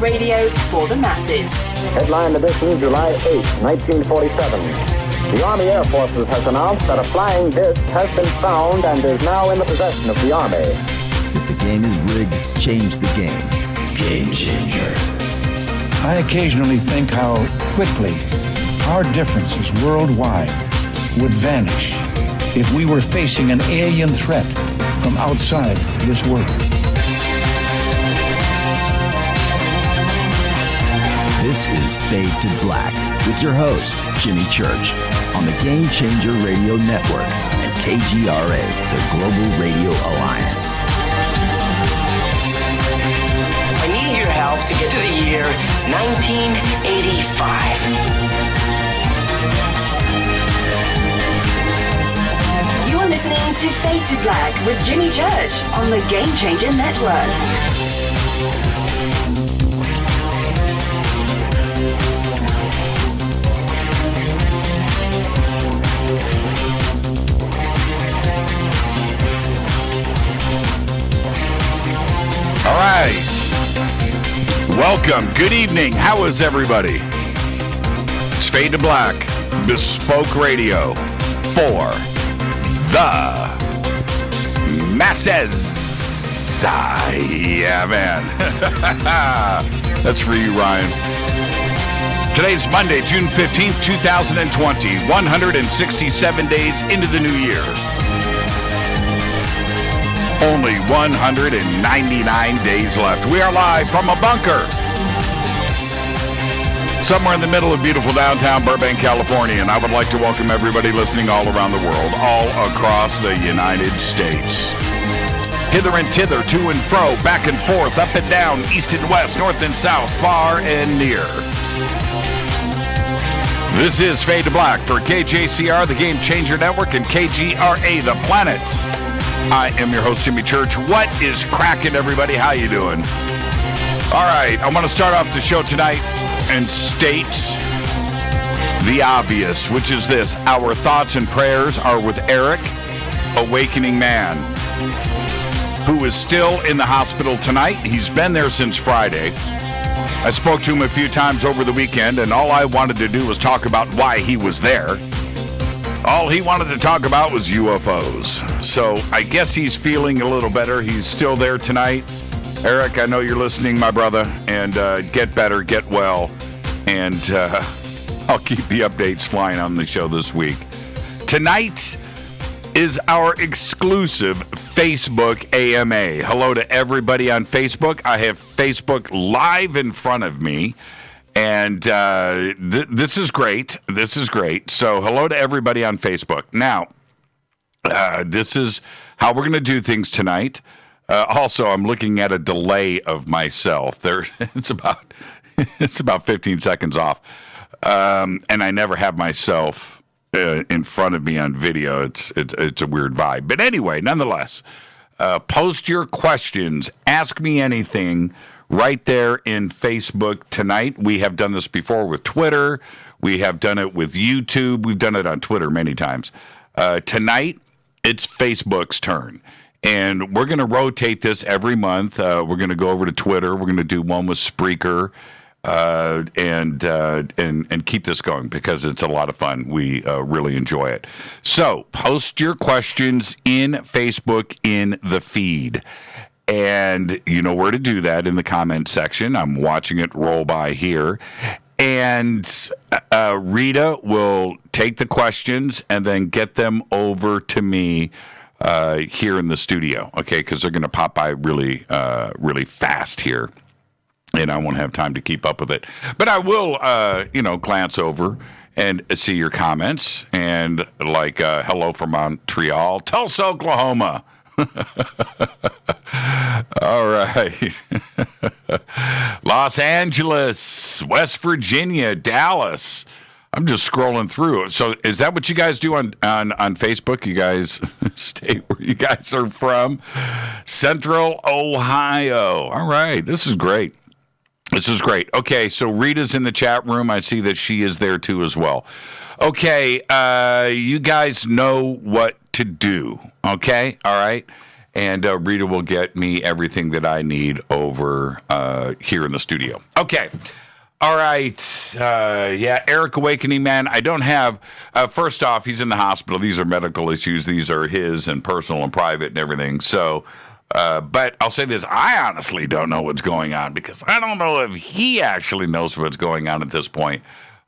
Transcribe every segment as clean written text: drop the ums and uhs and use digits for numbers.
radio for the masses. Headline edition, July 8, 1947. The Army Air Forces has announced that a flying disc has been found and is now in the possession of the Army. If the game is rigged, change the game. Game changer. I occasionally think how quickly our differences worldwide would vanish if we were facing an alien threat from outside this world. This is Fade to Black with your host, Jimmy Church, on the Game Changer Radio Network and KGRA, the Global Radio Alliance. I need your help to get to the year 1985. You're listening to Fade to Black with Jimmy Church on the Game Changer Network. All right. Welcome. Good evening. How is everybody? It's Fade to Black, Bespoke Radio for the masses. Yeah, man. That's for you, Ryan. Today's Monday, June 15th, 2020. 167 days into the new year. Only 199 days left. We are live from a bunker somewhere in the middle of beautiful downtown Burbank, California, and I would like to welcome everybody listening all around the world, all across the United States. Hither and thither, to and fro, back and forth, up and down, east and west, north and south, far and near. This is Fade to Black for KJCR, the Game Changer Network, and KGRA, the Planet. I am your host, Jimmy Church. What is cracking, everybody? How you doing? All right, I want to start off the show tonight and state the obvious, which is this. Our thoughts and prayers are with Eric, Awakening Man, who is still in the hospital tonight. He's been there since Friday. I spoke to him a few times over the weekend, and all I wanted to do was talk about why he was there. All he wanted to talk about was UFOs. So I guess he's feeling a little better. He's still there tonight. Eric, I know you're listening, my brother, and get better, get well, and I'll keep the updates flying on the show this week. Tonight is our exclusive Facebook AMA. Hello to everybody on Facebook. I have Facebook live in front of me. And this is great. This is great. So hello to everybody on Facebook. Now, this is how we're going to do things tonight. Also, I'm looking at a delay of myself. It's about 15 seconds off. And I never have myself in front of me on video. It's a weird vibe. But anyway, nonetheless, post your questions. Ask me anything. Right there in Facebook tonight. We have done this before with Twitter. We have done it with YouTube. We've done it on Twitter many times. Tonight, it's Facebook's turn. And we're going to rotate this every month. We're going to go over to Twitter. We're going to do one with Spreaker and keep this going because it's a lot of fun. We really enjoy it. So post your questions in Facebook in the feed. And you know where to do that in the comment section. I'm watching it roll by here. And Rita will take the questions and then get them over to me here in the studio, okay? Because they're going to pop by really fast here. And I won't have time to keep up with it. But I will, glance over and see your comments. And like, hello from Montreal, Tulsa, Oklahoma. All right. Los Angeles, West Virginia, Dallas. I'm just scrolling through. So is that what you guys do on Facebook? You guys state where you guys are from. Central Ohio. All right. This is great. This is great. Okay, so Rita's in the chat room. I see that she is there too as well. Okay, you guys know what to do. Okay? All right? and Rita will get me everything that I need over here in the studio. Okay. All right. Eric Awakening Man. I don't have, first off, he's in the hospital. These are medical issues. These are his and personal and private and everything. So, but I'll say this. I honestly don't know what's going on because I don't know if he actually knows what's going on at this point.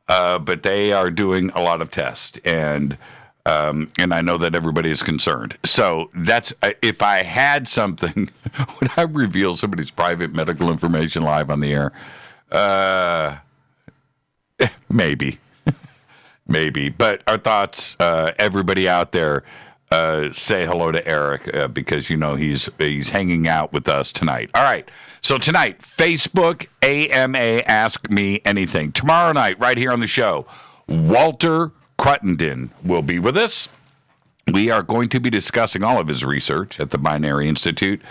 But they are doing a lot of tests, and I know that everybody is concerned. So that's, if I had something, would I reveal somebody's private medical information live on the air? Maybe. Maybe. But our thoughts, everybody out there, say hello to Eric because, he's hanging out with us tonight. All right. So tonight, Facebook AMA Ask Me Anything. Tomorrow night, right here on the show, Walter Cruttenden will be with us. We are going to be discussing all of his research at the Binary Institute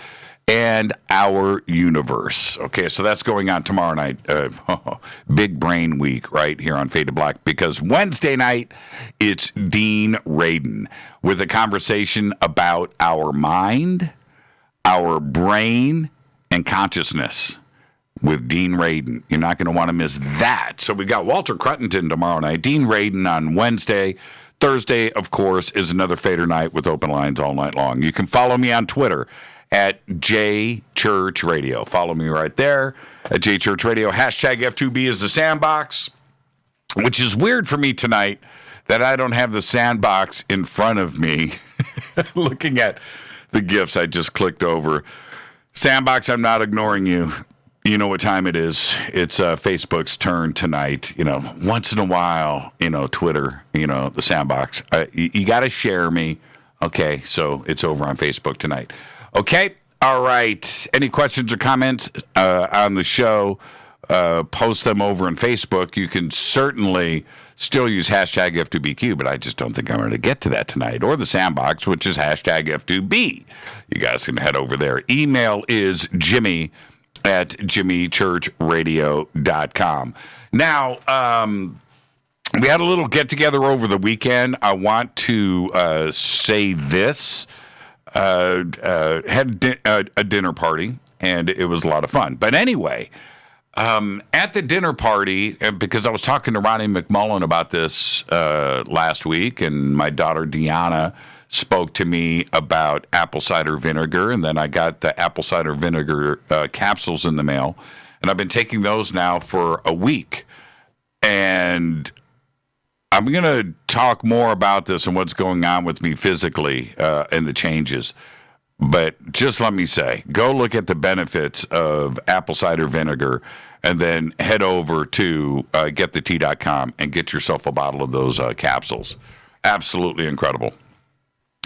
and our universe. Okay, so that's going on tomorrow night. Big brain week right here on Fade to Black, because Wednesday night, it's Dean Radin with a conversation about our mind, our brain, and consciousness with Dean Radin. You're not going to want to miss that. So we got Walter Cruttenden tomorrow night, Dean Radin on Wednesday. Thursday, of course, is another Fader night with open lines all night long. You can follow me on Twitter at JChurchRadio. Follow me right there at JChurchRadio. Hashtag F2B is the sandbox, which is weird for me tonight that I don't have the sandbox in front of me. Looking at the gifts I just clicked over. Sandbox, I'm not ignoring you. You know what time it is. It's Facebook's turn tonight. Once in a while, Twitter, the sandbox. You got to share me. Okay, so it's over on Facebook tonight. Okay, all right. Any questions or comments on the show, post them over on Facebook. You can certainly still use hashtag F2BQ, but I just don't think I'm going to get to that tonight. Or the sandbox, which is hashtag F2B. You guys can head over there. Email is jimmy@jimmychurchradio.com. Now, we had a little get-together over the weekend. I want to say this. Had a dinner party, and it was a lot of fun. But anyway, at the dinner party, because I was talking to Ronnie McMullen about this last week, and my daughter Deanna spoke to me about apple cider vinegar, and then I got the apple cider vinegar capsules in the mail, and I've been taking those now for a week. And I'm going to talk more about this and what's going on with me physically and the changes. But just let me say, go look at the benefits of apple cider vinegar and then head over to getthetea.com and get yourself a bottle of those capsules. Absolutely incredible.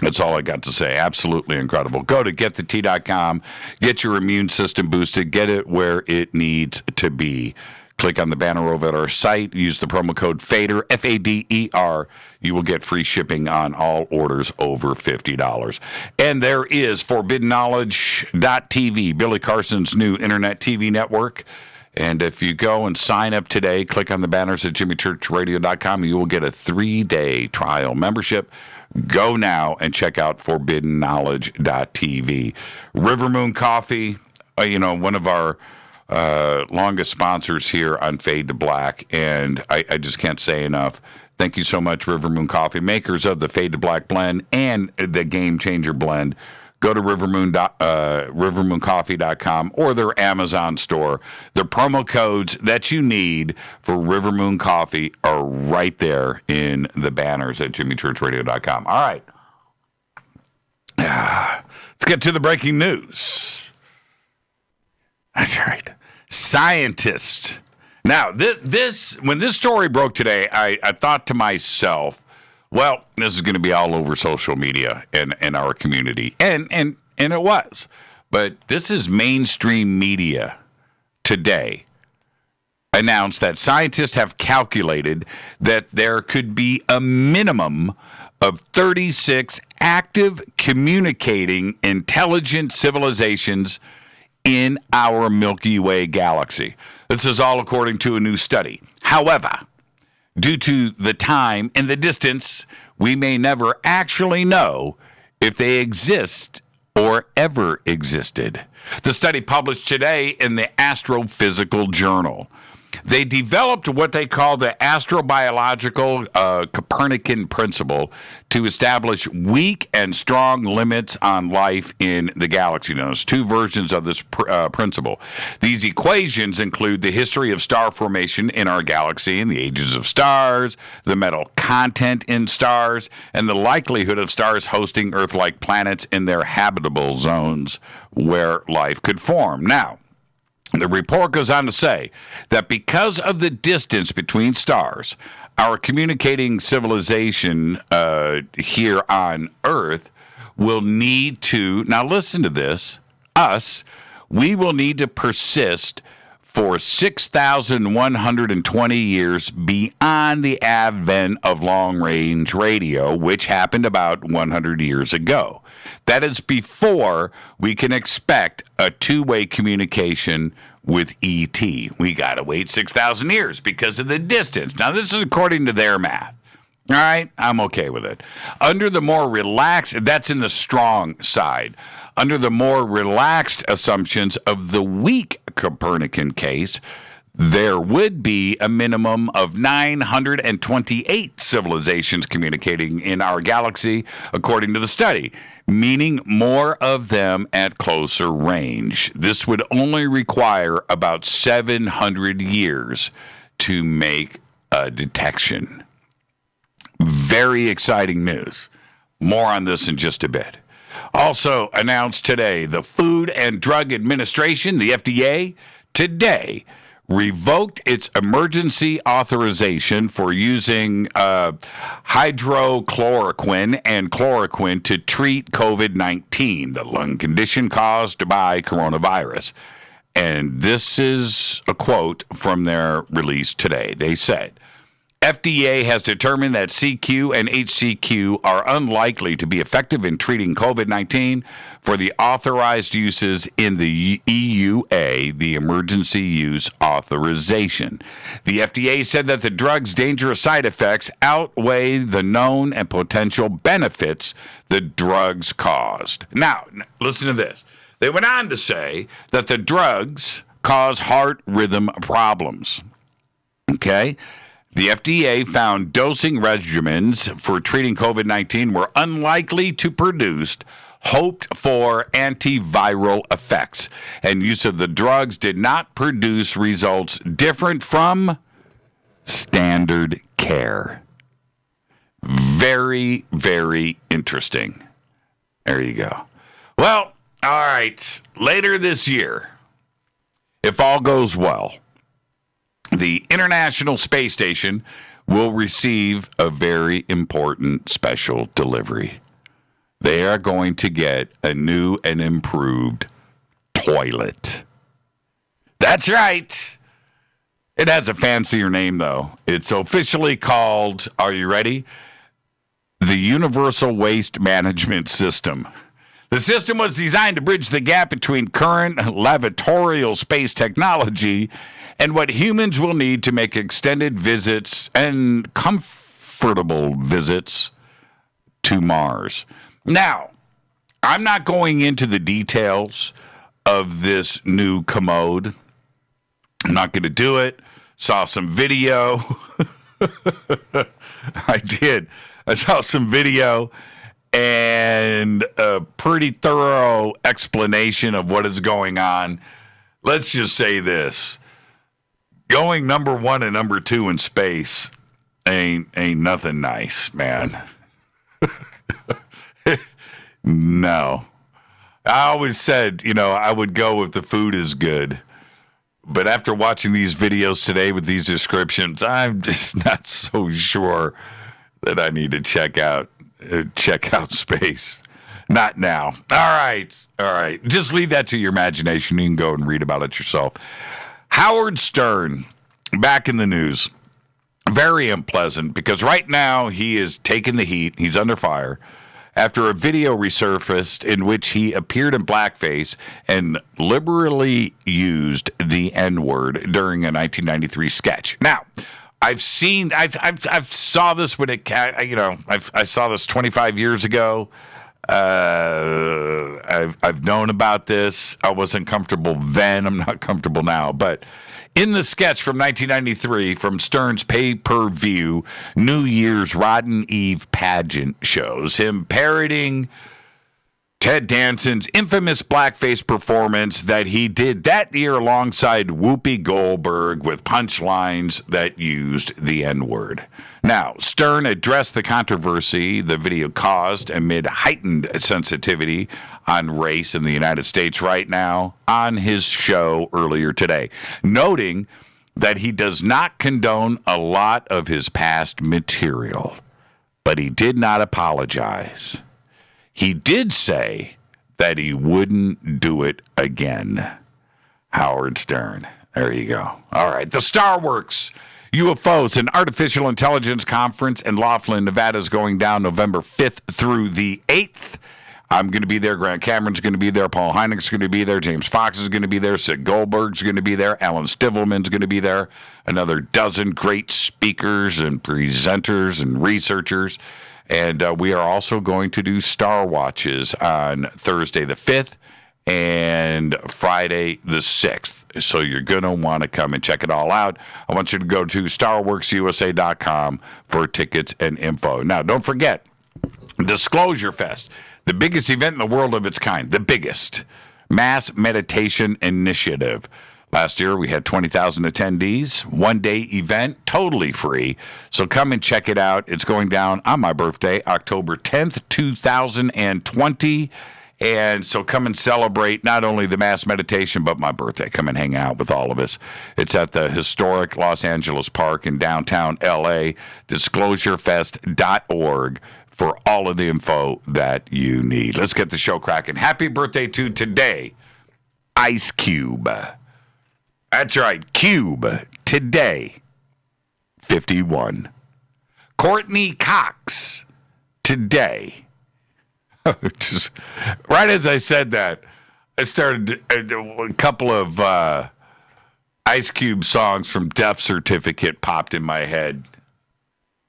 That's all I got to say. Absolutely incredible. Go to getthetea.com, get your immune system boosted, get it where it needs to be. Click on the banner over at our site. Use the promo code FADER, F-A-D-E-R. You will get free shipping on all orders over $50. And there is ForbiddenKnowledge.tv, Billy Carson's new internet TV network. And if you go and sign up today, click on the banners at jimmychurchradio.com. You will get a 3-day trial membership. Go now and check out ForbiddenKnowledge.tv. River Moon Coffee, one of our longest sponsors here on Fade to Black, and I just can't say enough. Thank you so much, River Moon Coffee, makers of the Fade to Black blend and the Game Changer blend. Go to rivermooncoffee.com or their Amazon store. The promo codes that you need for River Moon Coffee are right there in the banners at jimmychurchradio.com. All right. Let's get to the breaking news. That's right. Scientists. Now, when this story broke today, I thought to myself, well, this is going to be all over social media and our community. And it was. But this is mainstream media today announced that scientists have calculated that there could be a minimum of 36 active communicating intelligent civilizations in our Milky Way galaxy. This is all according to a new study. However, due to the time and the distance, we may never actually know if they exist or ever existed. The study published today in the Astrophysical Journal. They developed what they call the astrobiological Copernican principle to establish weak and strong limits on life in the galaxy. Now, there's two versions of this principle. These equations include the history of star formation in our galaxy and the ages of stars, the metal content in stars, and the likelihood of stars hosting Earth-like planets in their habitable zones where life could form. Now, the report goes on to say that because of the distance between stars, our communicating civilization here on Earth will need to, now listen to this, we will need to persist for 6,120 years beyond the advent of long-range radio, which happened about 100 years ago. That is before we can expect a two-way communication with ET. We got to wait 6,000 years because of the distance. Now, this is according to their math. All right, I'm okay with it. Under the more relaxed, that's in the strong side. Under the more relaxed assumptions of the weak Copernican case, there would be a minimum of 928 civilizations communicating in our galaxy, according to the study, meaning more of them at closer range. This would only require about 700 years to make a detection. Very exciting news. More on this in just a bit. Also announced today, the Food and Drug Administration, the FDA, today revoked its emergency authorization for using hydrochloroquine and chloroquine to treat COVID-19, the lung condition caused by coronavirus. And this is a quote from their release today. They said, FDA has determined that CQ and HCQ are unlikely to be effective in treating COVID-19 for the authorized uses in the EUA, the Emergency Use Authorization. The FDA said that the drug's dangerous side effects outweigh the known and potential benefits the drugs caused. Now, listen to this. They went on to say that the drugs cause heart rhythm problems. Okay? The FDA found dosing regimens for treating COVID-19 were unlikely to produce hoped-for antiviral effects, and use of the drugs did not produce results different from standard care. Very, very interesting. There you go. Well, all right. Later this year, if all goes well, the International Space Station will receive a very important special delivery. They are going to get a new and improved toilet. That's right. It has a fancier name, though. It's officially called, are you ready? The Universal Waste Management System. The system was designed to bridge the gap between current lavatorial space technology and what humans will need to make extended visits and comfortable visits to Mars. Now, I'm not going into the details of this new commode. I'm not going to do it. Saw some video. I did. I saw some video and a pretty thorough explanation of what is going on. Let's just say this. Going number 1 and number 2 in space ain't nothing nice, man. No. I always said, I would go if the food is good. But after watching these videos today with these descriptions, I'm just not so sure that I need to check out space. Not now. All right. Just leave that to your imagination. You can go and read about it yourself. Howard Stern, back in the news. Very unpleasant because right now he is taking the heat. He's under fire after a video resurfaced in which he appeared in blackface and liberally used the N-word during a 1993 sketch. Now, I've saw this when I saw this 25 years ago. I've known about this. I wasn't comfortable then. I'm not comfortable now. But in the sketch from 1993 from Stern's pay-per-view New Year's Rotten Eve pageant shows him parroting Ted Danson's infamous blackface performance that he did that year alongside Whoopi Goldberg with punchlines that used the N-word. Now, Stern addressed the controversy the video caused amid heightened sensitivity on race in the United States right now on his show earlier today, noting that he does not condone a lot of his past material, but he did not apologize. He did say that he wouldn't do it again. Howard Stern. There you go. All right. The StarWorks UFOs and Artificial Intelligence Conference in Laughlin, Nevada is going down November 5th through the 8th. I'm going to be there. Grant Cameron's going to be there. Paul Hynek's going to be there. James Fox is going to be there. Sid Goldberg's going to be there. Alan Stivelman's going to be there. Another dozen great speakers and presenters and researchers. And we are also going to do Star Watches on Thursday the 5th and Friday the 6th. So you're going to want to come and check it all out. I want you to go to StarWorksUSA.com for tickets and info. Now, don't forget, Disclosure Fest, the biggest event in the world of its kind, the biggest mass meditation initiative. Last year, we had 20,000 attendees, one-day event, totally free. So come and check it out. It's going down on my birthday, October 10th, 2020. And so come and celebrate not only the mass meditation, but my birthday. Come and hang out with all of us. It's at the historic Los Angeles Park in downtown L.A., disclosurefest.org for all of the info that you need. Let's get the show cracking. Happy birthday to today, Ice Cube. That's right, Cube, today, 51. Courtney Cox, today. Just right as I said that, I started a couple of Ice Cube songs from Death Certificate popped in my head.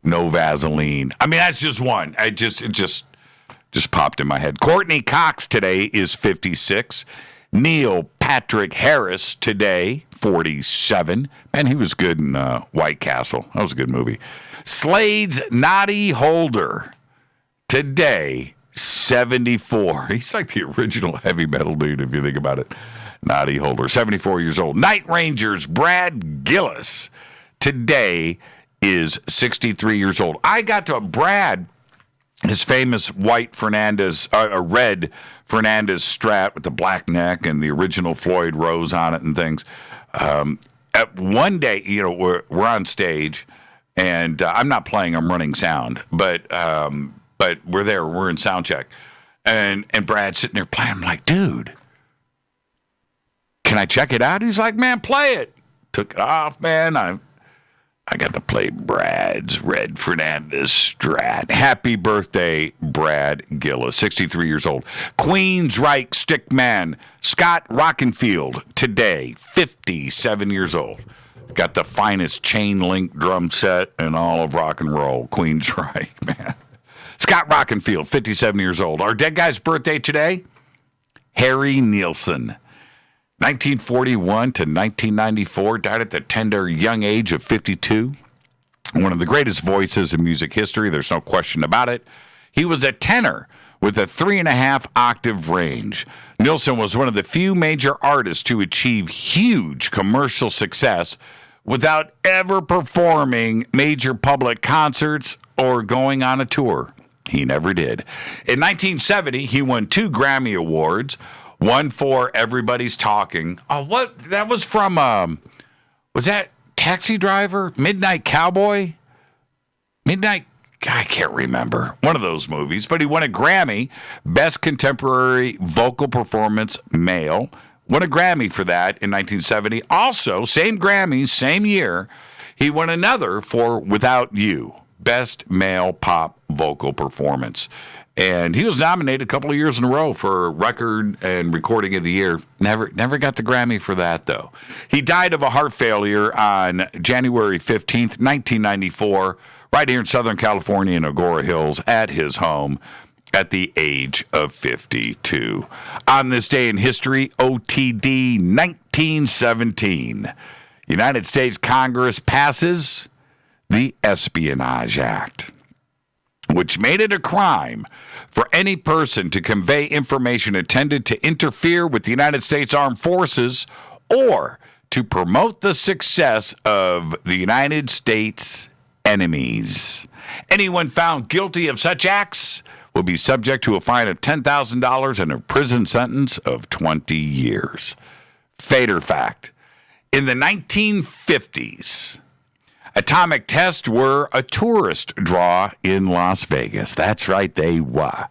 No Vaseline. I mean, that's just one. It just popped in my head. Courtney Cox today is 56. Neil Patrick Harris today, 47. Man, he was good in White Castle. That was a good movie. Slade's Noddy Holder today, 74. He's like the original heavy metal dude, if you think about it. Noddy Holder, 74 years old. Night Rangers Brad Gillis today is 63 years old. I got to Brad, his famous white Fernandez, red Fernandez Strat with the black neck and the original Floyd Rose on it and things. At one day, we're on stage, and I'm not playing, I'm running sound, but we're there, we're in sound check, and Brad's sitting there playing. I'm like, dude, can I check it out? He's like, man, play it. Took it off, man. I got to play Brad's red Fernandez Strat. Happy birthday, Brad Gillis, 63 years old. Queensryche Stickman, Scott Rockenfield, today, 57 years old. Got the finest chain link drum set in all of rock and roll. Queensryche, man. Scott Rockenfield, 57 years old. Our dead guy's birthday today, Harry Nilsson. 1941 to 1994, died at the tender young age of 52. One of the greatest voices in music history, there's no question about it. He was a tenor with a 3.5 octave range. Nilsson was one of the few major artists to achieve huge commercial success without ever performing major public concerts or going on a tour. He never did. In 1970, he won 2 Grammy Awards. One for Everybody's Talking. Oh, what? That was from, was that Taxi Driver? Midnight Cowboy? I can't remember. One of those movies. But he won a Grammy, Best Contemporary Vocal Performance Male. Won a Grammy for that in 1970. Also, same Grammys, same year, he won another for Without You, Best Male Pop Vocal Performance. And he was nominated a couple of years in a row for Record and Recording of the Year. Never got the Grammy for that, though. He died of a heart failure on January 15th, 1994, right here in Southern California in Agora Hills at his home. at the age of 52. On this day in history, OTD 1917, United States Congress passes the Espionage Act, which made it a crime for any person to convey information intended to interfere with the United States Armed Forces or to promote the success of the United States enemies. Anyone found guilty of such acts will be subject to a fine of $10,000 and a prison sentence of 20 years. Fader fact. In the 1950s, atomic tests were a tourist draw in Las Vegas. That's right, they were.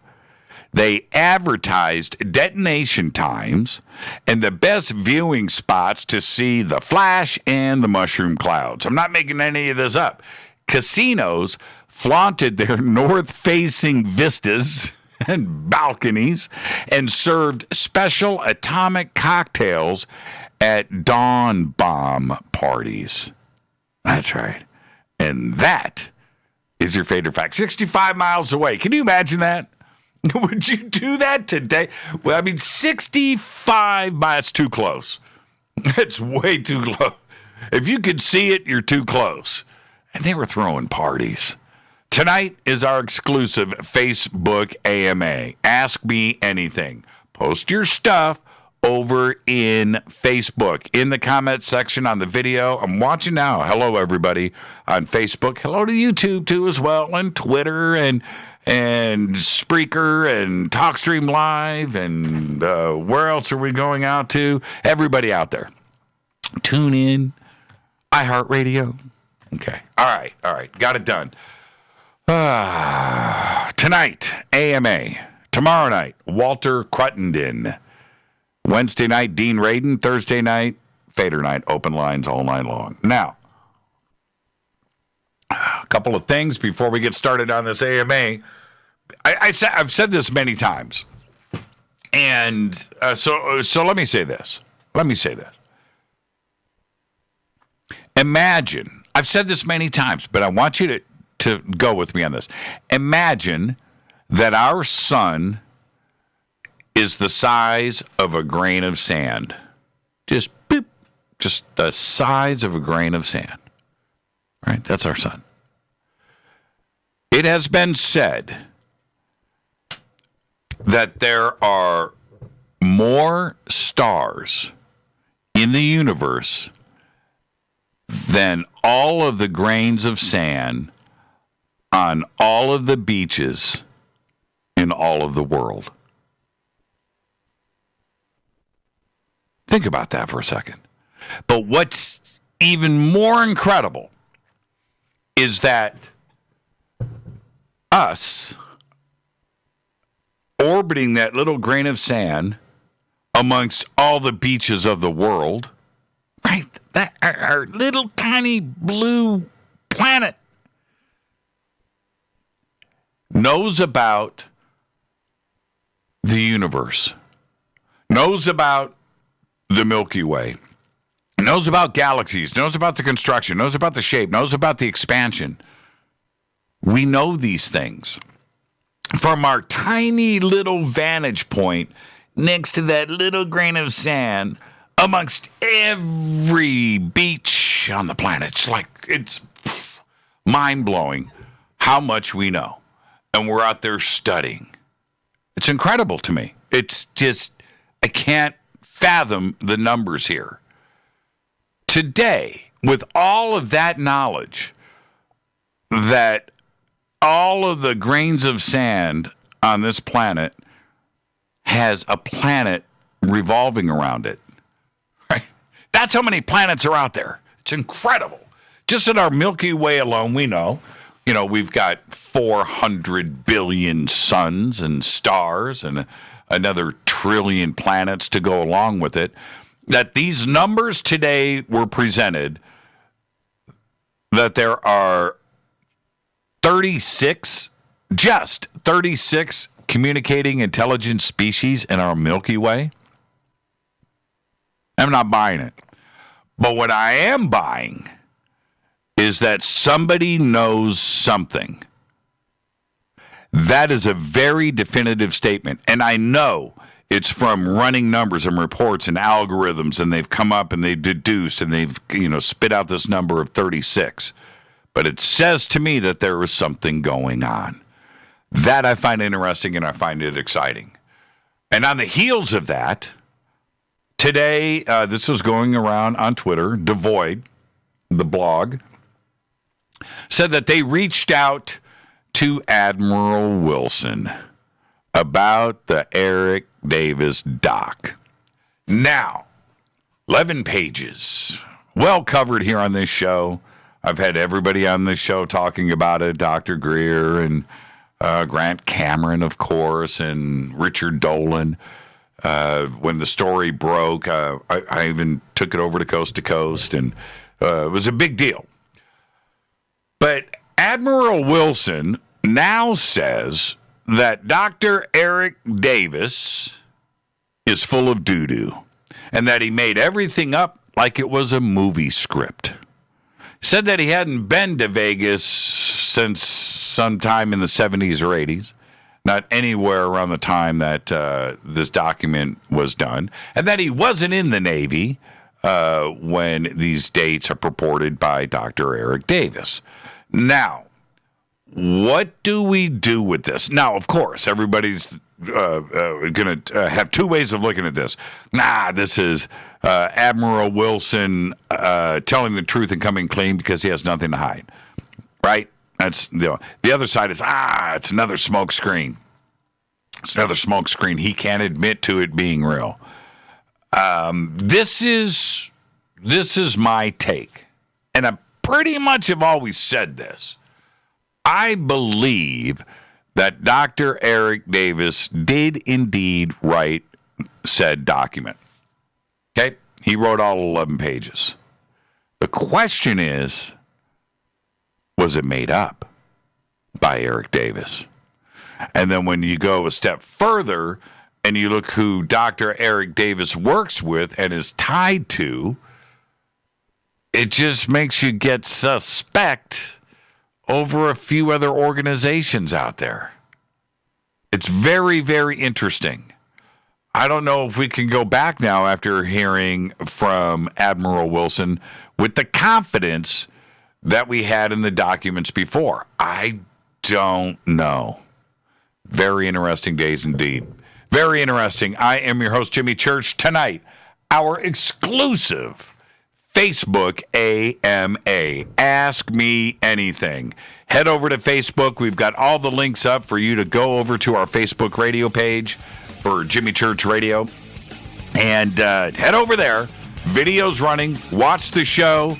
They advertised detonation times and the best viewing spots to see the flash and the mushroom clouds. I'm not making any of this up. Casinos flaunted their north-facing vistas and balconies and served special atomic cocktails at dawn bomb parties. That's right. And that is your favorite fact. 65 miles away. Can you imagine that? Would you do that today? Well, I mean, 65 miles, too close. That's way too close. If you could see it, you're too close. And they were throwing parties. Tonight is our exclusive Facebook AMA. Ask Me Anything. Post your stuff over in Facebook, in the comment section on the video. I'm watching now. Hello, everybody on Facebook. Hello to YouTube, too, as well, and Twitter, and Spreaker, and TalkStream Live, and where else are we going out to? Everybody out there. Tune in. iHeartRadio. Okay. All right. Got it done. Tonight, AMA. Tomorrow night, Walter Cruttenden. Wednesday night, Dean Radin. Thursday night, Fader night. Open lines all night long. Now, a couple of things before we get started on this AMA. I've said this many times. And so let me say this. Imagine, I've said this many times, but I want you to go with me on this. Imagine that our sun is the size of a grain of sand. Just boop, just the size of a grain of sand. Right? That's our sun. It has been said that there are more stars in the universe than all of the grains of sand on all of the beaches in all of the world. Think about that for a second. But what's even more incredible is that us orbiting that little grain of sand amongst all the beaches of the world, right? That our little tiny blue planet knows about the universe, knows about the Milky Way, knows about galaxies, knows about the construction, knows about the shape, knows about the expansion. We know these things from our tiny little vantage point next to that little grain of sand amongst every beach on the planet. It's mind-blowing how much we know. And we're out there studying. It's incredible to me. It's just, I can't fathom the numbers here. Today, with all of that knowledge, that all of the grains of sand on this planet has a planet revolving around it. Right? That's how many planets are out there. It's incredible. Just in our Milky Way alone, we know, we've got 400 billion suns and stars and another trillion planets to go along with it. That these numbers today were presented, that there are 36 communicating intelligent species in our Milky Way. I'm not buying it. But what I am buying is that somebody knows something That is a very definitive statement. And I know it's from running numbers and reports and algorithms, and they've come up and they've deduced and they've, spit out this number of 36. But it says to me that there is something going on. That I find interesting and I find it exciting. And on the heels of that, today, this was going around on Twitter, Devoid, the blog, said that they reached out to Admiral Wilson about the Eric Davis doc. Now, 11 pages, well covered here on this show. I've had everybody on this show talking about it, Dr. Greer and Grant Cameron, of course, and Richard Dolan. When the story broke, I even took it over to Coast, and it was a big deal. But Admiral Wilson now says that Dr. Eric Davis is full of doo-doo and that he made everything up like it was a movie script. Said that he hadn't been to Vegas since sometime in the 70s or 80s, not anywhere around the time that this document was done, and that he wasn't in the Navy when these dates are purported by Dr. Eric Davis. Now, what do we do with this? Now, of course, everybody's going to have two ways of looking at this. This is Admiral Wilson telling the truth and coming clean because he has nothing to hide, right? That's the other side is it's another smoke screen. It's another smoke screen. He can't admit to it being real. This is my take, and I pretty much have always said this. I believe that Dr. Eric Davis did indeed write said document. Okay? He wrote all 11 pages. The question is, was it made up by Eric Davis? And then when you go a step further and you look who Dr. Eric Davis works with and is tied to, it just makes you get suspect over a few other organizations out there. It's very, very interesting. I don't know if we can go back now after hearing from Admiral Wilson with the confidence that we had in the documents before. I don't know. Very interesting days indeed. Very interesting. I am your host, Jimmy Church. Tonight, our exclusive Facebook AMA. Ask Me Anything. Head over to Facebook. We've got all the links up for you to go over to our Facebook radio page for Jimmy Church Radio. And head over there. Video's running. Watch the show.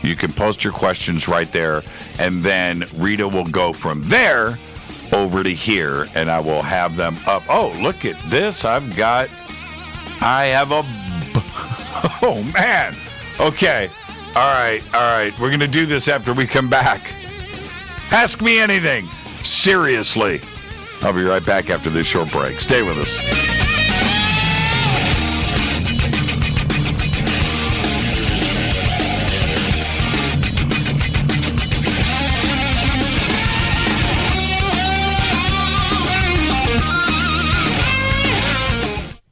You can post your questions right there. And then Rita will go from there over to here. And I will have them up. Oh, look at this. Oh, man. Okay. All right. We're going to do this after we come back. Ask me anything. Seriously. I'll be right back after this short break. Stay with us.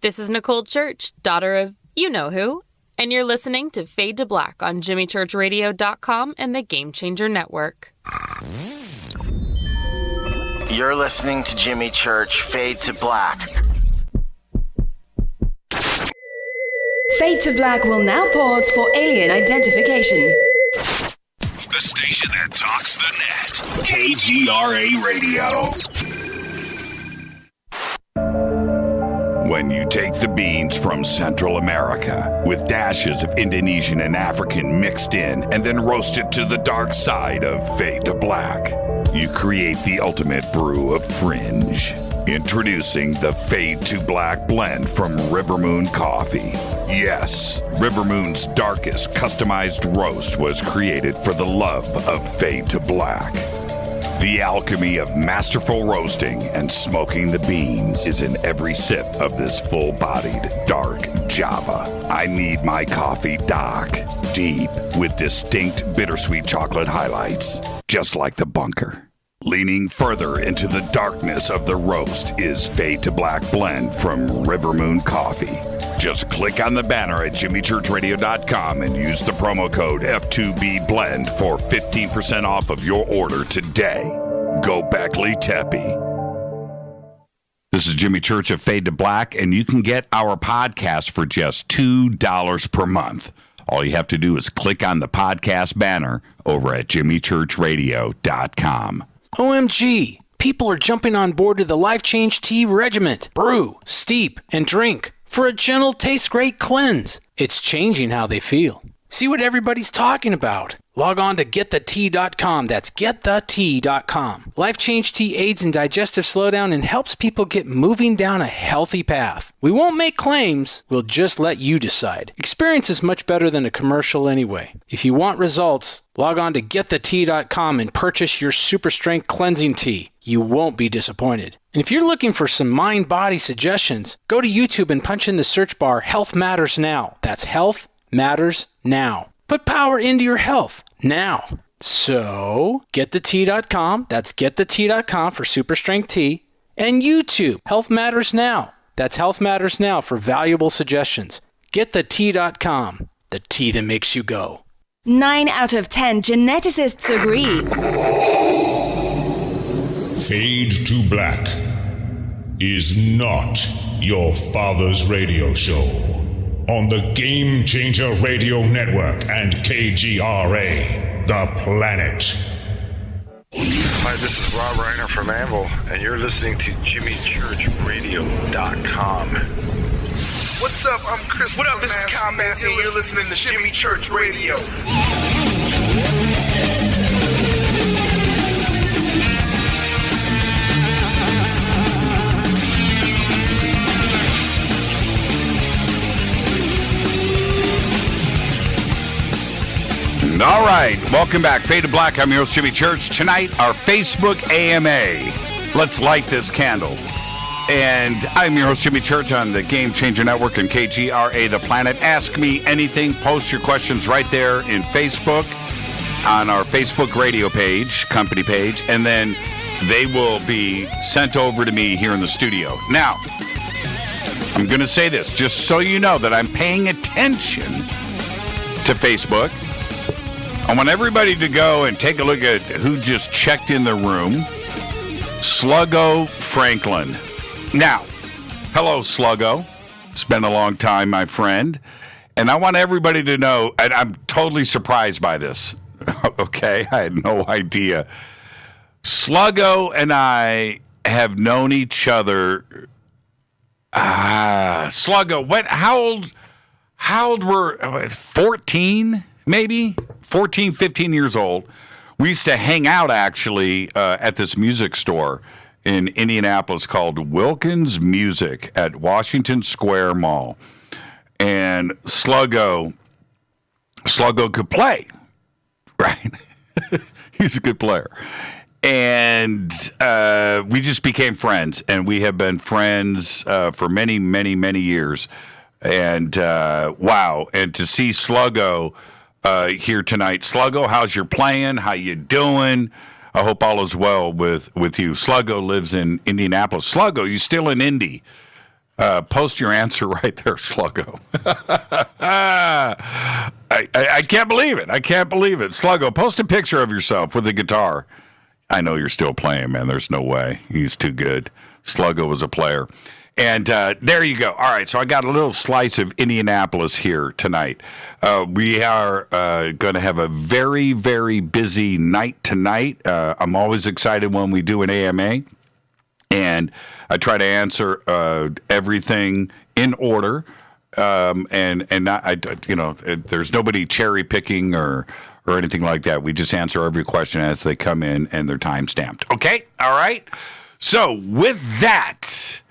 This is Nicole Church, daughter of you-know-who, and you're listening to Fade to Black on JimmyChurchRadio.com and the Game Changer Network. You're listening to Jimmy Church, Fade to Black. Fade to Black will now pause for alien identification. The station that talks the net. KGRA Radio. When you take the beans from Central America with dashes of Indonesian and African mixed in and then roast it to the dark side of Fade to Black, you create the ultimate brew of fringe. Introducing the Fade to Black blend from Rivermoon Coffee. Yes, Rivermoon's darkest customized roast was created for the love of Fade to Black. The alchemy of masterful roasting and smoking the beans is in every sip of this full-bodied, dark Java. I need my coffee dark, deep, with distinct bittersweet chocolate highlights, just like the bunker. Leaning further into the darkness of the roast is Fade to Black Blend from River Moon Coffee. Just click on the banner at jimmychurchradio.com and use the promo code F2BBLEND for 15% off of your order today. Go Beckley Teppy. This is Jimmy Church of Fade to Black, and you can get our podcast for just $2 per month. All you have to do is click on the podcast banner over at jimmychurchradio.com. OMG! People are jumping on board to the Life Change Tea Regiment. Brew, steep, and drink for a gentle, taste-great cleanse. It's changing how they feel. See what everybody's talking about. Log on to getthetea.com. That's getthetea.com. Life Change Tea aids in digestive slowdown and helps people get moving down a healthy path. We won't make claims. We'll just let you decide. Experience is much better than a commercial anyway. If you want results, log on to getthetea.com and purchase your super strength cleansing tea. You won't be disappointed. And if you're looking for some mind-body suggestions, go to YouTube and punch in the search bar Health Matters Now. That's Health Matters Now. Put power into your health now. So, getthetea.com. That's getthetea.com for super strength tea. And YouTube, Health Matters Now. That's Health Matters Now for valuable suggestions. Getthetea.com. The tea that makes you go. 9 out of 10 geneticists agree. Fade to Black is not your father's radio show. On the Game Changer Radio Network and KGRA, The Planet. Hi, this is Rob Reiner from Anvil, and you're listening to JimmyChurchRadio.com. What's up? I'm Chris. What up? This is Kyle Massey, and you're listening to Jimmy Church Radio. All right, welcome back. Fade to Black, I'm your host, Jimmy Church. Tonight, our Facebook AMA. Let's light this candle. And I'm your host, Jimmy Church, on the Game Changer Network and KGRA, The Planet. Ask me anything. Post your questions right there in Facebook, on our Facebook radio page, company page, and then they will be sent over to me here in the studio. Now, I'm going to say this, just so you know that I'm paying attention to Facebook. I want everybody to go and take a look at who just checked in the room. Sluggo Franklin. Now, hello, Sluggo. It's been a long time, my friend. And I want everybody to know, and I'm totally surprised by this. Okay, I had no idea. Sluggo and I have known each other. Sluggo, how old were 14? Maybe 14, 15 years old. We used to hang out actually at this music store in Indianapolis called Wilkins Music at Washington Square Mall. And Sluggo could play, right? He's a good player. And we just became friends, and we have been friends for many, many, many years. And wow, and to see Sluggo here tonight. Sluggo, how's your playing? How you doing? I hope all is well with you. Sluggo lives in Indianapolis. Sluggo, you still in Indy? Post your answer right there, Sluggo. I can't believe it. I can't believe it. Sluggo, post a picture of yourself with a guitar. I know you're still playing, man. There's no way. He's too good. Sluggo was a player. And there you go. All right, so I got a little slice of Indianapolis here tonight. We are going to have a very, very busy night tonight. I'm always excited when we do an AMA, and I try to answer everything in order, and not, there's nobody cherry picking or anything like that. We just answer every question as they come in, and they're time stamped. Okay, all right. So with that.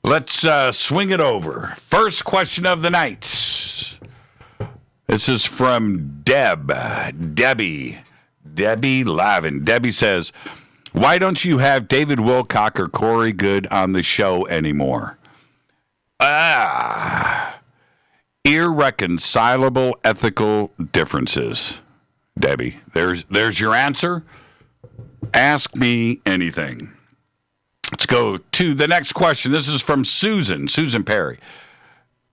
Let's swing it over. First question of the night. This is from Debbie Lavin. Debbie says, why don't you have David Wilcock or Corey Good on the show anymore? Irreconcilable ethical differences. Debbie, there's your answer. Ask me anything. Let's go to the next question. This is from Susan Perry.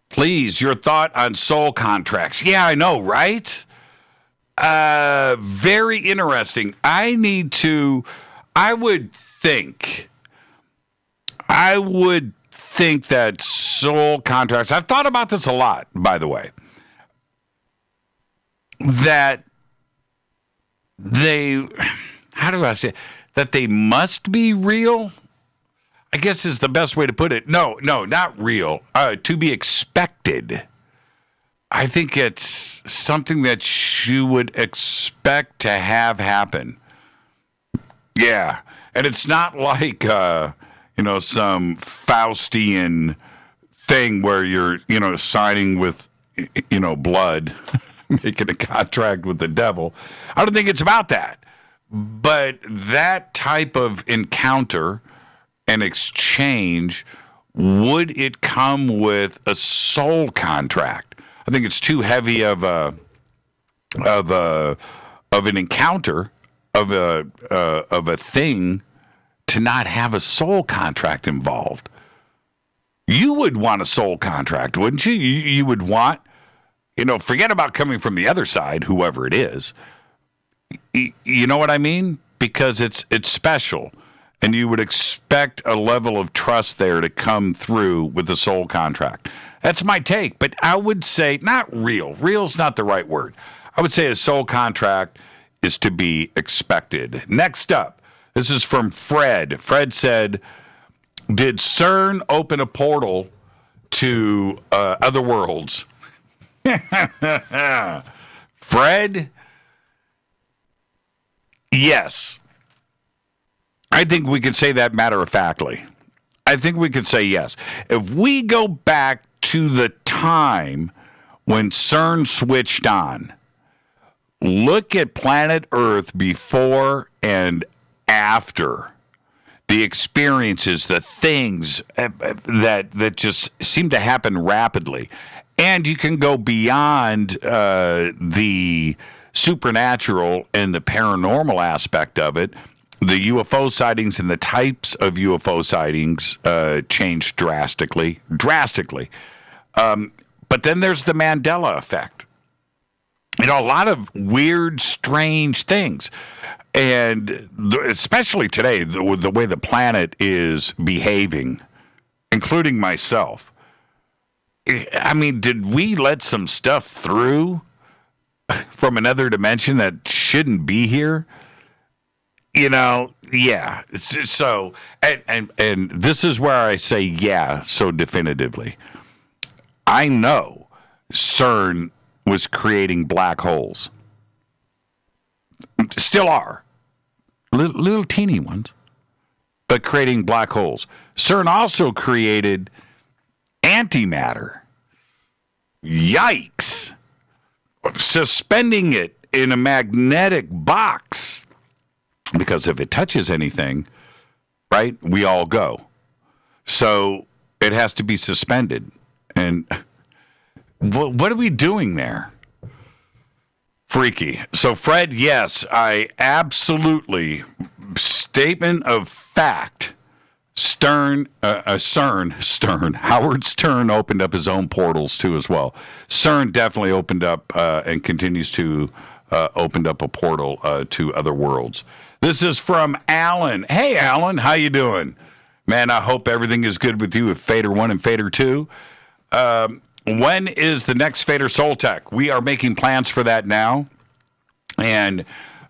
Please, your thought on soul contracts. Yeah, I know, right? Very interesting. I would think that soul contracts, I've thought about this a lot, by the way, that that they must be real, I guess is the best way to put it. No, not real. To be expected. I think it's something that you would expect to have happen. Yeah. And it's not like, some Faustian thing where you're, signing with, blood, making a contract with the devil. I don't think it's about that. But that type of encounter and exchange, would it come with a soul contract? I think it's too heavy of an encounter of a thing to not have a soul contract involved. You would want a soul contract, wouldn't you? You would want, forget about coming from the other side, whoever it is. You know what I mean? Because it's special. And you would expect a level of trust there to come through with a soul contract. That's my take. But I would say not real. Real's not the right word. I would say a soul contract is to be expected. Next up, this is from Fred. Fred said, did CERN open a portal to other worlds? Fred? Yes. I think we could say that matter-of-factly. I think we could say yes. If we go back to the time when CERN switched on, look at planet Earth before and after, the experiences, the things that just seem to happen rapidly. And you can go beyond the supernatural and the paranormal aspect of it. The UFO sightings and the types of UFO sightings changed drastically. But then there's the Mandela effect. A lot of weird, strange things. And especially today, the way the planet is behaving, including myself. I mean, did we let some stuff through from another dimension that shouldn't be here? Yeah. So, and this is where I say yeah so definitively. I know CERN was creating black holes. Still are. Little teeny ones, but creating black holes. CERN also created antimatter. Yikes. Suspending it in a magnetic box. Because if it touches anything, right, we all go. So it has to be suspended. And what are we doing there? Freaky. So, Fred, yes, I absolutely, statement of fact, Howard Stern opened up his own portals too as well. CERN definitely opened up and continues to open up a portal to other worlds. This is from Alan. Hey, Alan, how you doing? Man, I hope everything is good with you with Fader 1 and Fader 2. When is the next Fader Soul Tech? We are making plans for that now. And,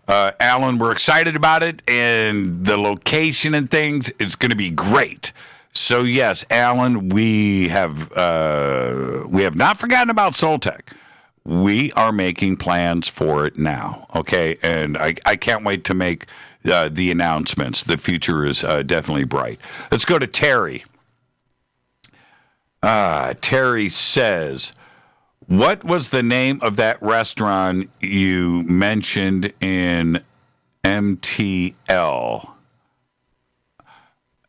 Alan, we're excited about it. And the location and things, it's going to be great. So, yes, Alan, we have not forgotten about Soul Tech. We are making plans for it now, okay? And I can't wait to make the announcements. The future is definitely bright. Let's go to Terry. Terry says, what was the name of that restaurant you mentioned in MTL?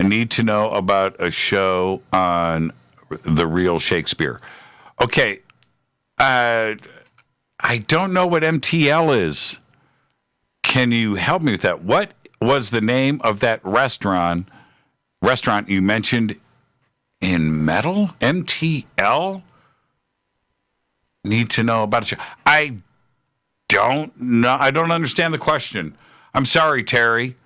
I need to know about a show on the real Shakespeare. Okay. I don't know what MTL is. Can you help me with that? What was the name of that restaurant you mentioned in metal? MTL? Need to know about it. I don't know. I don't understand the question. I'm sorry, Terry.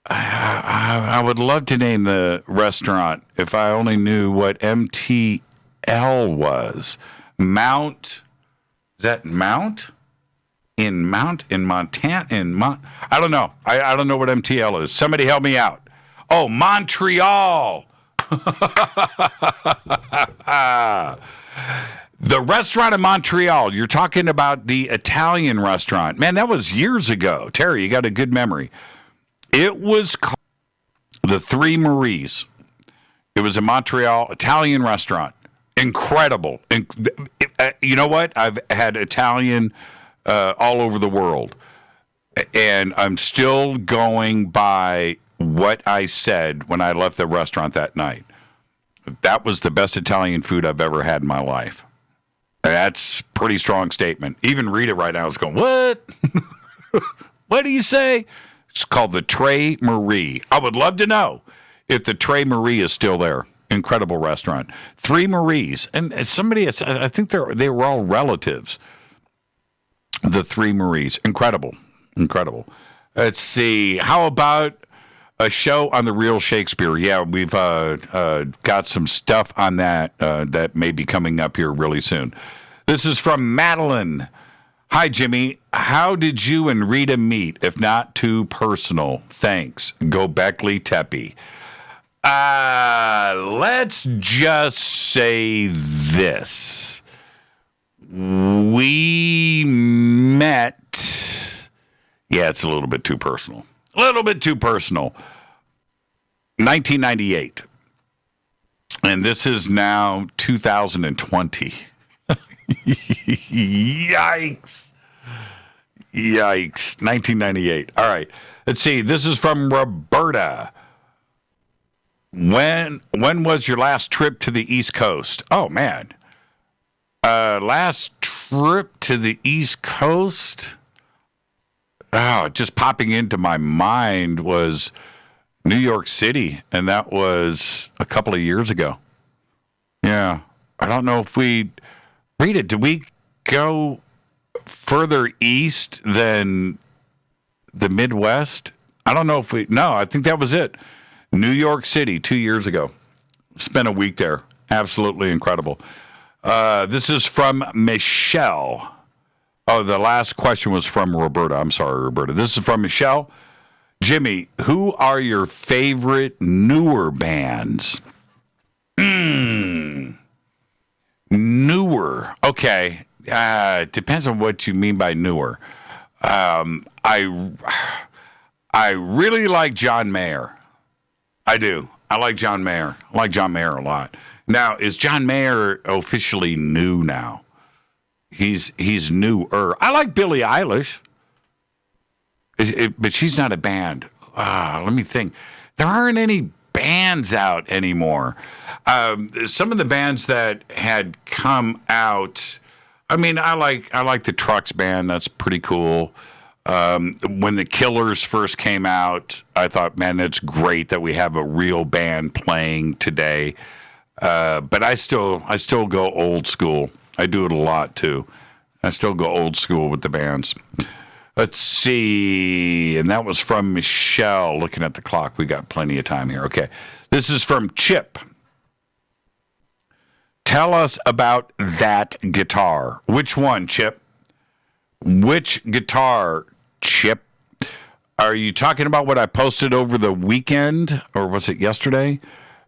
I would love to name the restaurant if I only knew what MTL was. Mount? Is that Mount? In Montana? I don't know. I don't know what MTL is. Somebody help me out. Oh, Montreal. The restaurant in Montreal. You're talking about the Italian restaurant. Man, that was years ago. Terry, you got a good memory. It was called the Three Maries. It was a Montreal Italian restaurant. Incredible. You know what? I've had Italian all over the world. And I'm still going by what I said when I left the restaurant that night. That was the best Italian food I've ever had in my life. That's a pretty strong statement. Even read it right now. I was going, what? What do you say? It's called the Tre Marie. I would love to know if the Tre Marie is still there. Incredible restaurant. Three Maries. And somebody, I think they were all relatives. The Three Maries. Incredible. Let's see. How about a show on the real Shakespeare? Yeah, we've got some stuff on that that may be coming up here really soon. This is from Madeline. Hi, Jimmy. How did you and Rita meet, if not too personal? Thanks. Gobekli Tepe. Let's just say this. We met. Yeah, it's a little bit too personal. 1998. And this is now 2020. Yikes. 1998. All right. Let's see. This is from Roberta. When was your last trip to the East Coast? Oh, man. Last trip to the East Coast? Oh, just popping into my mind was New York City, and that was a couple of years ago. Yeah. I don't know if Rita, did we go further east than the Midwest? I don't know if no, I think that was it. New York City 2 years ago. Spent a week there. Absolutely incredible. This is from Michelle. Oh, the last question was from Roberta. I'm sorry, Roberta. This is from Michelle. Jimmy, who are your favorite newer bands? Newer. Okay. Depends on what you mean by newer. I really like John Mayer. I do. I like John Mayer. I like John Mayer a lot. Now, is John Mayer officially new now? He's newer. I like Billie Eilish. But she's not a band. Let me think. There aren't any bands out anymore. Some of the bands that had come out, I mean, I like the Trucks band. That's pretty cool. When the Killers first came out, I thought, man, it's great that we have a real band playing today. But I still go old school. I do it a lot too. I still go old school with the bands. Let's see. And that was from Michelle. Looking at the clock, we got plenty of time here. Okay. This is from Chip. Tell us about that guitar. Which one, Chip? Which guitar, Chip? Are you talking about what I posted over the weekend, or was it yesterday?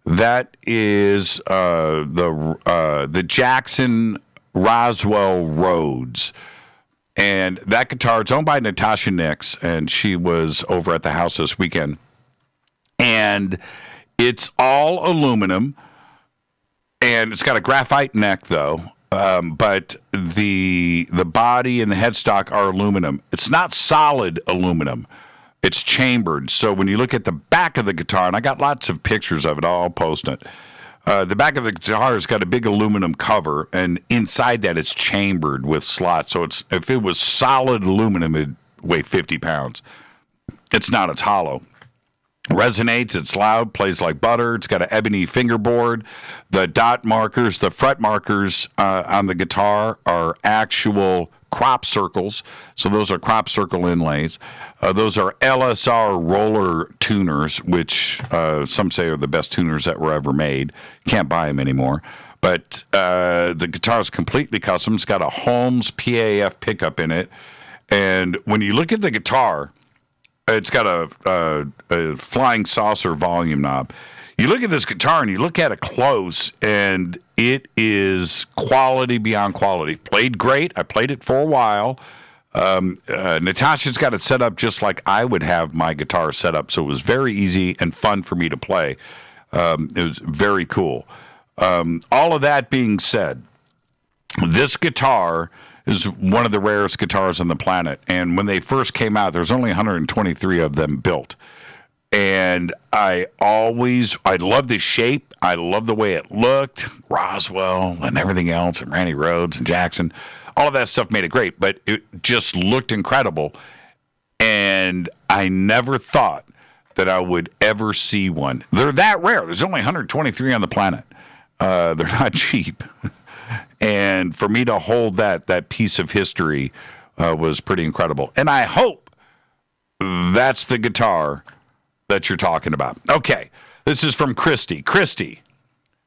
That is the Jackson Roswell Rhodes. And that guitar, it's owned by Natasha Nix, and she was over at the house this weekend. And it's all aluminum, and it's got a graphite neck, though. But the body and the headstock are aluminum. It's not solid aluminum. It's chambered. So when you look at the back of the guitar, and I got lots of pictures of it, I'll post it. The back of the guitar has got a big aluminum cover, and inside that it's chambered with slots. So if it was solid aluminum, it'd weigh 50 pounds. It's not. It's hollow. Resonates, it's loud, plays like butter. It's got an ebony fingerboard. The dot markers, the fret markers on the guitar are actual crop circles. So those are crop circle inlays. Those are LSR roller tuners, which some say are the best tuners that were ever made. Can't buy them anymore. But the guitar is completely custom. It's got a Holmes PAF pickup in it. And when you look at the guitar, it's got a flying saucer volume knob. You look at this guitar and you look at it close, and it is quality beyond quality. Played great. I played it for a while. Natasha's got it set up just like I would have my guitar set up, so it was very easy and fun for me to play. It was very cool. All of that being said, this guitar is one of the rarest guitars on the planet. And when they first came out, there's only 123 of them built. And I love the shape. I love the way it looked. Roswell and everything else, and Randy Rhoads and Jackson. All of that stuff made it great, but it just looked incredible. And I never thought that I would ever see one. They're that rare. There's only 123 on the planet. They're not cheap. And for me to hold that piece of history was pretty incredible. And I hope that's the guitar that you're talking about. Okay, this is from Christy. Christy,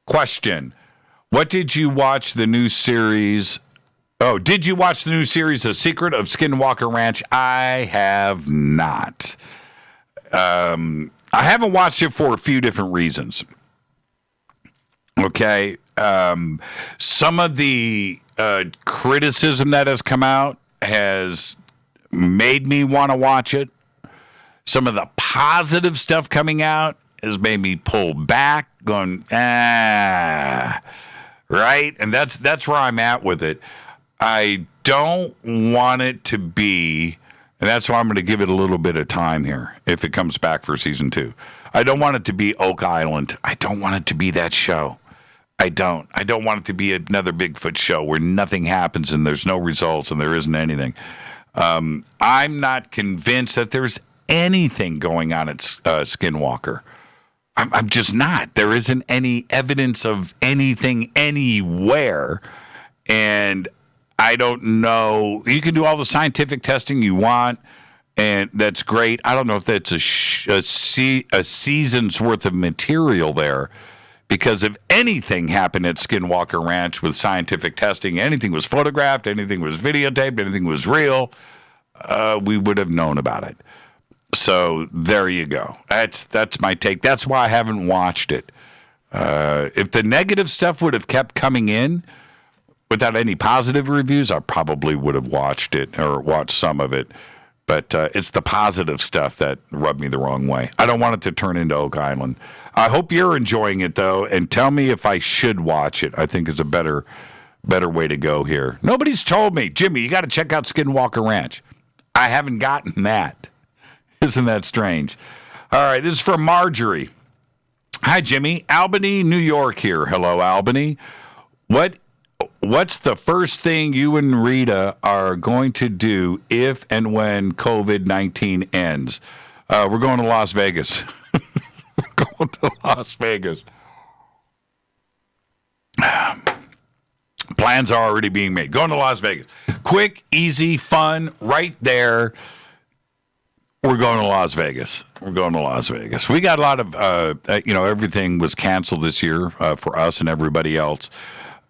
question. What did you watch the new series? Oh, did you watch the new series, The Secret of Skinwalker Ranch? I have not. I haven't watched it for a few different reasons. Okay. Some of the criticism that has come out has made me want to watch it. Some of the positive stuff coming out has made me pull back, going, right? And that's where I'm at with it. I don't want it to be, and that's why I'm going to give it a little bit of time here if it comes back for season 2. I don't want it to be Oak Island. I don't want it to be that show. I don't want it to be another Bigfoot show where nothing happens and there's no results and there isn't anything. I'm not convinced that there's anything going on at Skinwalker. I'm just not. There isn't any evidence of anything anywhere. And I don't know. You can do all the scientific testing you want, and that's great. I don't know if that's a season's worth of material there. Because if anything happened at Skinwalker Ranch with scientific testing, anything was photographed, anything was videotaped, anything was real, we would have known about it. So there you go. That's my take. That's why I haven't watched it. If the negative stuff would have kept coming in without any positive reviews, I probably would have watched it or watched some of it. But it's the positive stuff that rubbed me the wrong way. I don't want it to turn into Oak Island. I hope you're enjoying it, though, and tell me if I should watch it. I think is a better way to go here. Nobody's told me, Jimmy, you got to check out Skinwalker Ranch. I haven't gotten that. Isn't that strange? All right, this is from Marjorie. Hi, Jimmy. Albany, New York here. Hello, Albany. What's the first thing you and Rita are going to do if and when COVID-19 ends? We're going to Las Vegas. We're going to Las Vegas. Plans are already being made. Going to Las Vegas. Quick, easy, fun, right there. We're going to Las Vegas. We're going to Las Vegas. We got a lot of, everything was canceled this year for us and everybody else.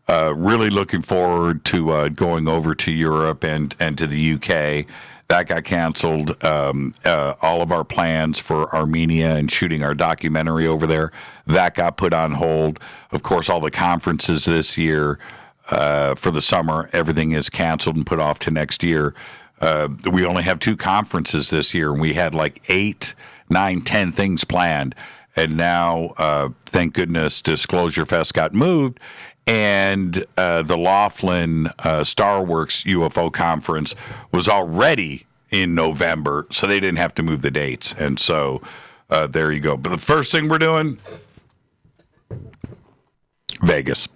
Really looking forward to going over to Europe and to the UK. That got canceled. All of our plans for Armenia and shooting our documentary over there, that got put on hold. Of course, all the conferences this year for the summer, everything is canceled and put off to next year. We only have 2 conferences this year, and we had like 8, 9, 10 things planned. And now, thank goodness, Disclosure Fest got moved. And the Laughlin Starworks UFO conference was already in November, so they didn't have to move the dates. And so there you go. But the first thing we're doing, Vegas.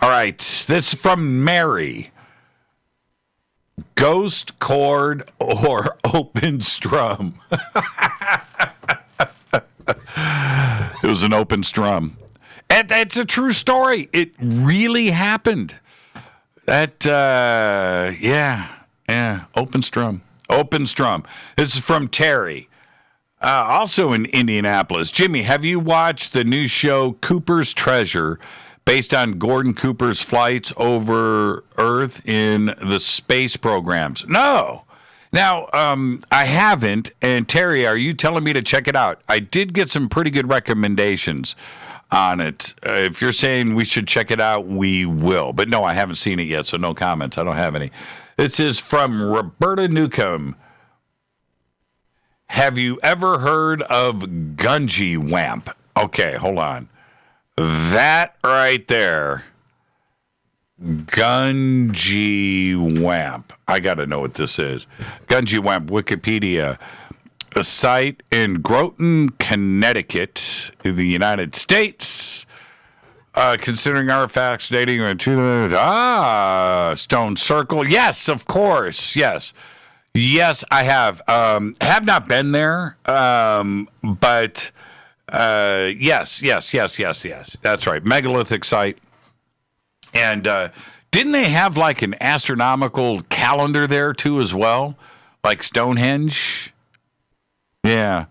All right, this is from Mary. ghost chord or open strum? It was an open strum. And that's a true story. It really happened. That, open strum. Open strum. This is from Terry. Also in Indianapolis. Jimmy, have you watched the new show Cooper's Treasure, based on Gordon Cooper's flights over Earth in the space programs? No. Now, I haven't. And Terry, are you telling me to check it out? I did get some pretty good recommendations on it. If you're saying we should check it out, we will. But no, I haven't seen it yet, so no comments. I don't have any. This is from Roberta Newcomb. Have you ever heard of Gunji Wamp? Okay, hold on. That right there. Gunji Wamp. I got to know what this is. Gunji Wamp, Wikipedia. A site in Groton, Connecticut, in the United States. Considering artifacts dating to Stone Circle. Yes, of course. Yes. Yes, I have. Have not been there, but yes. That's right. Megalithic site. And didn't they have like an astronomical calendar there too as well? Like Stonehenge? Yeah.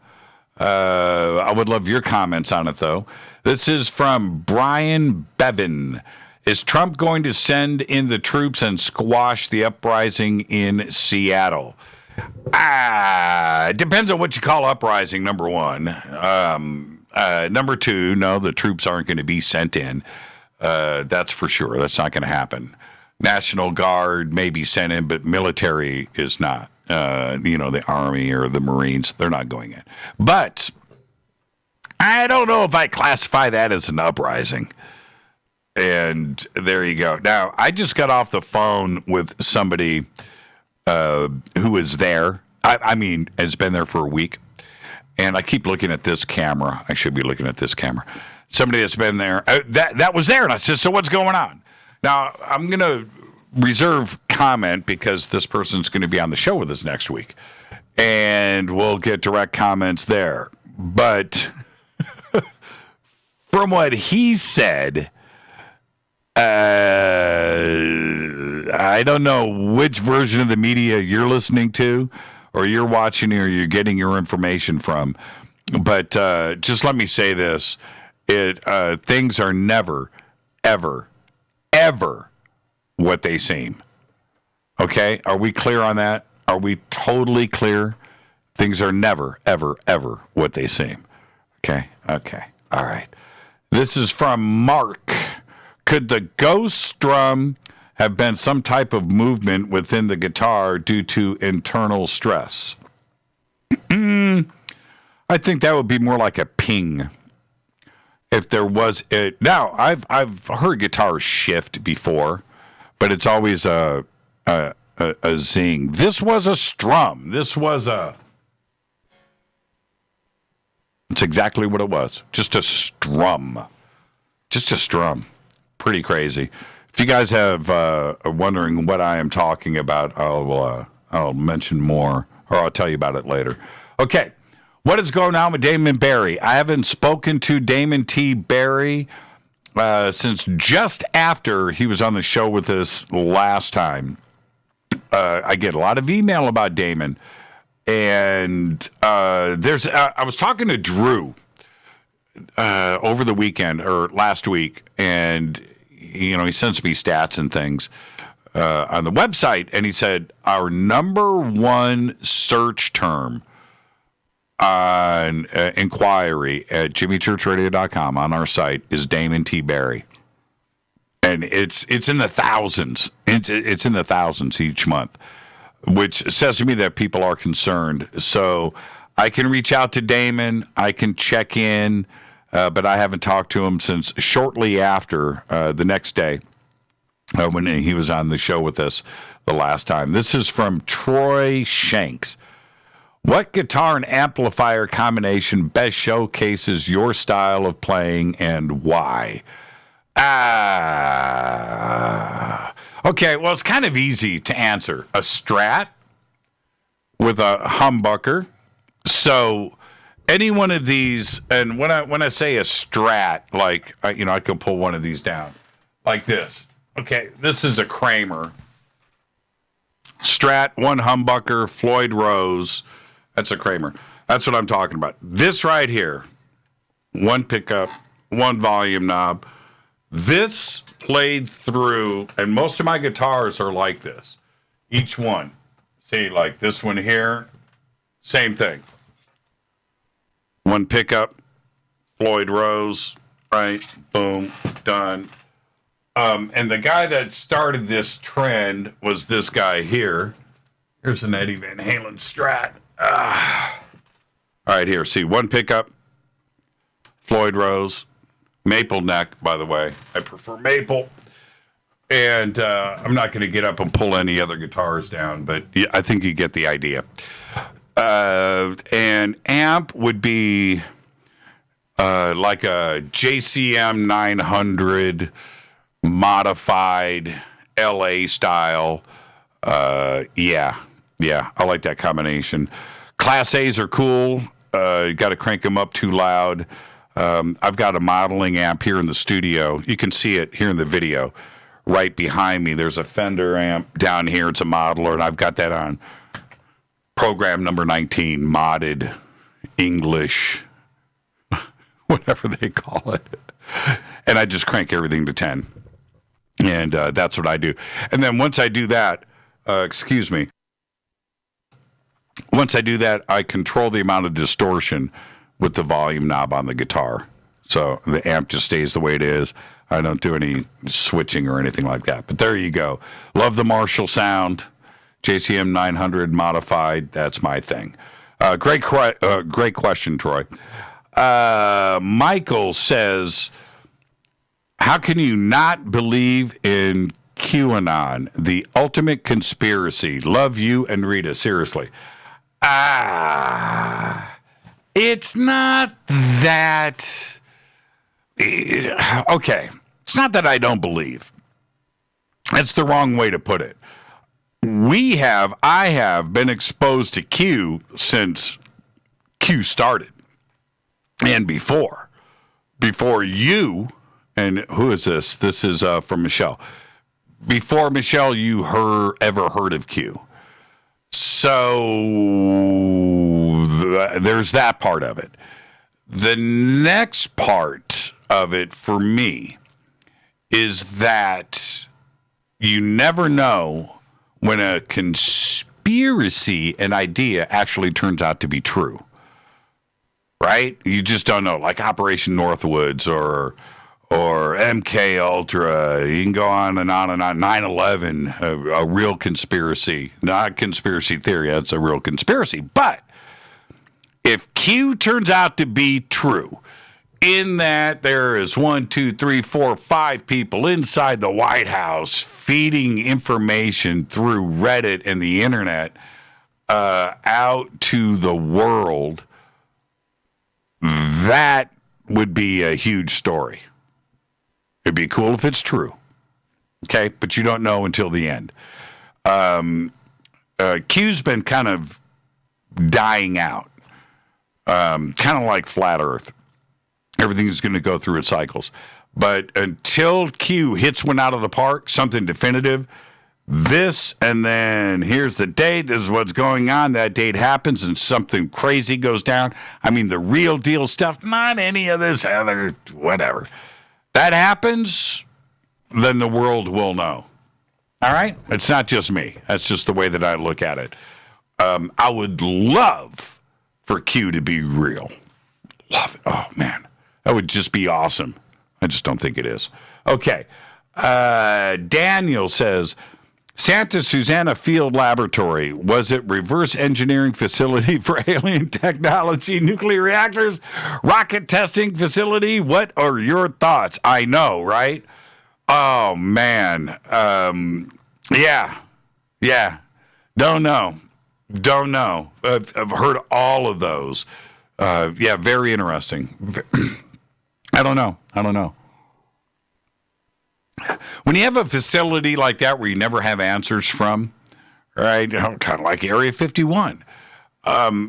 I would love your comments on it, though. This is from Brian Bevan. Is Trump going to send in the troops and squash the uprising in Seattle? It depends on what you call uprising, number one. Number two, no, the troops aren't going to be sent in. That's for sure. That's not going to happen. National Guard may be sent in, but military is not. The Army or the Marines, they're not going in. But I don't know if I classify that as an uprising. And there you go. Now, I just got off the phone with somebody who is there. I mean, has been there for a week. And I keep looking at this camera. I should be looking at this camera. Somebody that's been there, that was there. And I said, so what's going on? Now, I'm going to reserve comment because this person's going to be on the show with us next week. And we'll get direct comments there. But from what he said, I don't know which version of the media you're listening to or you're watching or you're getting your information from. But just let me say this. Things are never, ever, ever what they seem. Okay? Are we clear on that? Are we totally clear? Things are never, ever, ever what they seem. Okay? Okay. All right. This is from Mark. Could the ghost strum have been some type of movement within the guitar due to internal stress? I think that would be more like a ping. If there was it. Now, I've heard guitars shift before, but it's always a zing. This was a strum. It's exactly what it was. Just a strum. Pretty crazy. If you guys are wondering what I am talking about, I'll mention more, or I'll tell you about it later. Okay, what is going on with Damon Barry? I haven't spoken to Damon T. Barry since just after he was on the show with us last time. I get a lot of email about Damon, and I was talking to Drew over the weekend or last week, and he sends me stats and things on the website, and he said our number one search term on inquiry at jimmychurchradio.com on our site is Damon T. Barry, and it's in the thousands. It's in the thousands each month, which says to me that people are concerned. So I can reach out to Damon. I can check in. But I haven't talked to him since shortly after the next day when he was on the show with us the last time. This is from Troy Shanks. What guitar and amplifier combination best showcases your style of playing and why? Okay, well, it's kind of easy to answer. A Strat with a humbucker. So any one of these, and when I say a Strat, like, I could pull one of these down like this. Okay, this is a Kramer. Strat, one humbucker, Floyd Rose. That's a Kramer. That's what I'm talking about. This right here, one pickup, one volume knob. This played through, and most of my guitars are like this. Each one. See, like this one here, same thing. One pickup, Floyd Rose, right? Boom, done. And the guy that started this trend was this guy here. Here's an Eddie Van Halen Strat. All right, here. See, one pickup, Floyd Rose, maple neck, by the way. I prefer maple. And I'm not going to get up and pull any other guitars down, but I think you get the idea. And amp would be like a JCM 900 modified LA style. Yeah, I like that combination. Class A's are cool. You got to crank them up too loud. I've got a modeling amp here in the studio. You can see it here in the video. Right behind me, there's a Fender amp down here. It's a modeler, and I've got that on program number 19, modded English, whatever they call it. And I just crank everything to 10. And that's what I do. And then once I do that, once I do that, I control the amount of distortion with the volume knob on the guitar. So the amp just stays the way it is. I don't do any switching or anything like that. But there you go. Love the Marshall sound. JCM 900 modified. That's my thing. Great question, Troy. Michael says, how can you not believe in QAnon, the ultimate conspiracy? Love you and Rita. Seriously. It's not that... Okay, it's not that I don't believe. That's the wrong way to put it. I have been exposed to Q since Q started. And before you, and who is this? This is from Michelle. Before Michelle, you ever heard of Q. So there's that part of it. The next part of it for me is that you never know when a conspiracy, an idea, actually turns out to be true. Right? You just don't know. Like Operation Northwoods or MK Ultra. You can go on and on and on. 9/11, a real conspiracy. Not conspiracy theory. That's a real conspiracy. But if Q turns out to be true, in that there is 1, 2, 3, 4, 5 people inside the White House feeding information through Reddit and the internet out to the world, that would be a huge story. It'd be cool if it's true. Okay, but you don't know until the end. Q's been kind of dying out. Kind of like flat Earth. Everything is going to go through its cycles. But until Q hits one out of the park, something definitive, this, and then here's the date, this is what's going on, that date happens, and something crazy goes down. I mean, the real deal stuff, not any of this other whatever. That happens, then the world will know. All right? It's not just me. That's just the way that I look at it. I would love for Q to be real. Love it. Oh, man. That would just be awesome. I just don't think it is. Okay. Daniel says, Santa Susana Field Laboratory, was it reverse engineering facility for alien technology, nuclear reactors, rocket testing facility? What are your thoughts? I know, right? Oh, man. Yeah. Don't know. I've heard all of those. Yeah, very interesting. I don't know. When you have a facility like that where you never have answers from, right, kind of like Area 51,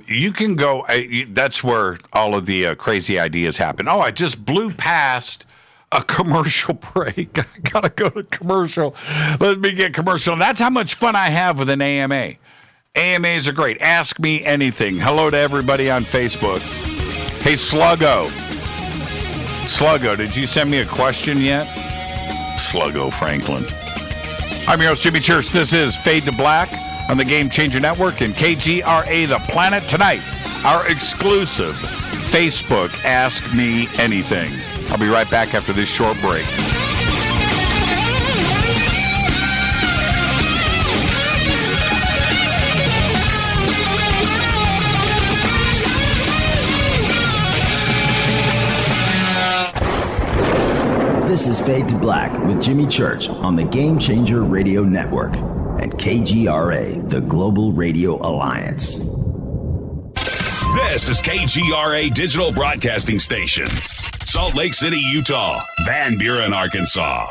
you can go, that's where all of the crazy ideas happen. Oh, I just blew past a commercial break. I got to go to commercial. Let me get commercial. And that's how much fun I have with an AMA. AMAs are great. Ask me anything. Hello to everybody on Facebook. Hey, Sluggo, did you send me a question yet? Sluggo Franklin. I'm your host, Jimmy Church. This is Fade to Black on the Game Changer Network and KGRA The Planet. Tonight, our exclusive Facebook Ask Me Anything. I'll be right back after this short break. This is Fade to Black with Jimmy Church on the Game Changer Radio Network and KGRA, the Global Radio Alliance. This is KGRA Digital Broadcasting Station, Salt Lake City, Utah, Van Buren, Arkansas.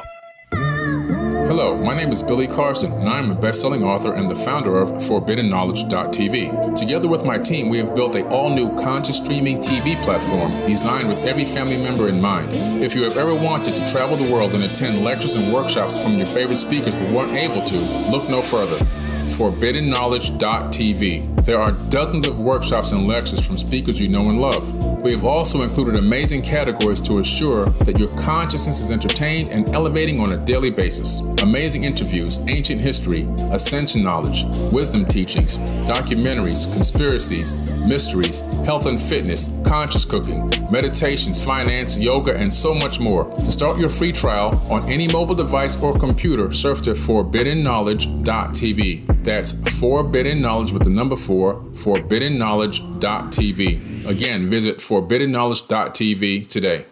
Hello, my name is Billy Carson, and I am a best-selling author and the founder of ForbiddenKnowledge.tv. Together with my team, we have built an all-new conscious streaming TV platform designed with every family member in mind. If you have ever wanted to travel the world and attend lectures and workshops from your favorite speakers but weren't able to, look no further. ForbiddenKnowledge.tv. There are dozens of workshops and lectures from speakers you know and love. We have also included amazing categories to assure that your consciousness is entertained and elevating on a daily basis. Amazing interviews, ancient history, ascension knowledge, wisdom teachings, documentaries, conspiracies, mysteries, health and fitness, conscious cooking, meditations, finance, yoga, and so much more. To start your free trial on any mobile device or computer, surf to ForbiddenKnowledge.tv. That's Forbidden Knowledge with the number 4, ForbiddenKnowledge.tv. Again, visit ForbiddenKnowledge.tv today.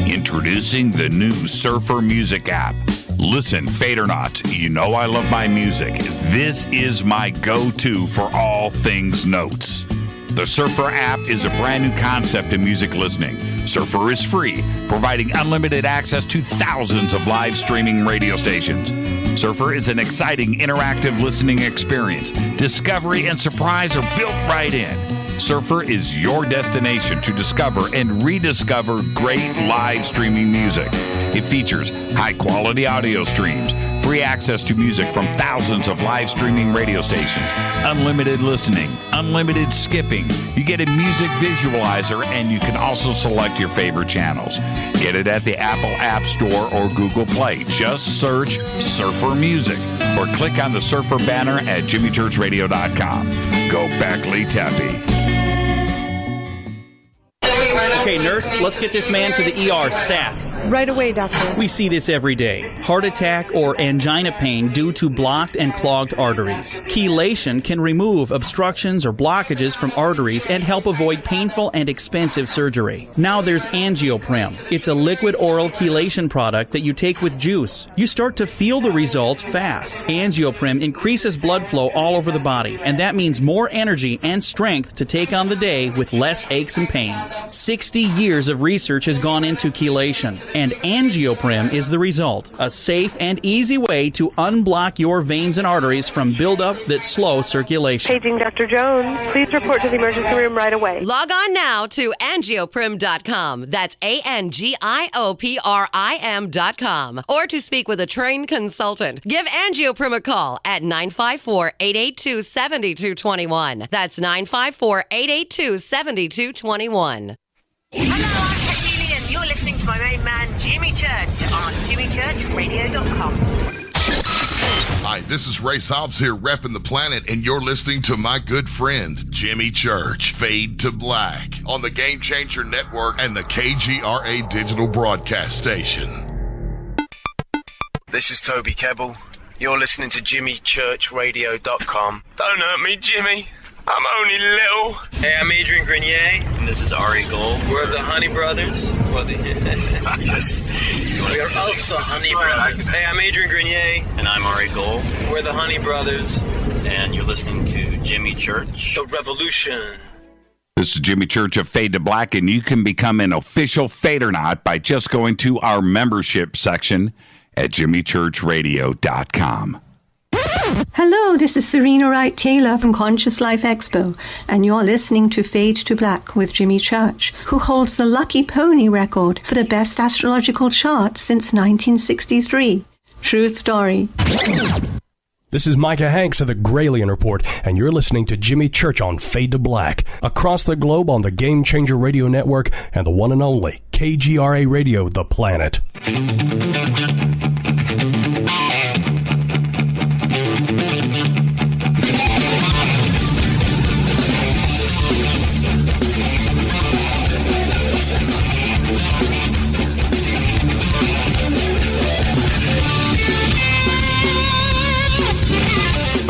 Introducing the new Surfer Music app. Listen, fade or not, you know I love my music. This is my go-to for all things notes. The Surfer app is a brand new concept in music listening. Surfer is free, providing unlimited access to thousands of live streaming radio stations. Surfer is an exciting, interactive listening experience. Discovery and surprise are built right in. Surfer is your destination to discover and rediscover great live streaming music. It features high-quality audio streams, free access to music from thousands of live streaming radio stations, unlimited listening, unlimited skipping. You get a music visualizer, and you can also select your favorite channels. Get it at the Apple App Store or Google Play. Just search Surfer Music or click on the Surfer banner at jimmychurchradio.com. Go Beckley Tappy. Okay, nurse, let's get this man to the ER stat. Right away, doctor. We see this every day. Heart attack or angina pain due to blocked and clogged arteries. Chelation can remove obstructions or blockages from arteries and help avoid painful and expensive surgery. Now there's Angioprim. It's a liquid oral chelation product that you take with juice. You start to feel the results fast. Angioprim increases blood flow all over the body, and that means more energy and strength to take on the day with less aches and pains. 60 years of research has gone into chelation, and Angioprim is the result. A safe and easy way to unblock your veins and arteries from buildup that slow circulation. Paging Dr. Jones. Please report to the emergency room right away. Log on now to angioprim.com. That's ANGIOPRIM.com. Or to speak with a trained consultant. Give Angioprim a call at 954-882-7221. That's 954-882-7221. Hello, I'm Katie, and you're listening to my main man, Jimmy Church, on jimmychurchradio.com. Hi, this is Ray Hobbs here, repping the planet, and you're listening to my good friend, Jimmy Church, Fade to Black, on the Game Changer Network and the KGRA Digital Broadcast Station. This is Toby Kebbell. You're listening to jimmychurchradio.com. Don't hurt me, Jimmy. I'm only little. Hey, I'm Adrian Grenier. And this is Ari Gold. We're the Honey Brothers. We are also Honey Brothers. Hey, I'm Adrian Grenier. And I'm Ari Gold. We're the Honey Brothers. And you're listening to Jimmy Church. The Revolution. This is Jimmy Church of Fade to Black, and you can become an official Fadernaut by just going to our membership section at jimmychurchradio.com. Hello, this is Serena Wright Taylor from Conscious Life Expo, and you're listening to Fade to Black with Jimmy Church, who holds the Lucky Pony record for the best astrological chart since 1963. True story. This is Micah Hanks of the Gralien Report, and you're listening to Jimmy Church on Fade to Black, across the globe on the Game Changer Radio Network and the one and only KGRA Radio, The Planet.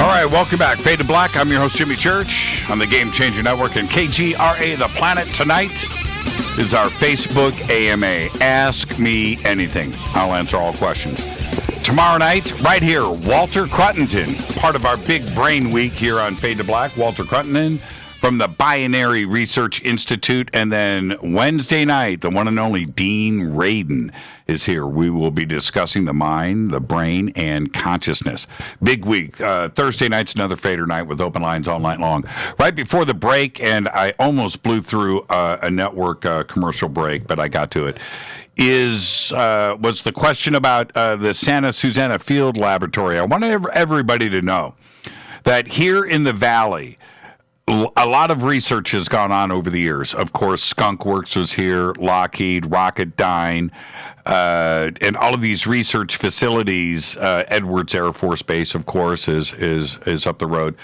All right, welcome back. Fade to Black. I'm your host, Jimmy Church, on the Game Changer Network and KGRA, The Planet. Tonight is our Facebook AMA. Ask me anything. I'll answer all questions. Tomorrow night, right here, Walter Cruttenden, part of our Big Brain Week here on Fade to Black. Walter Cruttenden from the Binary Research Institute. And then Wednesday night, the one and only Dean Radin is here. We will be discussing the mind, the brain, and consciousness. Big week. Thursday night's another Fader night with open lines all night long. Right before the break, and I almost blew through a network commercial break, but I got to it, was the question about the Santa Susana Field Laboratory. I want everybody to know that here in the Valley, a lot of research has gone on over the years. Of course, Skunk Works was here, Lockheed, Rocketdyne, and all of these research facilities. Edwards Air Force Base, of course, is up the road.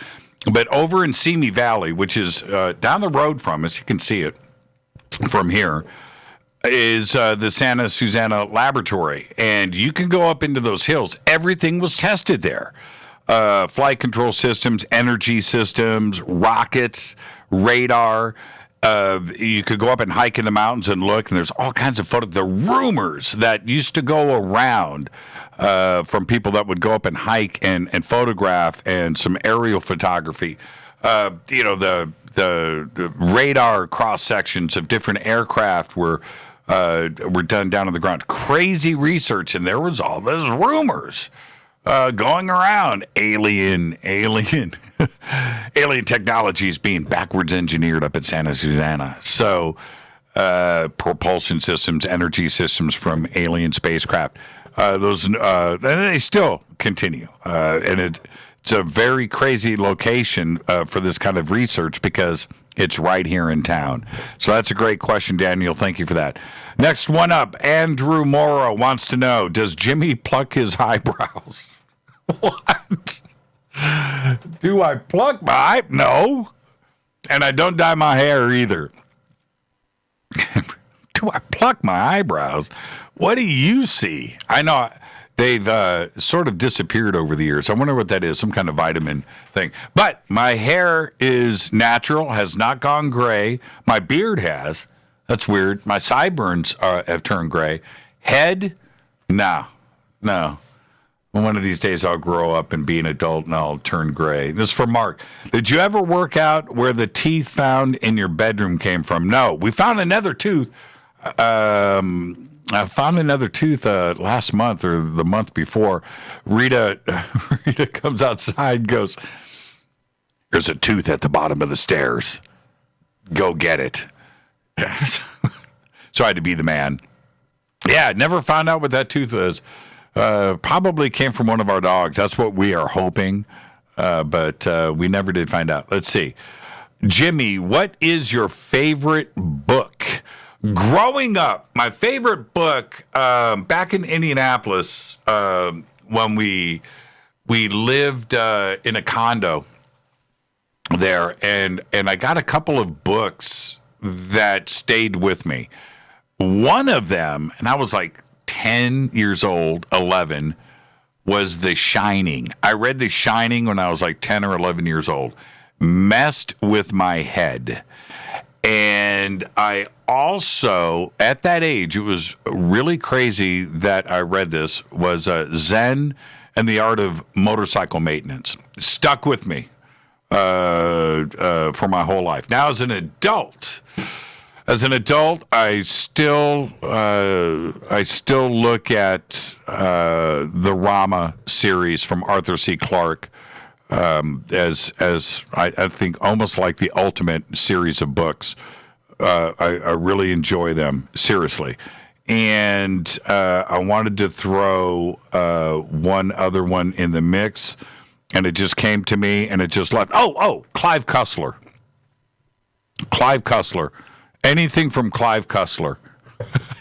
But over in Simi Valley, which is down the road from us, you can see it from here, is the Santa Susana Laboratory. And you can go up into those hills. Everything was tested there. Flight control systems, energy systems, rockets, radar. You could go up and hike in the mountains and look, and there's all kinds of photos. The rumors that used to go around from people that would go up and hike and photograph, and some aerial photography. The radar cross sections of different aircraft were done down on the ground. Crazy research, and there was all those rumors going around. Alien technologies being backwards engineered up at Santa Susana. So propulsion systems, energy systems from alien spacecraft. They still continue. And it's a very crazy location for this kind of research because it's right here in town. So that's a great question, Daniel. Thank you for that. Next one up, Andrew Morrow wants to know, does Jimmy pluck his eyebrows? What? Do I pluck my No. And I don't dye my hair either. Do I pluck my eyebrows? What do you see? I know they've sort of disappeared over the years. I wonder what that is, some kind of vitamin thing. But my hair is natural, has not gone gray. My beard has. That's weird. My sideburns have turned gray. Head? No. One of these days I'll grow up and be an adult and I'll turn gray. This is for Mark. Did you ever work out where the teeth found in your bedroom came from? No. We found another tooth. I found another tooth last month or the month before. Rita comes outside and goes, "There's a tooth at the bottom of the stairs. Go get it." So I had to be the man. Yeah, never found out what that tooth was. Probably came from one of our dogs. That's what we are hoping, but we never did find out. Let's see. Jimmy, what is your favorite book? Growing up, my favorite book, back in Indianapolis, when we lived in a condo there, and I got a couple of books that stayed with me. One of them, and I was like 10 years old, 11, was The Shining. I read The Shining when I was like 10 or 11 years old. Messed with my head. And I also, at that age, it was really crazy that I read this, was Zen and the Art of Motorcycle Maintenance. Stuck with me for my whole life. Now, as an adult, I still look at the Rama series from Arthur C. Clarke as I think almost like the ultimate series of books. I really enjoy them, seriously. And I wanted to throw one other one in the mix, and it just came to me, and it just left. Clive Cussler. Clive Cussler. Anything from Clive Cussler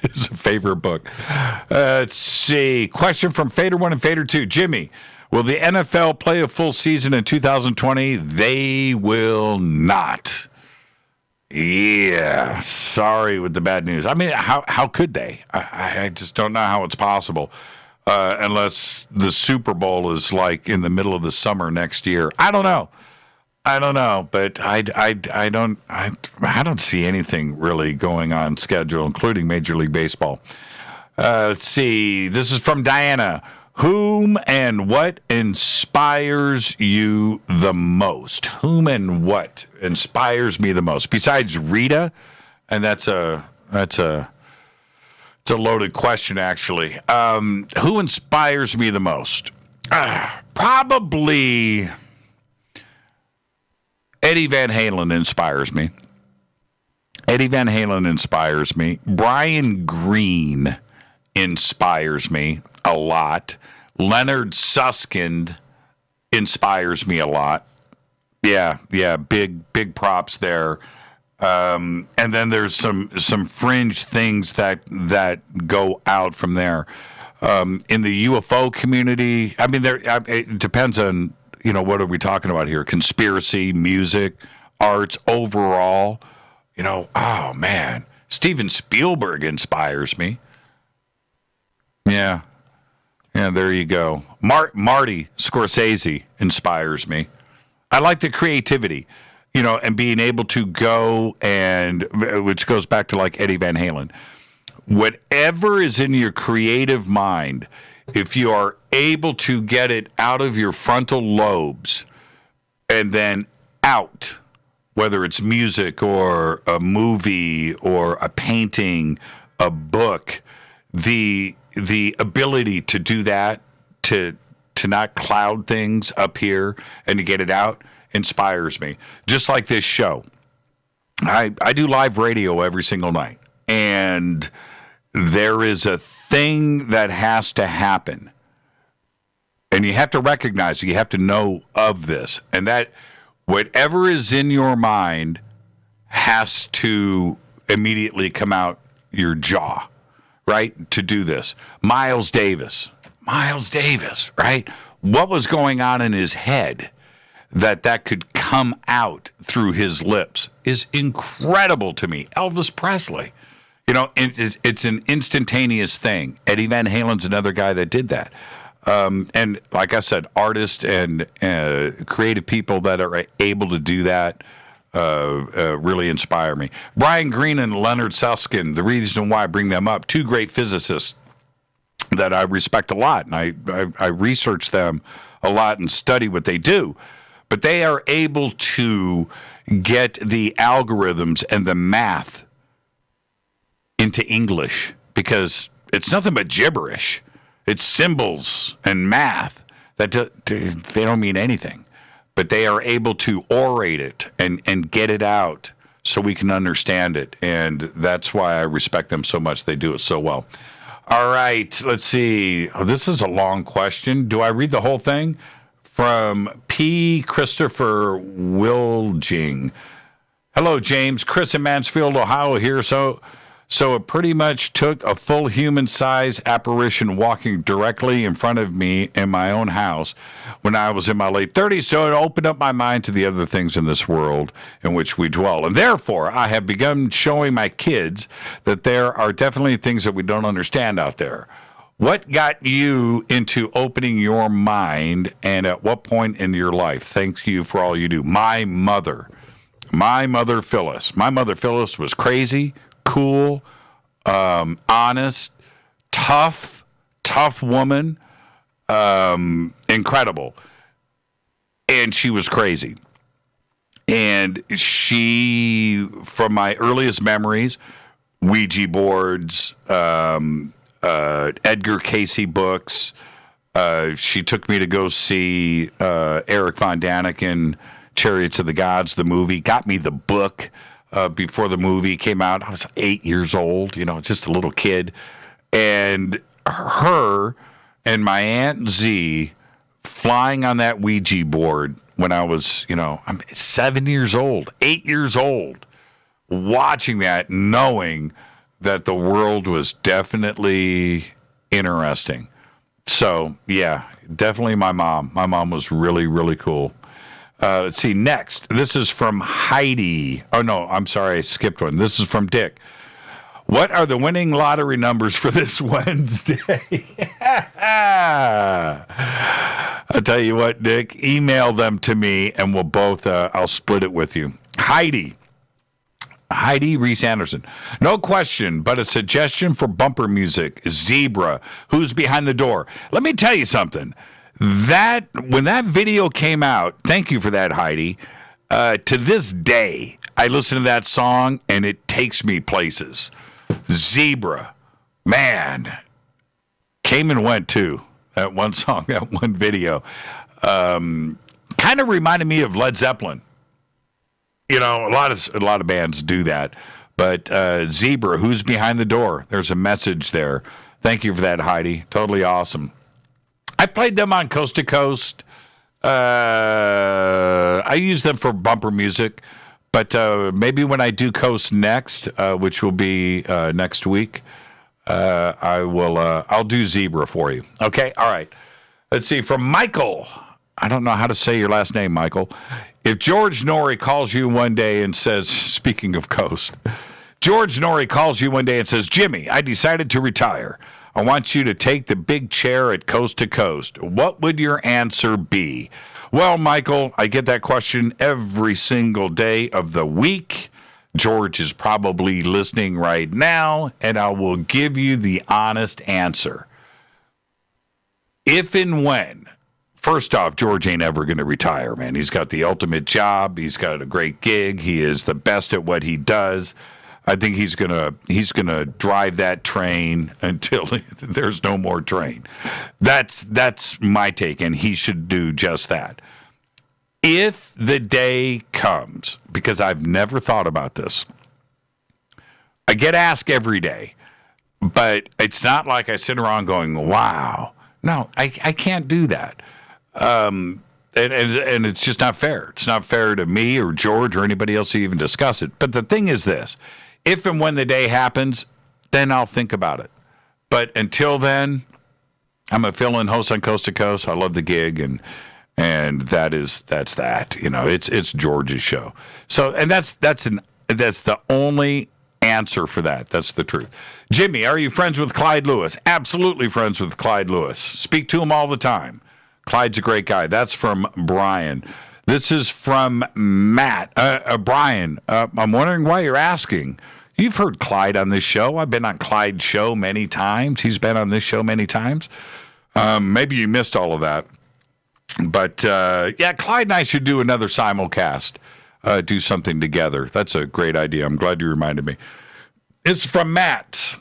is a favorite book. Let's see. Question from Fader 1 and Fader 2. Jimmy, will the NFL play a full season in 2020? They will not. Yeah, sorry with the bad news. I mean, how could they? I just don't know how it's possible, unless the Super Bowl is like in the middle of the summer next year. I don't know, but I don't see anything really going on schedule, including Major League Baseball. Let's see. This is from Diana. Whom and what inspires you the most? Whom and what inspires me the most? Besides Rita, and it's a loaded question, actually. Who inspires me the most? Probably Eddie Van Halen inspires me. Brian Green inspires me a lot. Leonard Susskind inspires me a lot. Yeah, big props there. And then there's some fringe things that go out from there. In the UFO community, I mean, it depends on, what are we talking about here? Conspiracy, music, arts, overall. Oh man, Steven Spielberg inspires me. Yeah, there you go. Marty Scorsese inspires me. I like the creativity, and being able to go which goes back to like Eddie Van Halen. Whatever is in your creative mind, if you are able to get it out of your frontal lobes and then out, whether it's music or a movie or a painting, a book, the ability to do that, to not cloud things up here and to get it out inspires me. Just like this show. I do live radio every single night, and there is a thing that has to happen. And you have to recognize it. You have to know of this. And that whatever is in your mind has to immediately come out your jaw, right, to do this. Miles Davis, right? What was going on in his head that could come out through his lips is incredible to me. Elvis Presley, it's an instantaneous thing. Eddie Van Halen's another guy that did that. And like I said, artists and creative people that are able to do that really inspire me. Brian Greene and Leonard Susskind, the reason why I bring them up, two great physicists that I respect a lot, and I research them a lot and study what they do. But they are able to get the algorithms and the math into English, because it's nothing but gibberish. It's symbols and math that they don't mean anything. But they are able to orate it and get it out so we can understand it. And that's why I respect them so much. They do it so well. All right, let's see. Oh, this is a long question. Do I read the whole thing? From P. Christopher Wilging. Hello, James. Chris in Mansfield, Ohio here. So it pretty much took a full human-sized apparition walking directly in front of me in my own house when I was in my late 30s. So it opened up my mind to the other things in this world in which we dwell. And therefore, I have begun showing my kids that there are definitely things that we don't understand out there. What got you into opening your mind, and at what point in your life? Thank you for all you do. My mother Phyllis. My mother Phyllis was crazy, cool, honest, tough woman, incredible. And she was crazy. And she, from my earliest memories, Ouija boards, Edgar Cayce books. She took me to go see Eric Von Daniken, Chariots of the Gods, the movie. Got me the book before the movie came out. I was 8 years old, just a little kid. And her and my Aunt Z flying on that Ouija board when I was, I'm 7 years old, 8 years old, watching that, knowing that the world was definitely interesting. So, yeah, definitely my mom. My mom was really, really cool. Let's see, next. This is from Heidi. Oh, no, I'm sorry, I skipped one. This is from Dick. What are the winning lottery numbers for this Wednesday? I'll tell you what, Dick, email them to me and we'll both, I'll split it with you. Heidi Reese Anderson. No question, but a suggestion for bumper music. Zebra. Who's behind the door? Let me tell you something. When that video came out, thank you for that, Heidi. To this day, I listen to that song and it takes me places. Zebra. Man. Came and went too. That one song, that one video. Kind of reminded me of Led Zeppelin. A lot of bands do that. But Zebra, who's behind the door? There's a message there. Thank you for that, Heidi. Totally awesome. I played them on Coast to Coast. I use them for bumper music. But maybe when I do Coast next, which will be next week, I'll do Zebra for you. Okay? All right. Let's see. From Michael. I don't know how to say your last name, Michael. If George Norrie calls you one day and says, speaking of Coast, George Norrie calls you one day and says, Jimmy, I decided to retire. I want you to take the big chair at Coast to Coast. What would your answer be? Well, Michael, I get that question every single day of the week. George is probably listening right now, and I will give you the honest answer. If and when, first off, George ain't ever going to retire, man. He's got the ultimate job. He's got a great gig. He is the best at what he does. I think he's gonna drive that train until there's no more train. That's my take, and he should do just that. If the day comes, because I've never thought about this, I get asked every day, but it's not like I sit around going, wow. No, I can't do that. And it's just not fair. It's not fair to me or George or anybody else to even discuss it. But the thing is this. If and when the day happens, then I'll think about it. But until then, I'm a fill-in host on Coast to Coast. I love the gig, and that's that. It's George's show. So, and that's the only answer for that. That's the truth. Jimmy, are you friends with Clyde Lewis? Absolutely friends with Clyde Lewis. Speak to him all the time. Clyde's a great guy. That's from Brian. This is from Matt. Brian, I'm wondering why you're asking. You've heard Clyde on this show. I've been on Clyde's show many times. He's been on this show many times. Maybe you missed all of that. But, yeah, Clyde and I should do another simulcast, do something together. That's a great idea. I'm glad you reminded me. It's from Matt.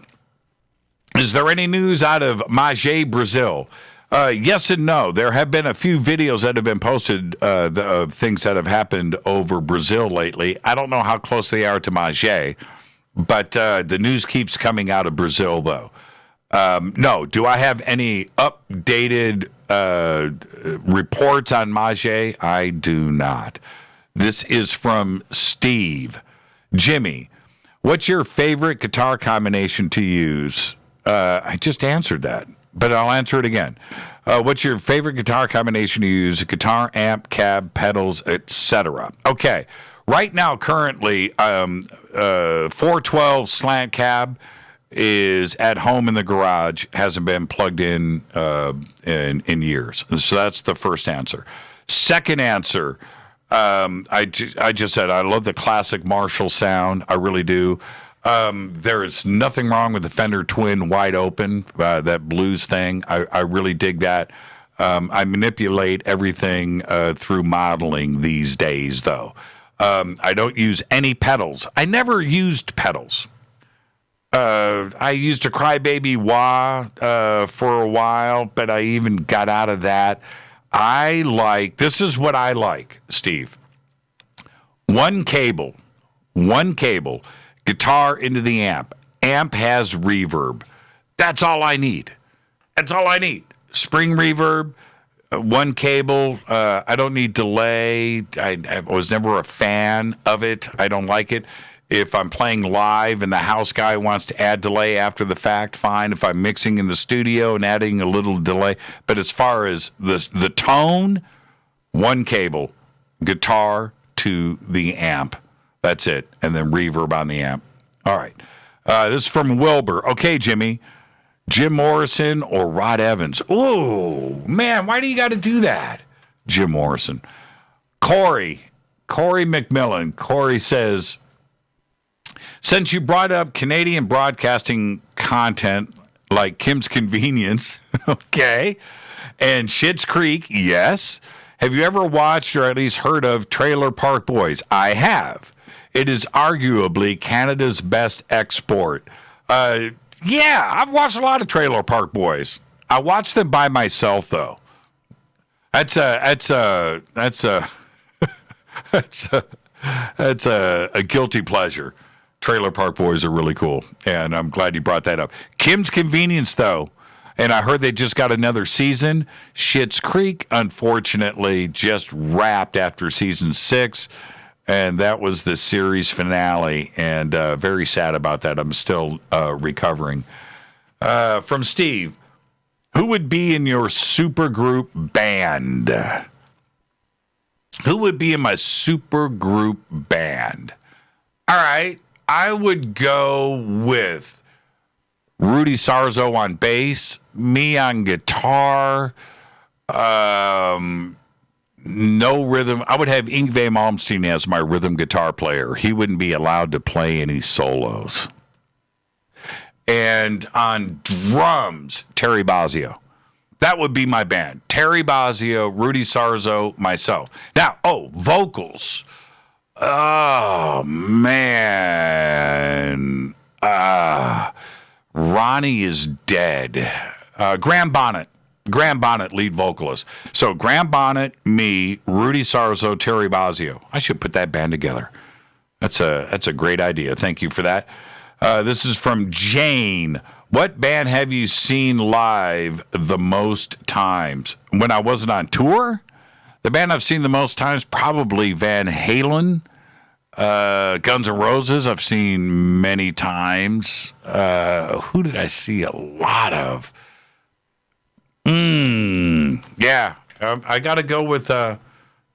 Is there any news out of Magé, Brazil? Yes and no. There have been a few videos that have been posted of things that have happened over Brazil lately. I don't know how close they are to Magé, but the news keeps coming out of Brazil, though. No. Do I have any updated reports on Magé? I do not. This is from Steve. Jimmy, what's your favorite guitar combination to use? I just answered that, but I'll answer it again. What's your favorite guitar combination to use? Guitar, amp, cab, pedals, etc. Okay. Right now, currently, 412 slant cab is at home in the garage, hasn't been plugged in years. So that's the first answer. Second answer, I just said I love the classic Marshall sound. I really do. There is nothing wrong with the Fender Twin wide open, that blues thing. I really dig that. I manipulate everything through modeling these days, though. I don't use any pedals. I never used pedals. I used a Crybaby wah for a while, but I even got out of that. This is what I like, Steve. One cable, guitar into the amp. Amp has reverb. That's all I need. Spring reverb, one cable. I don't need delay. I was never a fan of it. I don't like it. If I'm playing live and the house guy wants to add delay after the fact, fine. If I'm mixing in the studio and adding a little delay. But as far as the tone, one cable, guitar to the amp. That's it. And then reverb on the amp. All right. This is from Wilbur. Okay, Jimmy. Jim Morrison or Rod Evans? Oh, man, why do you got to do that? Jim Morrison. Corey McMillan. Corey says, since you brought up Canadian broadcasting content like Kim's Convenience, okay, and Schitt's Creek, yes. Have you ever watched or at least heard of Trailer Park Boys? I have. It is arguably Canada's best export. Yeah, I've watched a lot of Trailer Park Boys. I watch them by myself, though. That's a guilty pleasure. Trailer Park Boys are really cool, and I'm glad you brought that up. Kim's Convenience, though, and I heard they just got another season. Schitt's Creek, unfortunately, just wrapped after season 6, and that was the series finale, and very sad about that. I'm still recovering. From Steve, who would be in your supergroup band? Who would be in my supergroup band? All right. I would go with Rudy Sarzo on bass, me on guitar, no rhythm. I would have Yngwie Malmsteen as my rhythm guitar player. He wouldn't be allowed to play any solos. And on drums, Terry Bozzio. That would be my band. Terry Bozzio, Rudy Sarzo, myself. Now, vocals. Oh, man. Ronnie is dead. Graham Bonnet, lead vocalist. So Graham Bonnet, me, Rudy Sarzo, Terry Bozzio. I should put that band together. That's a great idea. Thank you for that. This is from Jane. What band have you seen live the most times? When I wasn't on tour? The band I've seen the most times, probably Van Halen. Guns N' Roses, I've seen many times. Who did I see a lot of? Yeah, I got to go with Van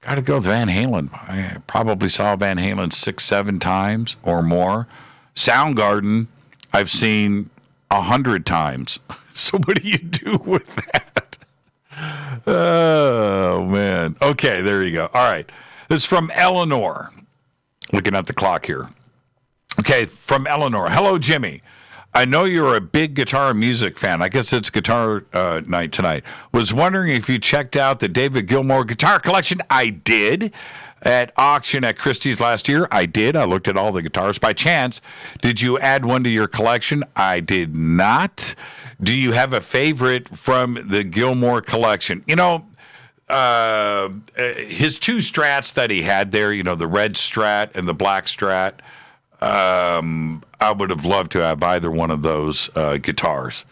Halen. I probably saw Van Halen 6-7 times or more. Soundgarden, I've seen 100 times. So what do you do with that? Oh, man. Okay, there you go. All right. This is from Eleanor. Looking at the clock here. Okay, from Eleanor. Hello, Jimmy. I know you're a big guitar and music fan. I guess it's guitar night tonight. Was wondering if you checked out the David Gilmour guitar collection. I did. At auction at Christie's last year. I did. I looked at all the guitars. By chance, did you add one to your collection? I did not. Do you have a favorite from the Gilmour collection? You know, his two Strats that he had there, you know, the red Strat and the black Strat, I would have loved to have either one of those guitars.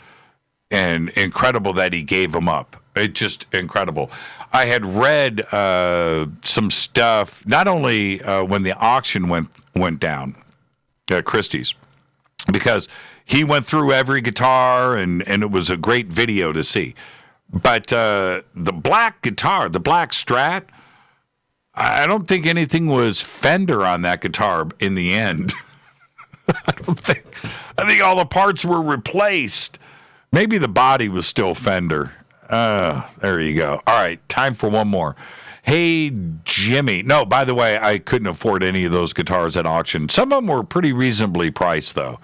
And incredible that he gave them up. It's just incredible. I had read some stuff, not only when the auction went down at Christie's, because he went through every guitar, and it was a great video to see. But the black guitar, the black Strat, I don't think anything was Fender on that guitar in the end. I think all the parts were replaced. Maybe the body was still Fender. There you go. All right, time for one more. Hey, Jimmy. No, by the way, I couldn't afford any of those guitars at auction. Some of them were pretty reasonably priced, though.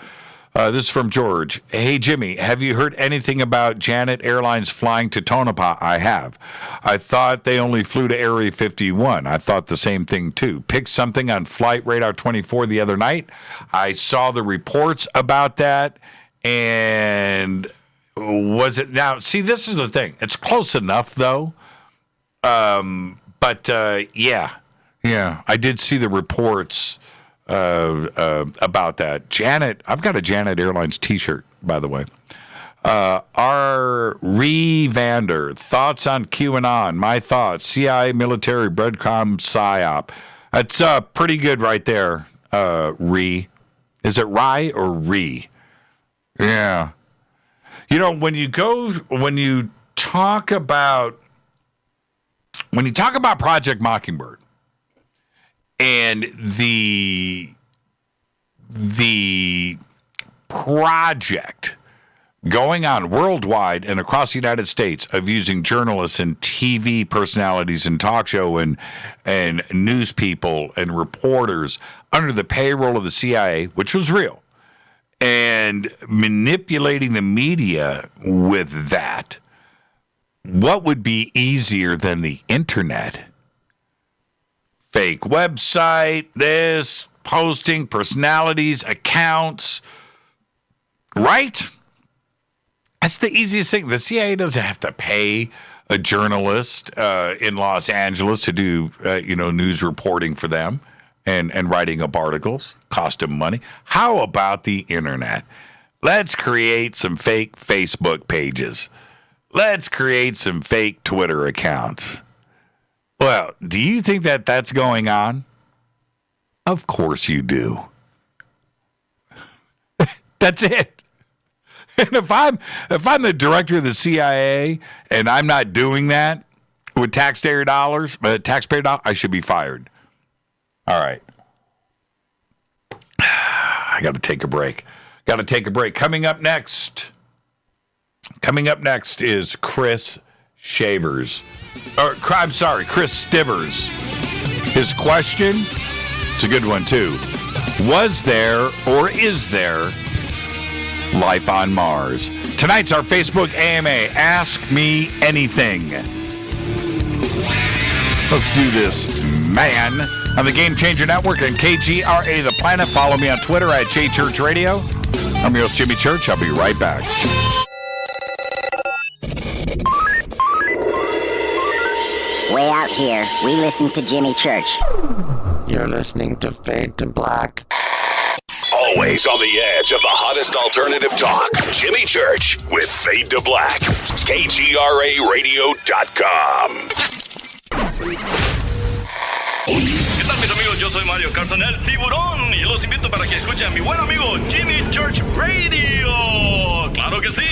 This is from George. Hey, Jimmy, have you heard anything about Janet Airlines flying to Tonopah? I have. I thought they only flew to Area 51. I thought the same thing, too. Picked something on Flight Radar 24 the other night. I saw the reports about that, and was it... Now, see, this is the thing. It's close enough, though. But yeah, I did see the reports about that. Janet, I've got a Janet Airlines T-shirt, by the way. R. Vander, thoughts on QAnon? My thoughts. CIA military breadcrumb psyop. That's pretty good right there. Is it Rye or Ree? Yeah. You know, when you talk about Project Mockingbird and the project going on worldwide and across the United States of using journalists and TV personalities and talk show and news people and reporters under the payroll of the CIA, which was real, and manipulating the media with that, what would be easier than the internet? Fake website, this, posting, personalities, accounts, right? That's the easiest thing. The CIA doesn't have to pay a journalist in Los Angeles to do, news reporting for them and writing up articles. Cost them money. How about the internet? Let's create some fake Facebook pages. Let's create some fake Twitter accounts. Well, do you think that that's going on? Of course you do. That's it. And if I'm the director of the CIA and I'm not doing that with taxpayer dollars, I should be fired. All right. I got to take a break. Coming up next is Chris Stivers. Chris Stivers. His question, it's a good one too. Was there or is there life on Mars? Tonight's our Facebook AMA. Ask me anything. Let's do this, man. On the Game Changer Network and KGRA The Planet. Follow me on Twitter at JChurchRadio. I'm your host, Jimmy Church. I'll be right back. Way out here, we listen to Jimmy Church. You're listening to Fade to Black. Always on the edge of the hottest alternative talk. Jimmy Church with Fade to Black. KGRARadio.com. ¿Qué tal, mis amigos? Yo soy Mario Carson, el tiburón, y los invito para que escuchen a mi buen amigo Jimmy Church Radio. ¡Claro que sí!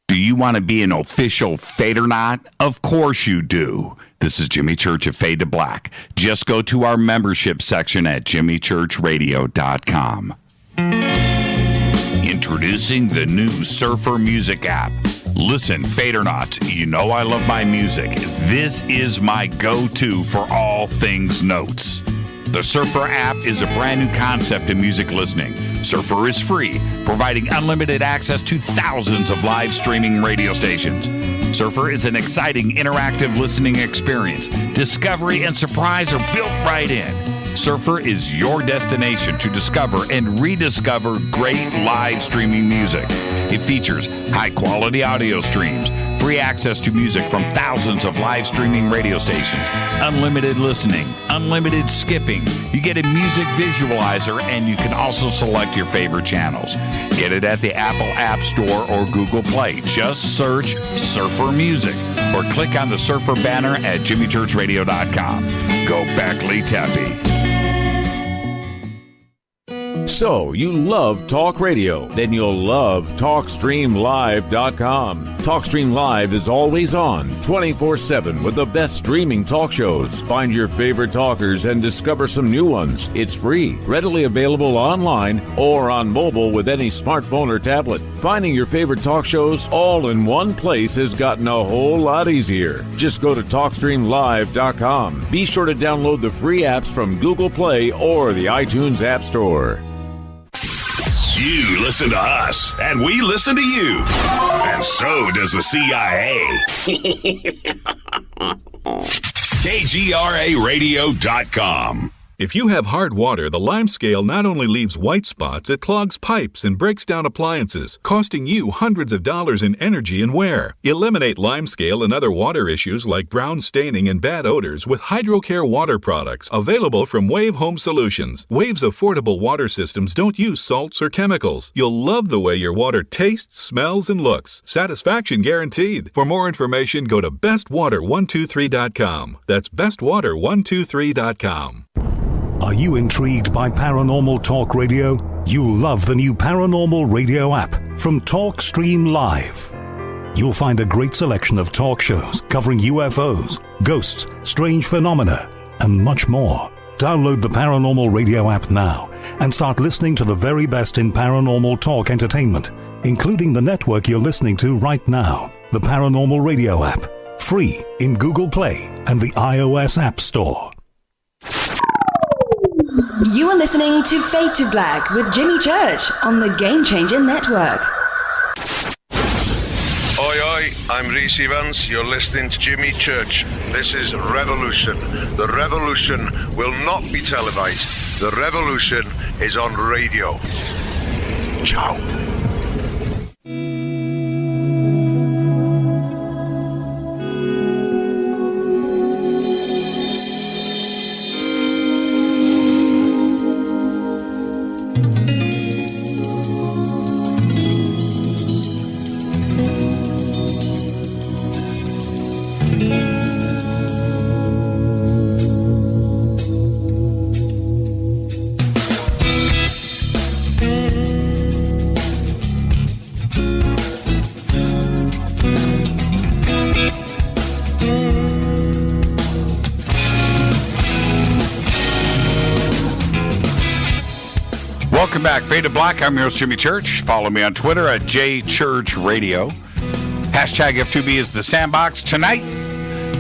Do you want to be an official Fadernaut? Of course you do. This is Jimmy Church of Fade to Black. Just go to our membership section at jimmychurchradio.com. Introducing the new Surfer Music app. Listen, Fadernauts, you know I love my music. This is my go-to for all things notes. The Surfer app is a brand new concept in music listening. Surfer is free, providing unlimited access to thousands of live streaming radio stations. Surfer is an exciting, interactive listening experience. Discovery and surprise are built right in. Surfer is your destination to discover and rediscover great live streaming music. It features high-quality audio streams, free access to music from thousands of live streaming radio stations, unlimited listening, unlimited skipping. You get a music visualizer, and you can also select your favorite channels. Get it at the Apple App Store or Google Play. Just search Surfer Music or click on the Surfer banner at jimmychurchradio.com. Go Beckley Teppy. So, you love talk radio? Then you'll love TalkStreamLive.com. TalkStream Live is always on, 24/7, with the best streaming talk shows. Find your favorite talkers and discover some new ones. It's free, readily available online or on mobile with any smartphone or tablet. Finding your favorite talk shows all in one place has gotten a whole lot easier. Just go to TalkStreamLive.com. Be sure to download the free apps from Google Play or the iTunes App Store. You listen to us, and we listen to you. And so does the CIA. KGRARadio.com. If you have hard water, the lime scale not only leaves white spots, it clogs pipes and breaks down appliances, costing you hundreds of dollars in energy and wear. Eliminate lime scale and other water issues like brown staining and bad odors with HydroCare water products available from Wave Home Solutions. Wave's affordable water systems don't use salts or chemicals. You'll love the way your water tastes, smells, and looks. Satisfaction guaranteed. For more information, go to bestwater123.com. That's bestwater123.com. Are you intrigued by Paranormal Talk Radio? You'll love the new Paranormal Radio app from TalkStream Live. You'll find a great selection of talk shows covering UFOs, ghosts, strange phenomena, and much more. Download the Paranormal Radio app now and start listening to the very best in paranormal talk entertainment, including the network you're listening to right now, the Paranormal Radio app, free in Google Play and the iOS App Store. You are listening to Fade to Black with Jimmy Church on the Game Changer Network. Oi, oi, I'm Reese Evans. You're listening to Jimmy Church. This is Revolution. The revolution will not be televised. The revolution is on radio. Ciao. Welcome back. Fade to Black. I'm your host, Jimmy Church. Follow me on Twitter at JChurchRadio. Hashtag F2B is the sandbox. Tonight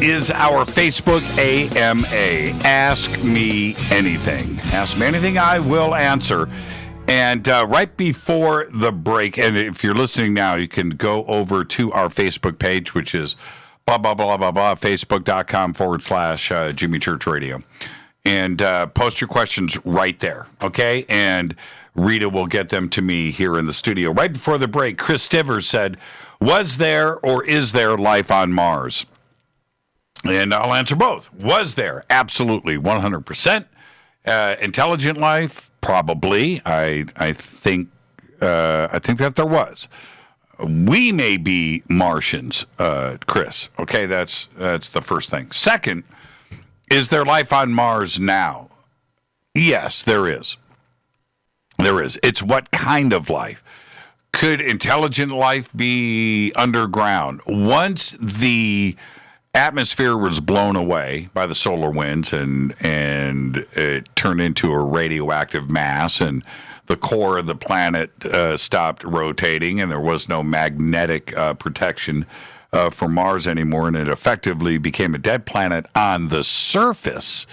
is our Facebook AMA. Ask me anything. Ask me anything, I will answer. And right before the break, and if you're listening now, you can go over to our Facebook page, which is blah, blah, blah, blah, blah, facebook.com/Jimmy Church Radio. And post your questions right there, okay? And Rita will get them to me here in the studio. Right before the break, Chris Stivers said, was there or is there life on Mars? And I'll answer both. Was there? Absolutely, 100%. Intelligent life? Probably. I think that there was. We may be Martians, Chris. Okay, that's the first thing. Second, is there life on Mars now? Yes, there is. There is. It's what kind of life? Could intelligent life be underground? Once the atmosphere was blown away by the solar winds and it turned into a radioactive mass and the core of the planet stopped rotating and there was no magnetic protection for Mars anymore, and it effectively became a dead planet on the surface,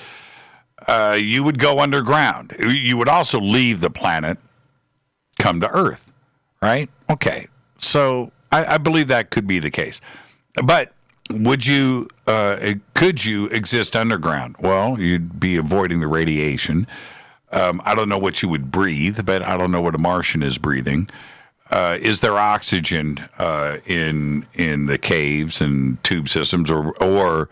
you would go underground. You would also leave the planet, come to Earth, right? Okay, so I believe that could be the case. But could you exist underground? Well, you'd be avoiding the radiation. I don't know what you would breathe, but I don't know what a Martian is breathing. Is there oxygen in the caves and tube systems, or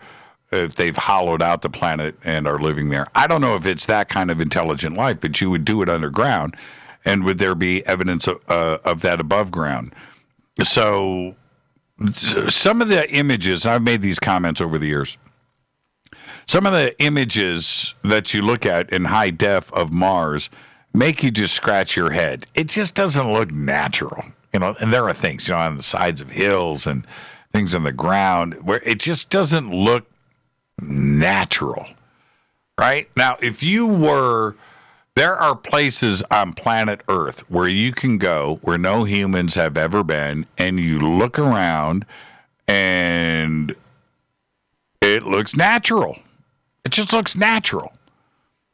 if they've hollowed out the planet and are living there? I don't know if it's that kind of intelligent life, but you would do it underground, and would there be evidence of that above ground? So some of the images, and I've made these comments over the years, some of the images that you look at in high def of Mars make you just scratch your head. It just doesn't look natural. and there are things, on the sides of hills and things on the ground where it just doesn't look natural, right? Now, there are places on planet Earth where you can go where no humans have ever been, and you look around and it looks natural. It just looks natural.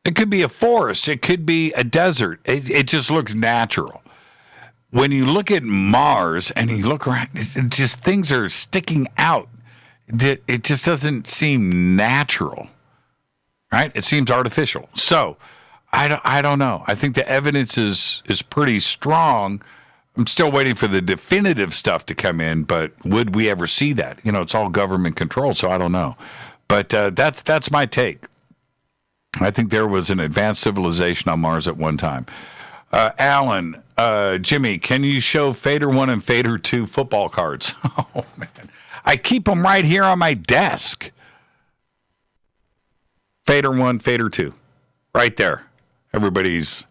It could be a forest. It could be a desert. It just looks natural. When you look at Mars and you look around, it just things are sticking out. It just doesn't seem natural, right? It seems artificial. So I don't know. I think the evidence is pretty strong. I'm still waiting for the definitive stuff to come in, but would we ever see that? It's all government controlled, so I don't know. But that's my take. I think there was an advanced civilization on Mars at one time. Alan, Jimmy, can you show Fader 1 and Fader 2 football cards? Oh, man. I keep them right here on my desk. Fader 1, Fader 2. Right there. Everybody's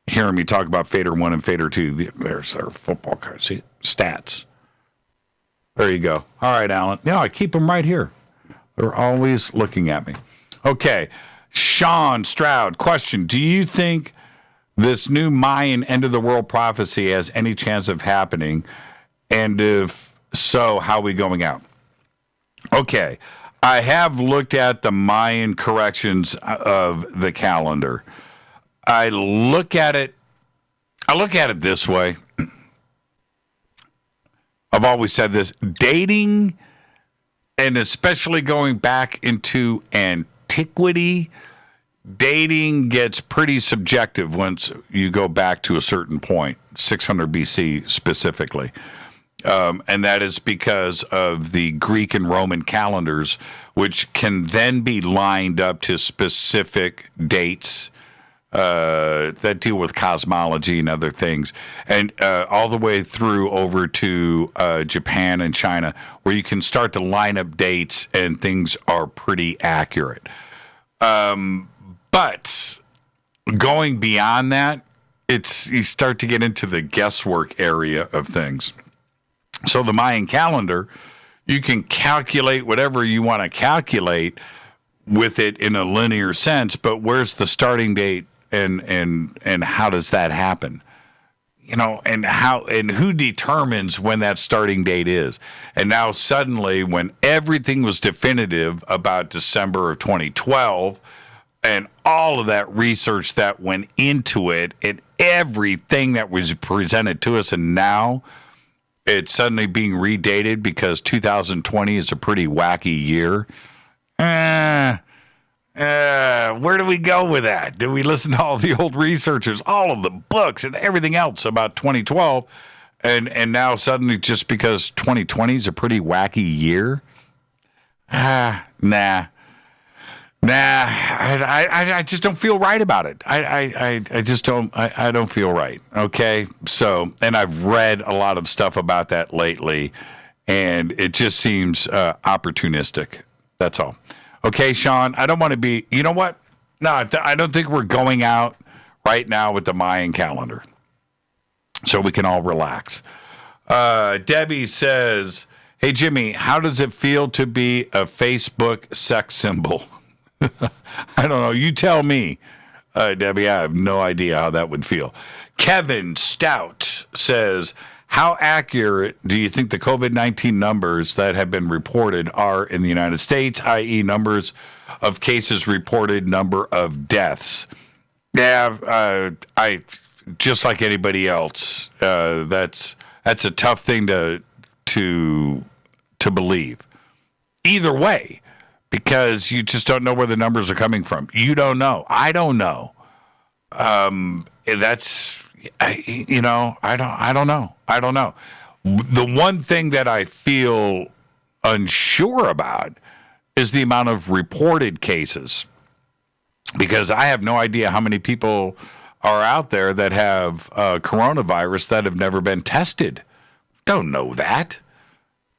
hearing me talk about Fader 1 and Fader 2. There's their football cards. See, stats. There you go. All right, Alan. I keep them right here. They're always looking at me. Okay. Sean Stroud, question. Do you think this new Mayan end-of-the-world prophecy has any chance of happening? And if so, how are we going out? Okay. I have looked at the Mayan corrections of the calendar. I look at it this way. I've always said this. Dating, and especially going back into antiquity, dating gets pretty subjective once you go back to a certain point, 600 BC specifically. And that is because of the Greek and Roman calendars, which can then be lined up to specific dates that deal with cosmology and other things, and all the way through over to Japan and China, where you can start to line up dates and things are pretty accurate. But going beyond that, you start to get into the guesswork area of things. So the Mayan calendar, you can calculate whatever you want to calculate with it in a linear sense, but where's the starting date and how does that happen? And who determines when that starting date is? And now suddenly, when everything was definitive about December of 2012 and all of that research that went into it and everything that was presented to us, and now it's suddenly being redated because 2020 is a pretty wacky year. Where do we go with that? Do we listen to all the old researchers, all of the books and everything else about 2012, and now suddenly just because 2020 is a pretty wacky year? Nah. I just don't feel right about it. I just don't. I don't feel right. Okay. So, and I've read a lot of stuff about that lately, and it just seems opportunistic. That's all. Okay, Sean. I don't want to be. You know what? No, I don't think we're going out right now with the Mayan calendar, so we can all relax. Debbie says, "Hey Jimmy, how does it feel to be a Facebook sex symbol?" I don't know. You tell me, Debbie. I have no idea how that would feel. Kevin Stout says, how accurate do you think the COVID-19 numbers that have been reported are in the United States, i.e. numbers of cases reported, number of deaths? Yeah, I just like anybody else, that's a tough thing to believe. Either way, because you just don't know where the numbers are coming from. You don't know. I don't know. I don't know. The one thing that I feel unsure about is the amount of reported cases, because I have no idea how many people are out there that have coronavirus that have never been tested. Don't know that.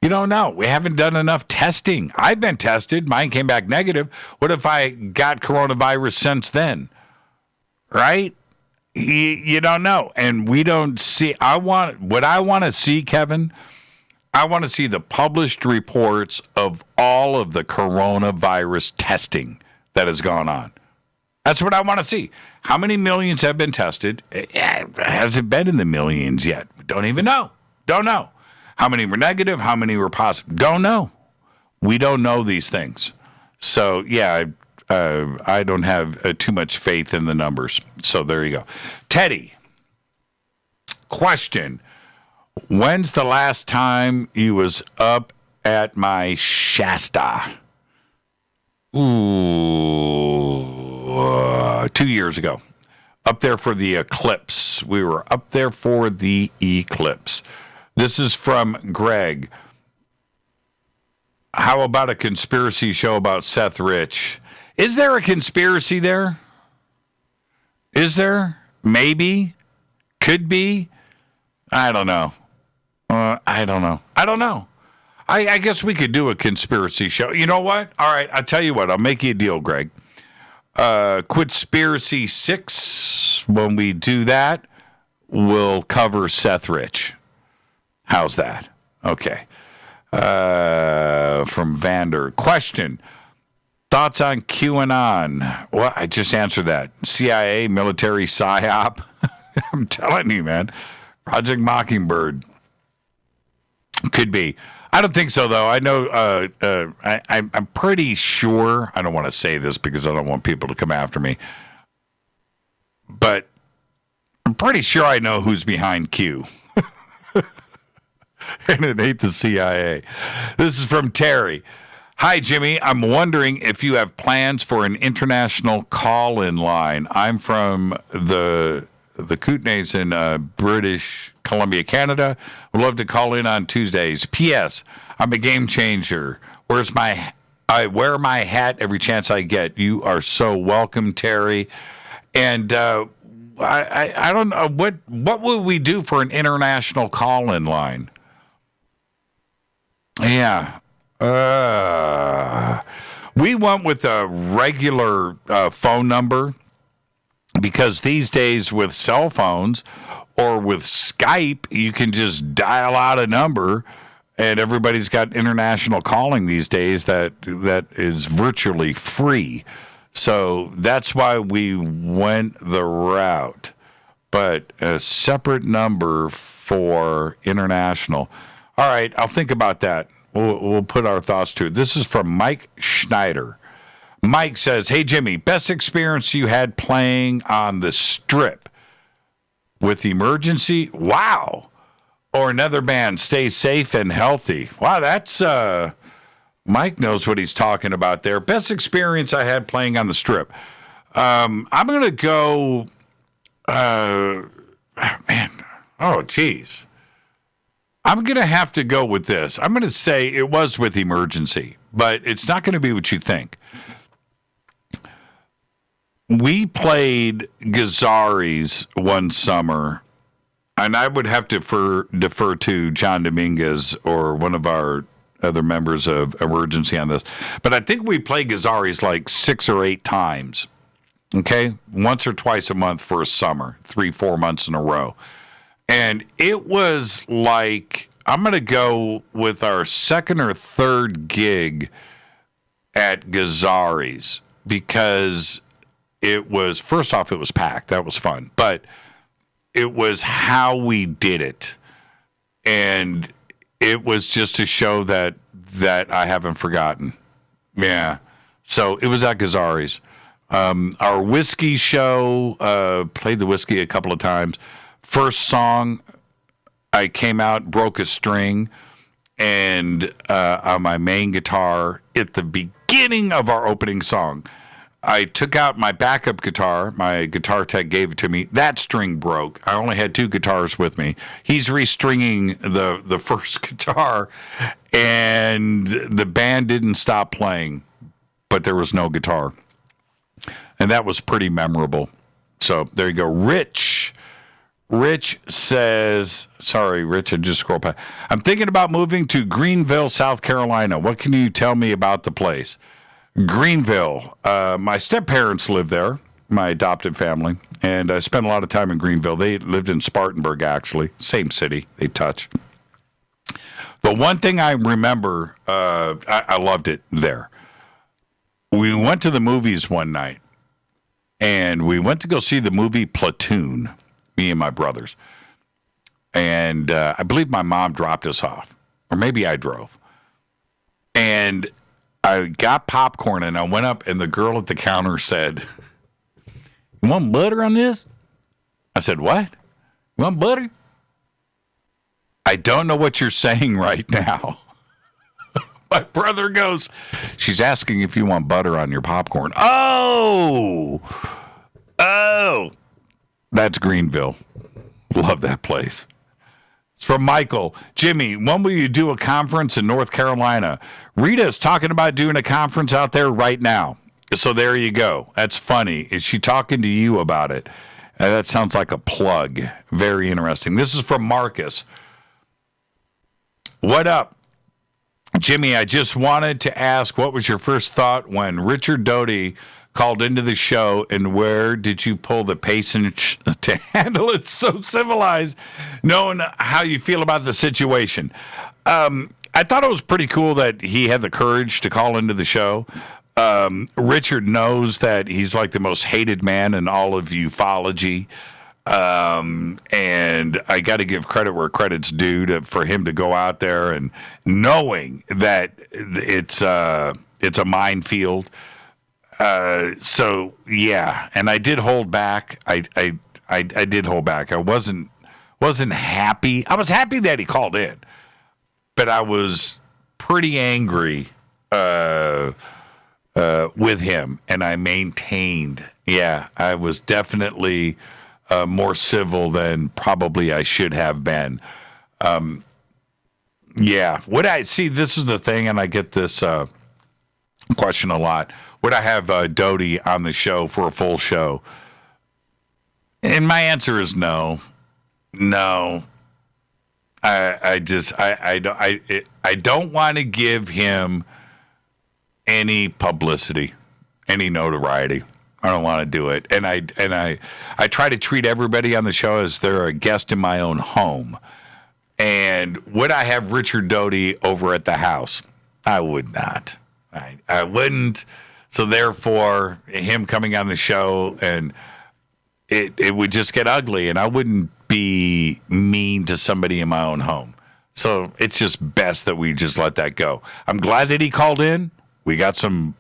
You don't know. We haven't done enough testing. I've been tested. Mine came back negative. What if I got coronavirus since then? Right? You don't know. And we don't see. What I want to see, Kevin, I want to see the published reports of all of the coronavirus testing that has gone on. That's what I want to see. How many millions have been tested? It hasn't been in the millions yet. We don't even know. Don't know. How many were negative? How many were positive? Don't know. We don't know these things. So, yeah, I don't have too much faith in the numbers. So there you go. Teddy, question. When's the last time you was up at my Shasta? 2 years ago. Up there for the eclipse. We were up there for the eclipse. This is from Greg. How about a conspiracy show about Seth Rich? Is there a conspiracy there? Is there? Maybe? Could be? I don't know. I don't know. I guess we could do a conspiracy show. You know what? All right, I'll tell you what. I'll make you a deal, Greg. Quitspiracy 6, when we do that, we'll cover Seth Rich. How's that? Okay. From Vander. Question. Thoughts on QAnon? Well, I just answered that. CIA, military psyop. I'm telling you, man. Project Mockingbird. Could be. I don't think so, though. I know, I'm pretty sure, I don't want to say this because I don't want people to come after me, but I'm pretty sure I know who's behind Q. And it ain't the CIA. This is from Terry. Hi, Jimmy. I'm wondering if you have plans for an international call-in line. I'm from the Kootenays in British Columbia, Canada. Would love to call in on Tuesdays. P.S. I'm a game changer. I wear my hat every chance I get. You are so welcome, Terry. And I don't know what would we do for an international call-in line? Yeah. We went with a regular phone number because these days with cell phones or with Skype, you can just dial out a number and everybody's got international calling these days that is virtually free. So that's why we went the route. But a separate number for international. All right, I'll think about that. We'll put our thoughts to it. This is from Mike Schneider. Mike says, hey, Jimmy, best experience you had playing on the Strip with Emergency? Wow. Or another band, Stay Safe and Healthy. Wow, that's, Mike knows what he's talking about there. Best experience I had playing on the Strip. I'm going to go, geez. I'm going to have to go with this. I'm going to say it was with Emergency, but it's not going to be what you think. We played Gazzari's one summer, and I would have to defer to John Dominguez or one of our other members of Emergency on this. But I think we played Gazzari's like 6 or 8 times, okay? Once or twice a month for a summer, 3-4 months in a row. And it was like, I'm going to go with our second or third gig at Gazzari's because it was, first off, it was packed. That was fun. But it was how we did it. And it was just to show that I haven't forgotten. Yeah. So it was at Gazzari's. Our whiskey show, played the whiskey a couple of times. First song, I came out, broke a string, and on my main guitar at the beginning of our opening song, I took out my backup guitar. My guitar tech gave it to me. That string broke. I only had 2 guitars with me. He's restringing the first guitar, and the band didn't stop playing, but there was no guitar. And that was pretty memorable. So there you go. Rich says, sorry, Rich, I just scrolled past. I'm thinking about moving to Greenville, South Carolina. What can you tell me about the place? Greenville. My step-parents live there. my adopted family, and I spent a lot of time in Greenville. They lived in Spartanburg, actually. Same city. They touch. The one thing I remember, I loved it there. We went to the movies one night, and we went to go see the movie Platoon, me and my brothers. And I believe my mom dropped us off, or maybe I drove. And I got popcorn, and I went up, and the girl at the counter said, "You want butter on this?" I said, "What? You want butter?" "I don't know what you're saying right now." My brother goes, "She's asking if you want butter on your popcorn." Oh, that's Greenville. Love that place. It's from Michael. "Jimmy, when will you do a conference in North Carolina?" Rita's talking about doing a conference out there right now. So there you go. That's funny. Is she talking to you about it? That sounds like a plug. Very interesting. This is from Marcus. "What up? Jimmy, I just wanted to ask, what was your first thought when Richard Doty called into the show, and where did you pull the patience to handle it so civilized, knowing how you feel about the situation?" I thought it was pretty cool that he had the courage to call into the show. Richard knows that he's like the most hated man in all of ufology. And I got to give credit where credit's due for him to go out there and knowing that it's a minefield. So yeah, and I did hold back. I did hold back. I wasn't happy. I was happy that he called in, but I was pretty angry with him, and I maintained. Yeah, I was definitely more civil than probably I should have been. Yeah. Would I see? This is the thing, and I get this question a lot. Would I have Doty on the show for a full show? And my answer is no. No. I don't want to give him any publicity, any notoriety. I don't want to do it. And I try to treat everybody on the show as they're a guest in my own home. And would I have Richard Doty over at the house? I would not. I wouldn't. So therefore, him coming on the show, and it would just get ugly, and I wouldn't be mean to somebody in my own home. So it's just best that we just let that go. I'm glad that he called in. We got some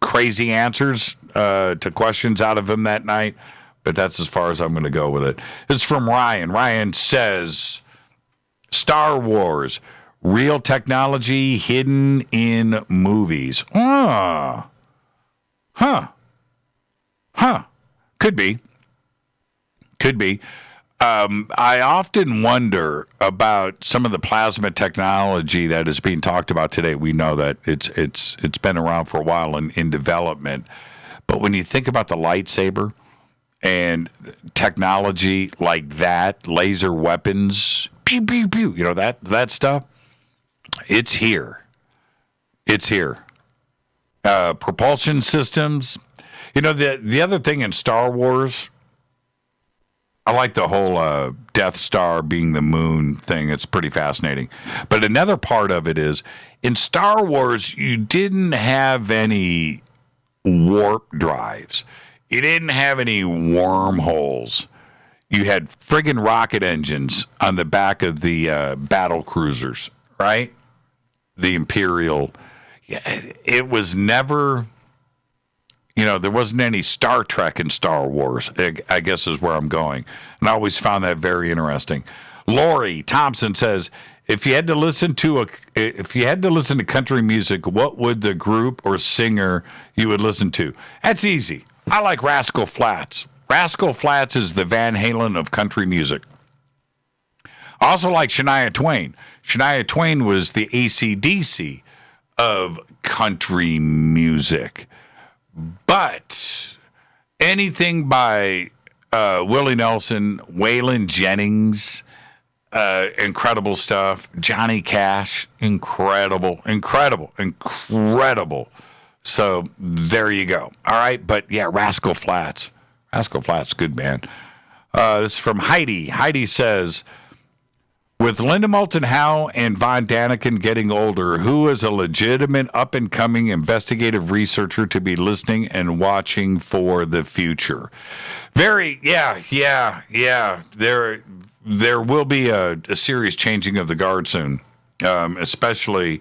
crazy answers to questions out of him that night, but that's as far as I'm going to go with it. This is from Ryan. Ryan says, "Star Wars, real technology hidden in movies." Huh. Could be. I often wonder about some of the plasma technology that is being talked about today. We know that it's been around for a while in development. But when you think about the lightsaber and technology like that, laser weapons, pew, pew, pew, you know, that stuff, it's here. It's here. Propulsion systems. You know, the other thing in Star Wars, I like the whole Death Star being the moon thing. It's pretty fascinating. But another part of it is, in Star Wars, you didn't have any warp drives. You didn't have any wormholes. You had friggin' rocket engines on the back of the battle cruisers, right? The Imperial. Yeah, it was never... You know, there wasn't any Star Trek in Star Wars, I guess is where I'm going. And I always found that very interesting. Lori Thompson says, if you had to listen to country music, what would the group or singer you would listen to? That's easy. I like Rascal Flatts. Rascal Flatts is the Van Halen of country music. I also like Shania Twain. Shania Twain was the AC/DC of country music. But anything by Willie Nelson, Waylon Jennings, incredible stuff. Johnny Cash, incredible. So there you go. All right, but yeah, Rascal Flatts, Rascal Flatts, good band. This is from Heidi. Heidi says, with Linda Moulton Howe and Von Daniken getting older, who is a legitimate up-and-coming investigative researcher to be listening and watching for the future? Yeah. There will be a serious changing of the guard soon, especially,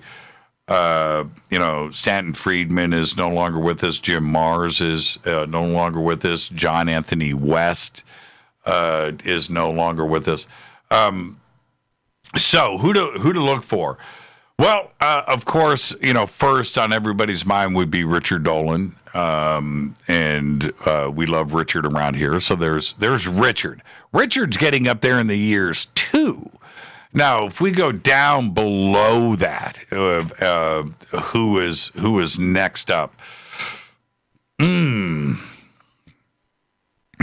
Stanton Friedman is no longer with us. Jim Mars is no longer with us. John Anthony West is no longer with us. So who to look for? Well, of course, first on everybody's mind would be Richard Dolan, and we love Richard around here. So there's Richard. Richard's getting up there in the years too. Now, if we go down below that, who is next up?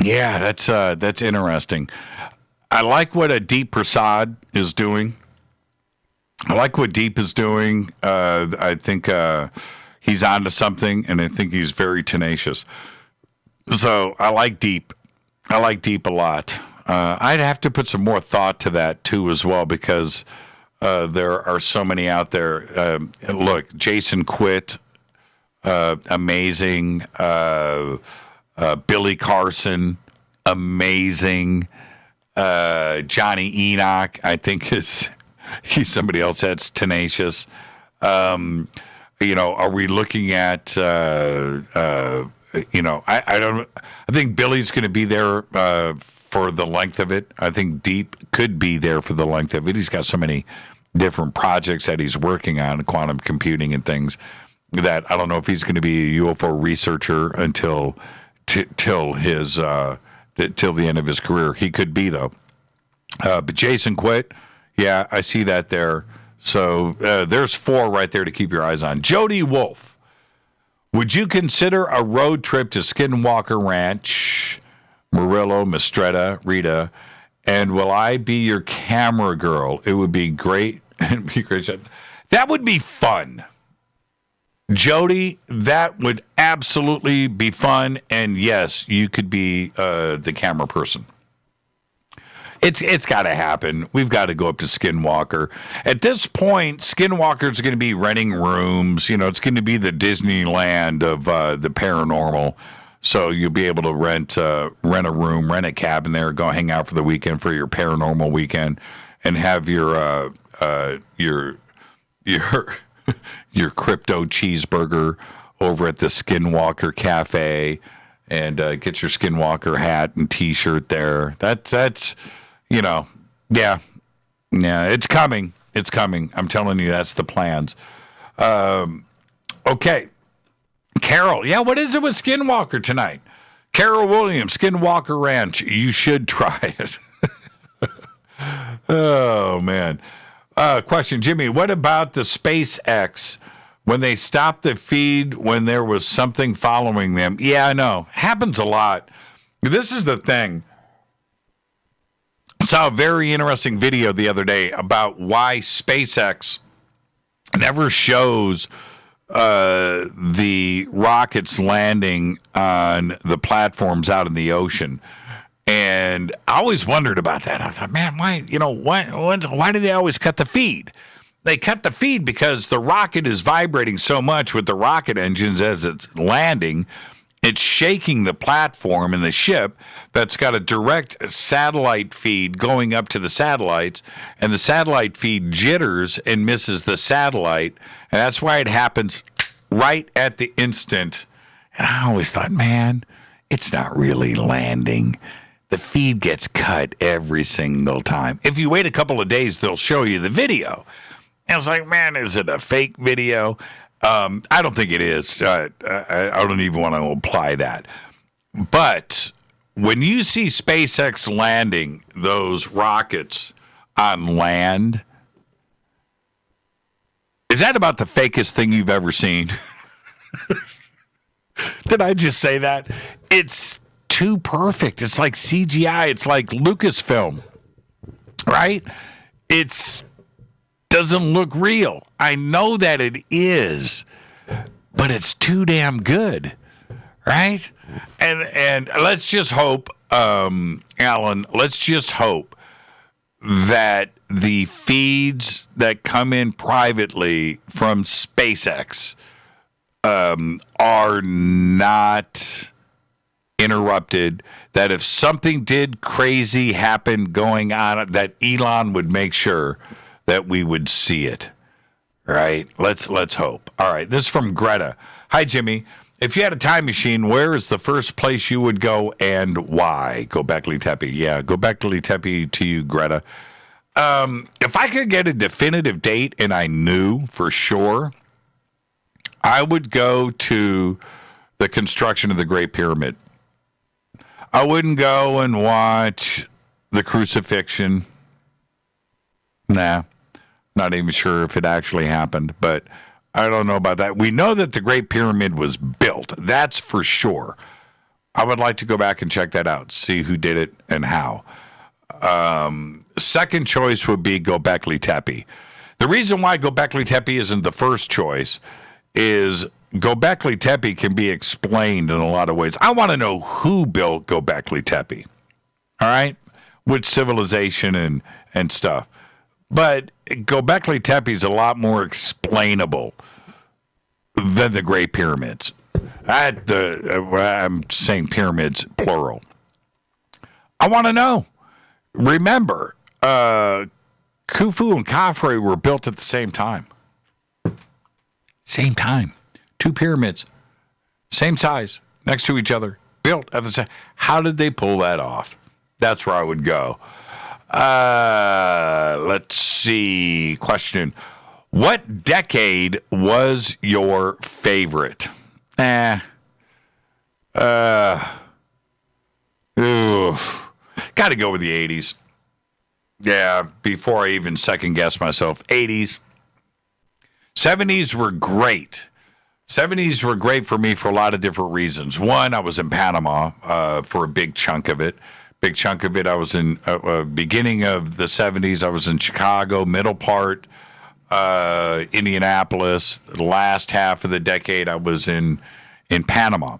Yeah, that's interesting. I like what Deep Prasad is doing. I think he's onto something, and I think he's very tenacious. So I like Deep. I like Deep a lot. I'd have to put some more thought to that, too, as well, because there are so many out there. Look, Jason Quitt, amazing. Billy Carson, amazing. Johnny Enoch, I think he's somebody else that's tenacious. Are we looking at, I think Billy's going to be there for the length of it. I think Deep could be there for the length of it. He's got so many different projects that he's working on, quantum computing and things, that I don't know if he's going to be a UFO researcher until till the end of his career. He could be, though. But Jason Quitt, yeah, I see that there. So there's 4 right there to keep your eyes on. Jody Wolf, would you consider a road trip to Skinwalker Ranch, Murillo, Mistretta, Rita, and will I be your camera girl? It would be great. That would be fun. Jody, that would absolutely be fun, and yes, you could be the camera person. It's got to happen. We've got to go up to Skinwalker. At this point, Skinwalker's going to be renting rooms. It's going to be the Disneyland of the paranormal. So you'll be able to rent a room, rent a cabin there, go hang out for the weekend for your paranormal weekend, and have your crypto cheeseburger over at the Skinwalker Cafe, and get your Skinwalker hat and T-shirt there. That's it's coming. It's coming. I'm telling you, that's the plans. Okay. Carol, yeah, what is it with Skinwalker tonight? Carol Williams, Skinwalker Ranch. You should try it. Oh, man. Question, Jimmy, what about the SpaceX when they stopped the feed when there was something following them? Yeah, I know. Happens a lot. This is the thing. I saw a very interesting video the other day about why SpaceX never shows the rockets landing on the platforms out in the ocean. And I always wondered about that. I thought, man, why do they always cut the feed? They cut the feed because the rocket is vibrating so much with the rocket engines as it's landing. It's shaking the platform and the ship that's got a direct satellite feed going up to the satellites, and the satellite feed jitters and misses the satellite, and that's why it happens right at the instant. And I always thought, man, it's not really landing. The feed gets cut every single time. If you wait a couple of days, they'll show you the video. And I was like, man, is it a fake video? I don't think it is. I don't even want to imply that. But when you see SpaceX landing those rockets on land, is that about the fakest thing you've ever seen? Did I just say that? It's too perfect. It's like CGI. It's like Lucasfilm, right? It doesn't look real. I know that it is, but it's too damn good, right? And let's just hope, Alan, let's just hope that the feeds that come in privately from SpaceX are not interrupted, that if something did crazy happen going on, that Elon would make sure that we would see it. Right? Let's hope. All right. This is from Greta. Hi, Jimmy. If you had a time machine, where is the first place you would go and why? Gobekli Tepe. Yeah, Gobekli Tepe to you, Greta. If I could get a definitive date and I knew for sure, I would go to the construction of the Great Pyramid. I wouldn't go and watch the crucifixion. Nah. Not even sure if it actually happened, but I don't know about that. We know that the Great Pyramid was built. That's for sure. I would like to go back and check that out, see who did it and how. Second choice would be Gobekli Tepe. The reason why Gobekli Tepe isn't the first choice is Gobekli Tepe can be explained in a lot of ways. I want to know who built Gobekli Tepe, all right? Which civilization and stuff. But Gobekli Tepe is a lot more explainable than the Great Pyramids. I'm saying pyramids, plural. I want to know. Remember, Khufu and Khafre were built at the same time. Same time. 2 pyramids, same size, next to each other, built at the same. How did they pull that off? That's where I would go. Let's see. Question. What decade was your favorite? Got to go with the 80s. Yeah, before I even second guess myself. 80s. 70s were great. 70s were great for me for a lot of different reasons. One, I was in Panama for a big chunk of it. I was in beginning of the 70s. I was in Chicago, middle part, Indianapolis. The last half of the decade, I was in Panama.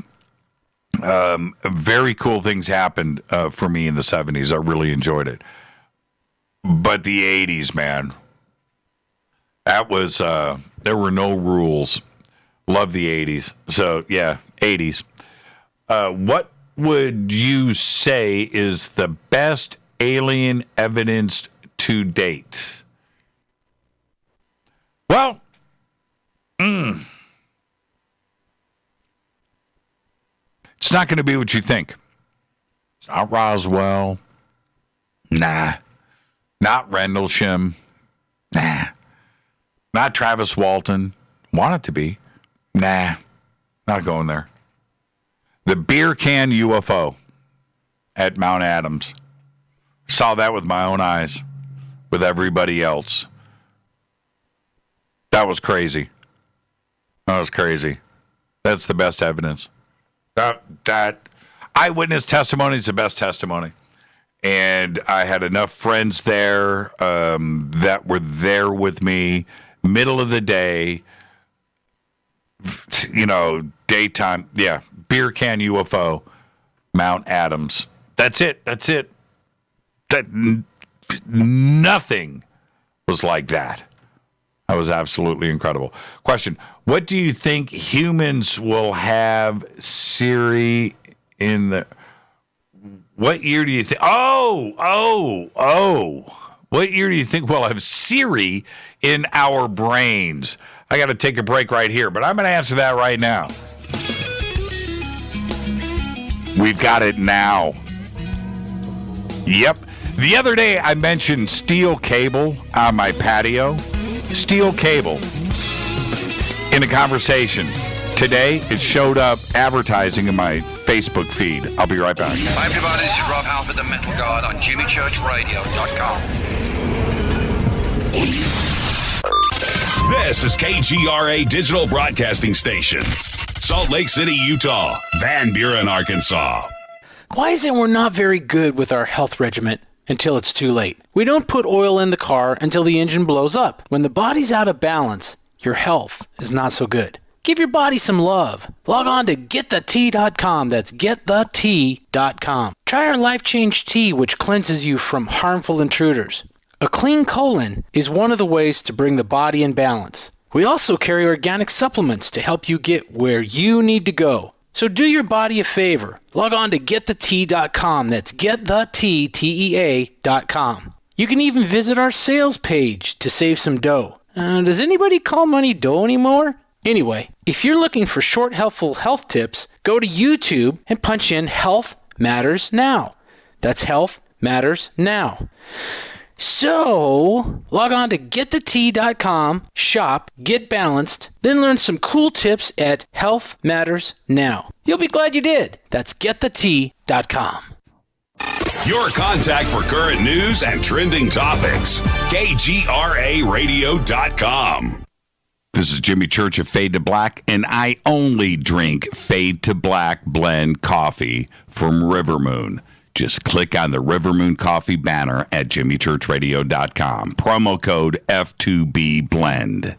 Very cool things happened for me in the 70s. I really enjoyed it. But the 80s, man, that was there were no rules. Love the 80s. So, yeah, 80s. What would you say is the best alien evidence to date? Well, it's not going to be what you think. It's not Roswell. Nah. Not Rendlesham. Nah. Not Travis Walton. Want it to be. Nah. Not going there. The beer can UFO at Mount Adams. Saw that with my own eyes, with everybody else. That was crazy. That's the best evidence. That eyewitness testimony is the best testimony. And I had enough friends there that were there with me, middle of the day, daytime. Yeah, beer can UFO, Mount Adams. That's it. Nothing was like that. That was absolutely incredible. Question: what do you think humans will have Siri in the? What year do you think? What year do you think we'll have Siri in our brains? I got to take a break right here, but I'm going to answer that right now. We've got it now. Yep. The other day I mentioned steel cable on my patio. Steel cable in a conversation. Today it showed up advertising in my Facebook feed. I'll be right back. Hi everybody, this is Rob Halford, the Metal God on JimmyChurchRadio.com. This is KGRA Digital Broadcasting Station. Salt Lake City, Utah. Van Buren, Arkansas. Why is it we're not very good with our health regimen until it's too late? We don't put oil in the car until the engine blows up. When the body's out of balance, your health is not so good. Give your body some love. Log on to getthetea.com. That's getthetea.com. Try our Life Change Tea, which cleanses you from harmful intruders. A clean colon is one of the ways to bring the body in balance. We also carry organic supplements to help you get where you need to go. So do your body a favor. Log on to getthetea.com. That's getthetea.com. You can even visit our sales page to save some dough. Does anybody call money dough anymore? Anyway, if you're looking for short, helpful health tips, go to YouTube and punch in Health Matters Now. That's Health Matters Now. So, log on to getthetea.com, shop, get balanced, then learn some cool tips at Health Matters Now. You'll be glad you did. That's getthetea.com. Your contact for current news and trending topics. KGRAradio.com. This is Jimmy Church of Fade to Black, and I only drink Fade to Black blend coffee from Rivermoon. Just click on the Rivermoon Coffee banner at jimmychurchradio.com. Promo code F2B Blend.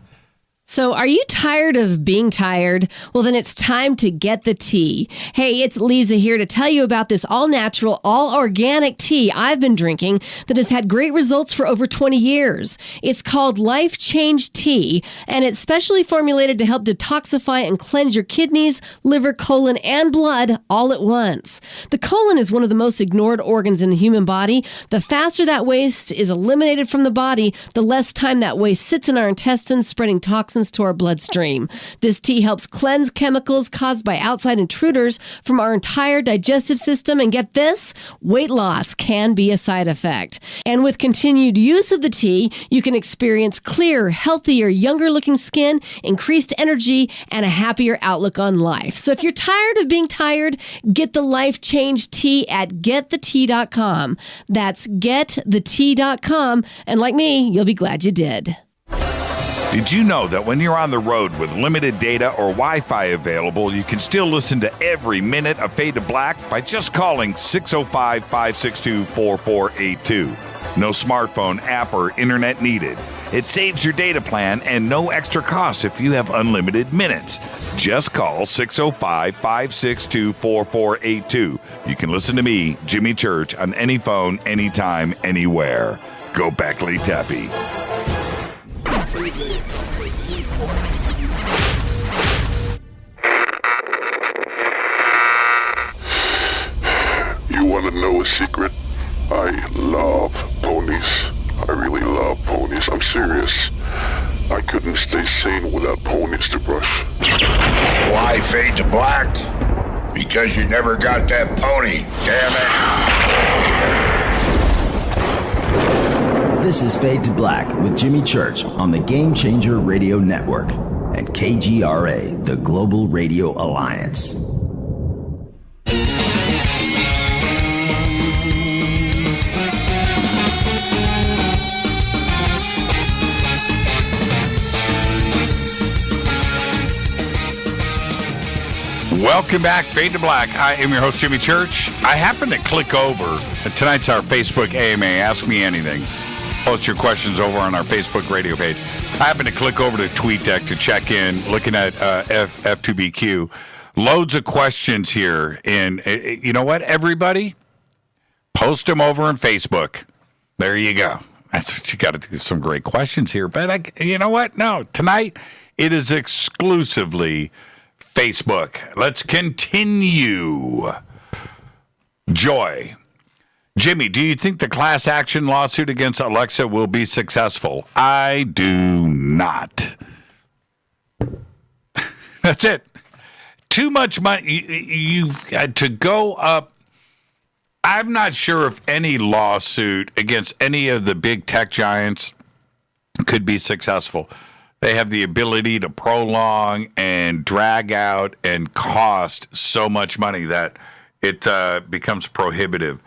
So are you tired of being tired? Well, then it's time to get the tea. Hey, it's Lisa here to tell you about this all-natural, all-organic tea I've been drinking that has had great results for over 20 years. It's called Life Change Tea, and it's specially formulated to help detoxify and cleanse your kidneys, liver, colon, and blood all at once. The colon is one of the most ignored organs in the human body. The faster that waste is eliminated from the body, the less time that waste sits in our intestines, spreading toxins to our bloodstream. This tea helps cleanse chemicals caused by outside intruders from our entire digestive system. And get this, weight loss can be a side effect. And with continued use of the tea, you can experience clearer, healthier, younger looking skin, increased energy, and a happier outlook on life. So if you're tired of being tired, get the Life Change Tea at getthetea.com. That's getthetea.com. And like me, you'll be glad you did. Did you know that when you're on the road with limited data or Wi-Fi available, you can still listen to every minute of Fade to Black by just calling 605-562-4482. No smartphone, app, or internet needed. It saves your data plan and no extra cost if you have unlimited minutes. Just call 605-562-4482. You can listen to me, Jimmy Church, on any phone, anytime, anywhere. Go Beckley Tappy. You want to know a secret? I love ponies. I really love ponies. I'm serious. I couldn't stay sane without ponies to brush. Why Fade to Black? Because you never got that pony, damn it. This is Fade to Black with Jimmy Church on the Game Changer Radio Network and KGRA, the Global Radio Alliance. Welcome back, Fade to Black. I am your host, Jimmy Church. I happened to click over. Tonight's our Facebook AMA, Ask Me Anything. Post your questions over on our Facebook radio page. I happened to click over to TweetDeck to check in, looking at F2BQ. Loads of questions here. And you know what, everybody? Post them over on Facebook. There you go. That's what you got to do. Some great questions here. But you know what? No, tonight it is exclusively Facebook. Let's continue. Joy. Jimmy, do you think the class action lawsuit against Alexa will be successful? I do not. That's it. Too much money. You've got to go up. I'm not sure if any lawsuit against any of the big tech giants could be successful. They have the ability to prolong and drag out and cost so much money that it becomes prohibitive.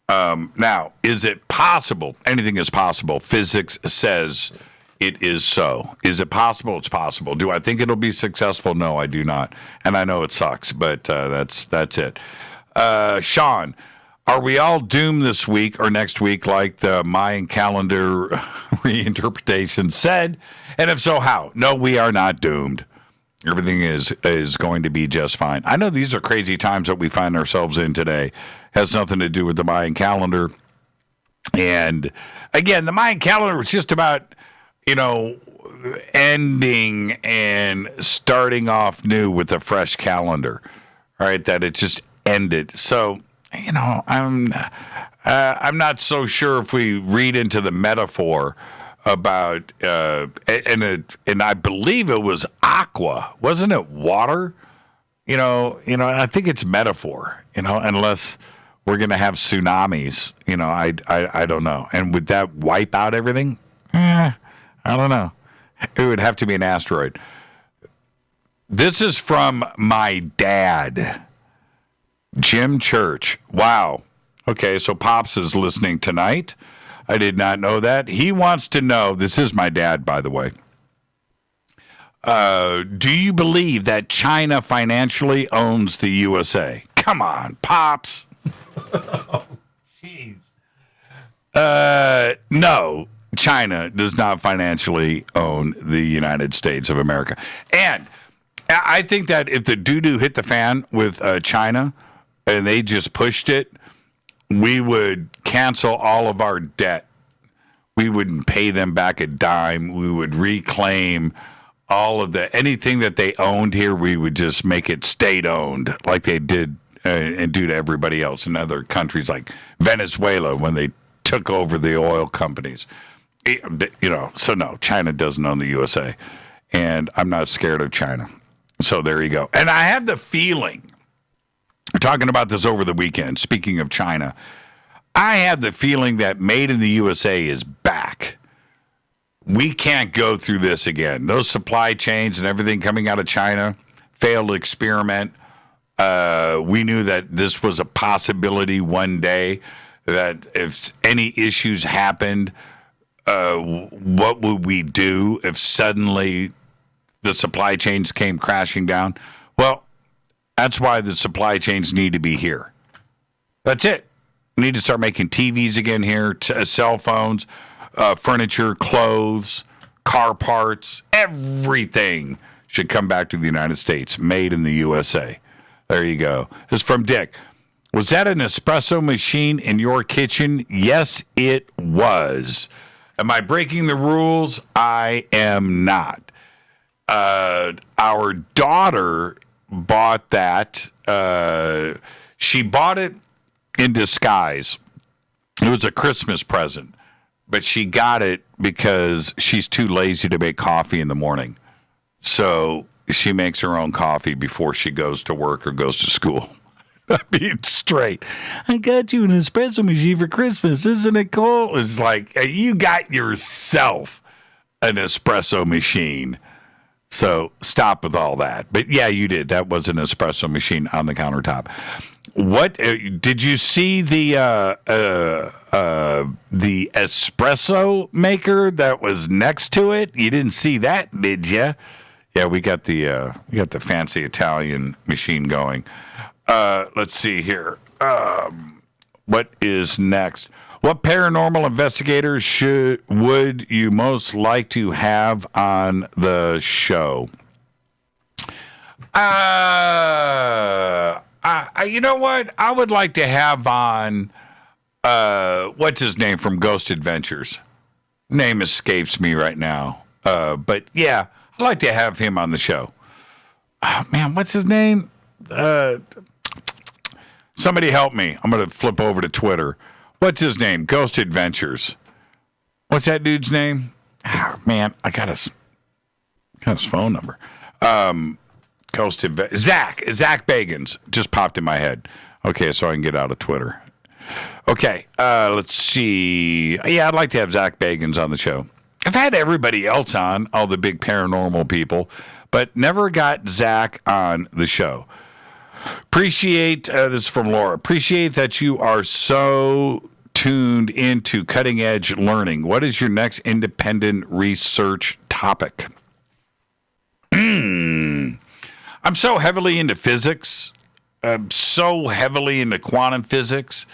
Now, is it possible? Anything is possible. Physics says it is so. Is it possible? It's possible. Do I think it'll be successful? No, I do not. And I know it sucks, but that's it. Sean, are we all doomed this week or next week like the Mayan calendar reinterpretation said? And if so, how? No, we are not doomed. Everything is going to be just fine. I know these are crazy times that we find ourselves in today. Has nothing to do with the Mayan calendar. And again, the Mayan calendar was just about, ending and starting off new with a fresh calendar. All right, that it just ended. So, I'm not so sure if we read into the metaphor about and I believe it was aqua, wasn't it? Water, I think it's metaphor, unless we're gonna have tsunamis, I don't know. And would that wipe out everything? I don't know. It would have to be an asteroid. This is from my dad, Jim Church. Wow. Okay, so Pops is listening tonight. I did not know that. He wants to know, this is my dad, by the way. Do you believe that China financially owns the USA? Come on, Pops. Jeez. No, China does not financially own the United States of America. And I think that if the doo-doo hit the fan with China and they just pushed it, we would cancel all of our debt. We wouldn't pay them back a dime. We would reclaim all of anything that they owned here. We would just make it state-owned like they did and do to everybody else in other countries like Venezuela when they took over the oil companies. So no, China doesn't own the USA. And I'm not scared of China. So there you go. And I have the feeling, we're talking about this over the weekend, speaking of China, I have the feeling that Made in the USA is back. We can't go through this again. Those supply chains and everything coming out of China, failed experiment. We knew that this was a possibility one day, that if any issues happened, what would we do if suddenly the supply chains came crashing down? Well, that's why the supply chains need to be here. That's it. We need to start making TVs again here, cell phones, furniture, clothes, car parts, everything should come back to the United States, made in the USA. There you go. It's from Dick. Was that an espresso machine in your kitchen? Yes, it was. Am I breaking the rules? I am not. Our daughter bought that. She bought it in disguise. It was a Christmas present, but she got it because she's too lazy to make coffee in the morning. So she makes her own coffee before she goes to work or goes to school. I'm being straight. I got you an espresso machine for Christmas. Isn't it cool? It's like, you got yourself an espresso machine. So stop with all that. But yeah, you did. That was an espresso machine on the countertop. What did you see the espresso maker that was next to it? You didn't see that, did you? Yeah, we got the fancy Italian machine going. Let's see here. What is next? What paranormal investigators would you most like to have on the show? You know what? I would like to have on, what's his name from Ghost Adventures? Name escapes me right now. But yeah, I'd like to have him on the show. Oh, man, what's his name? Somebody help me. I'm going to flip over to Twitter. What's his name? Ghost Adventures. What's that dude's name? Oh, man, I got his phone number. Zach Bagans just popped in my head. Okay, so I can get out of Twitter. Okay, let's see. Yeah, I'd like to have Zach Bagans on the show. I've had everybody else on, all the big paranormal people, but never got Zach on the show. Appreciate, this is from Laura, appreciate that you are so tuned into cutting edge learning. What is your next independent research topic? I'm so heavily into physics. I'm so heavily into quantum physics,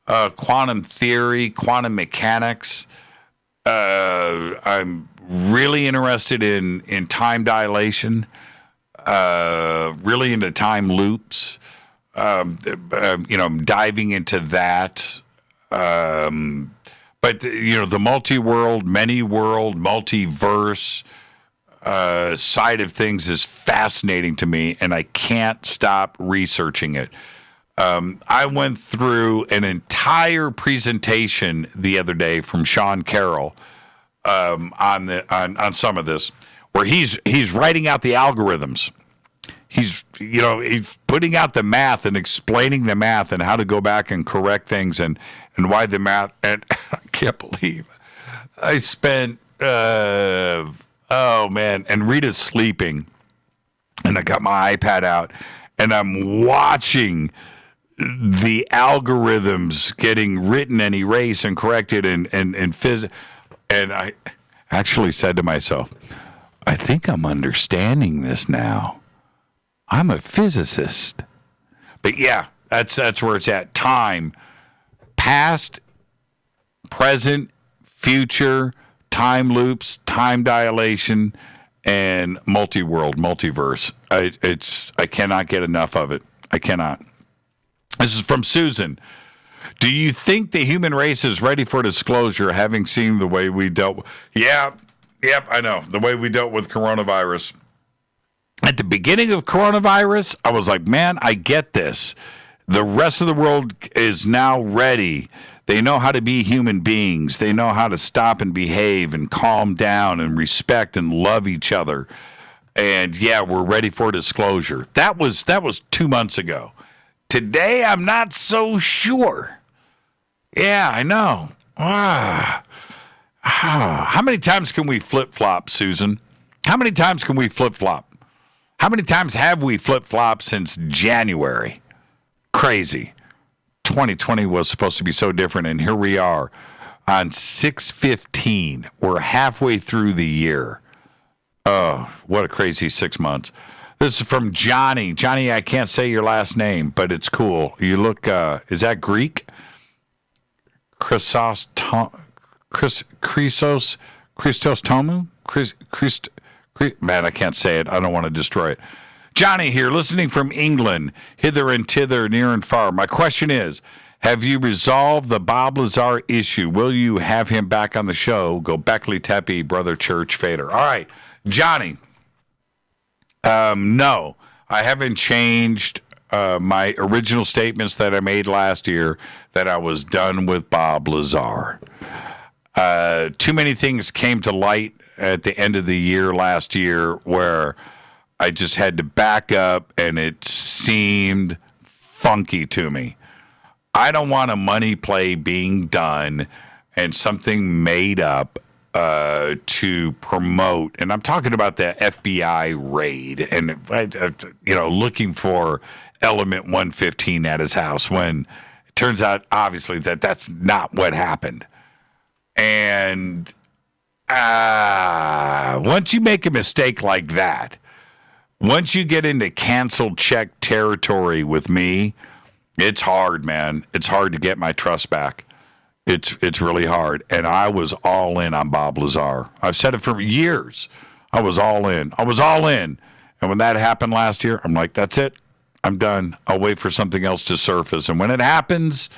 quantum theory, quantum mechanics. I'm really interested in time dilation. really into time loops. Diving into that. But, the multi-world, many-world, multiverse side of things is fascinating to me, and I can't stop researching it. I went through an entire presentation the other day from Sean Carroll on some of this, where he's writing out the algorithms. He's putting out the math and explaining the math and how to go back and correct things and why the math. And I can't believe I spent, and Rita's sleeping, and I got my iPad out, and I'm watching the algorithms getting written and erased and corrected and I actually said to myself, I think I'm understanding this now. I'm a physicist. But yeah, that's where it's at. Time, past, present, future, time loops, time dilation, and multi-world, multiverse. I cannot get enough of it. I cannot. This is from Susan. Do you think the human race is ready for disclosure, having seen the way we dealt? Yep, I know. The way we dealt with coronavirus. At the beginning of coronavirus, I was like, man, I get this. The rest of the world is now ready. They know how to be human beings. They know how to stop and behave and calm down and respect and love each other. And yeah, we're ready for disclosure. That was 2 months ago. Today, I'm not so sure. Yeah, I know. How many times can we flip-flop, Susan? How many times can we flip-flop? How many times have we flip-flopped since January? Crazy. 2020 was supposed to be so different, and here we are on 6/15. We're halfway through the year. Oh, what a crazy 6 months. This is from Johnny. Johnny, I can't say your last name, but it's cool. You look, is that Greek? Christos Tomu? Man, I can't say it. I don't want to destroy it. Johnny here, listening from England, hither and thither, near and far. My question is, have you resolved the Bob Lazar issue? Will you have him back on the show? Go Beckley Tepe, Brother Church Fader. All right, Johnny. No, I haven't changed my original statements that I made last year that I was done with Bob Lazar. Too many things came to light at the end of the year last year where I just had to back up, and it seemed funky to me. I don't want a money play being done and something made up to promote, and I'm talking about the FBI raid and looking for element 115 at his house, when it turns out obviously that's not what happened. And once you make a mistake like that, once you get into canceled check territory with me, it's hard, man. It's hard to get my trust back. It's really hard. And I was all in on Bob Lazar. I've said it for years. I was all in. And when that happened last year, I'm like, that's it. I'm done. I'll wait for something else to surface. And when it happens,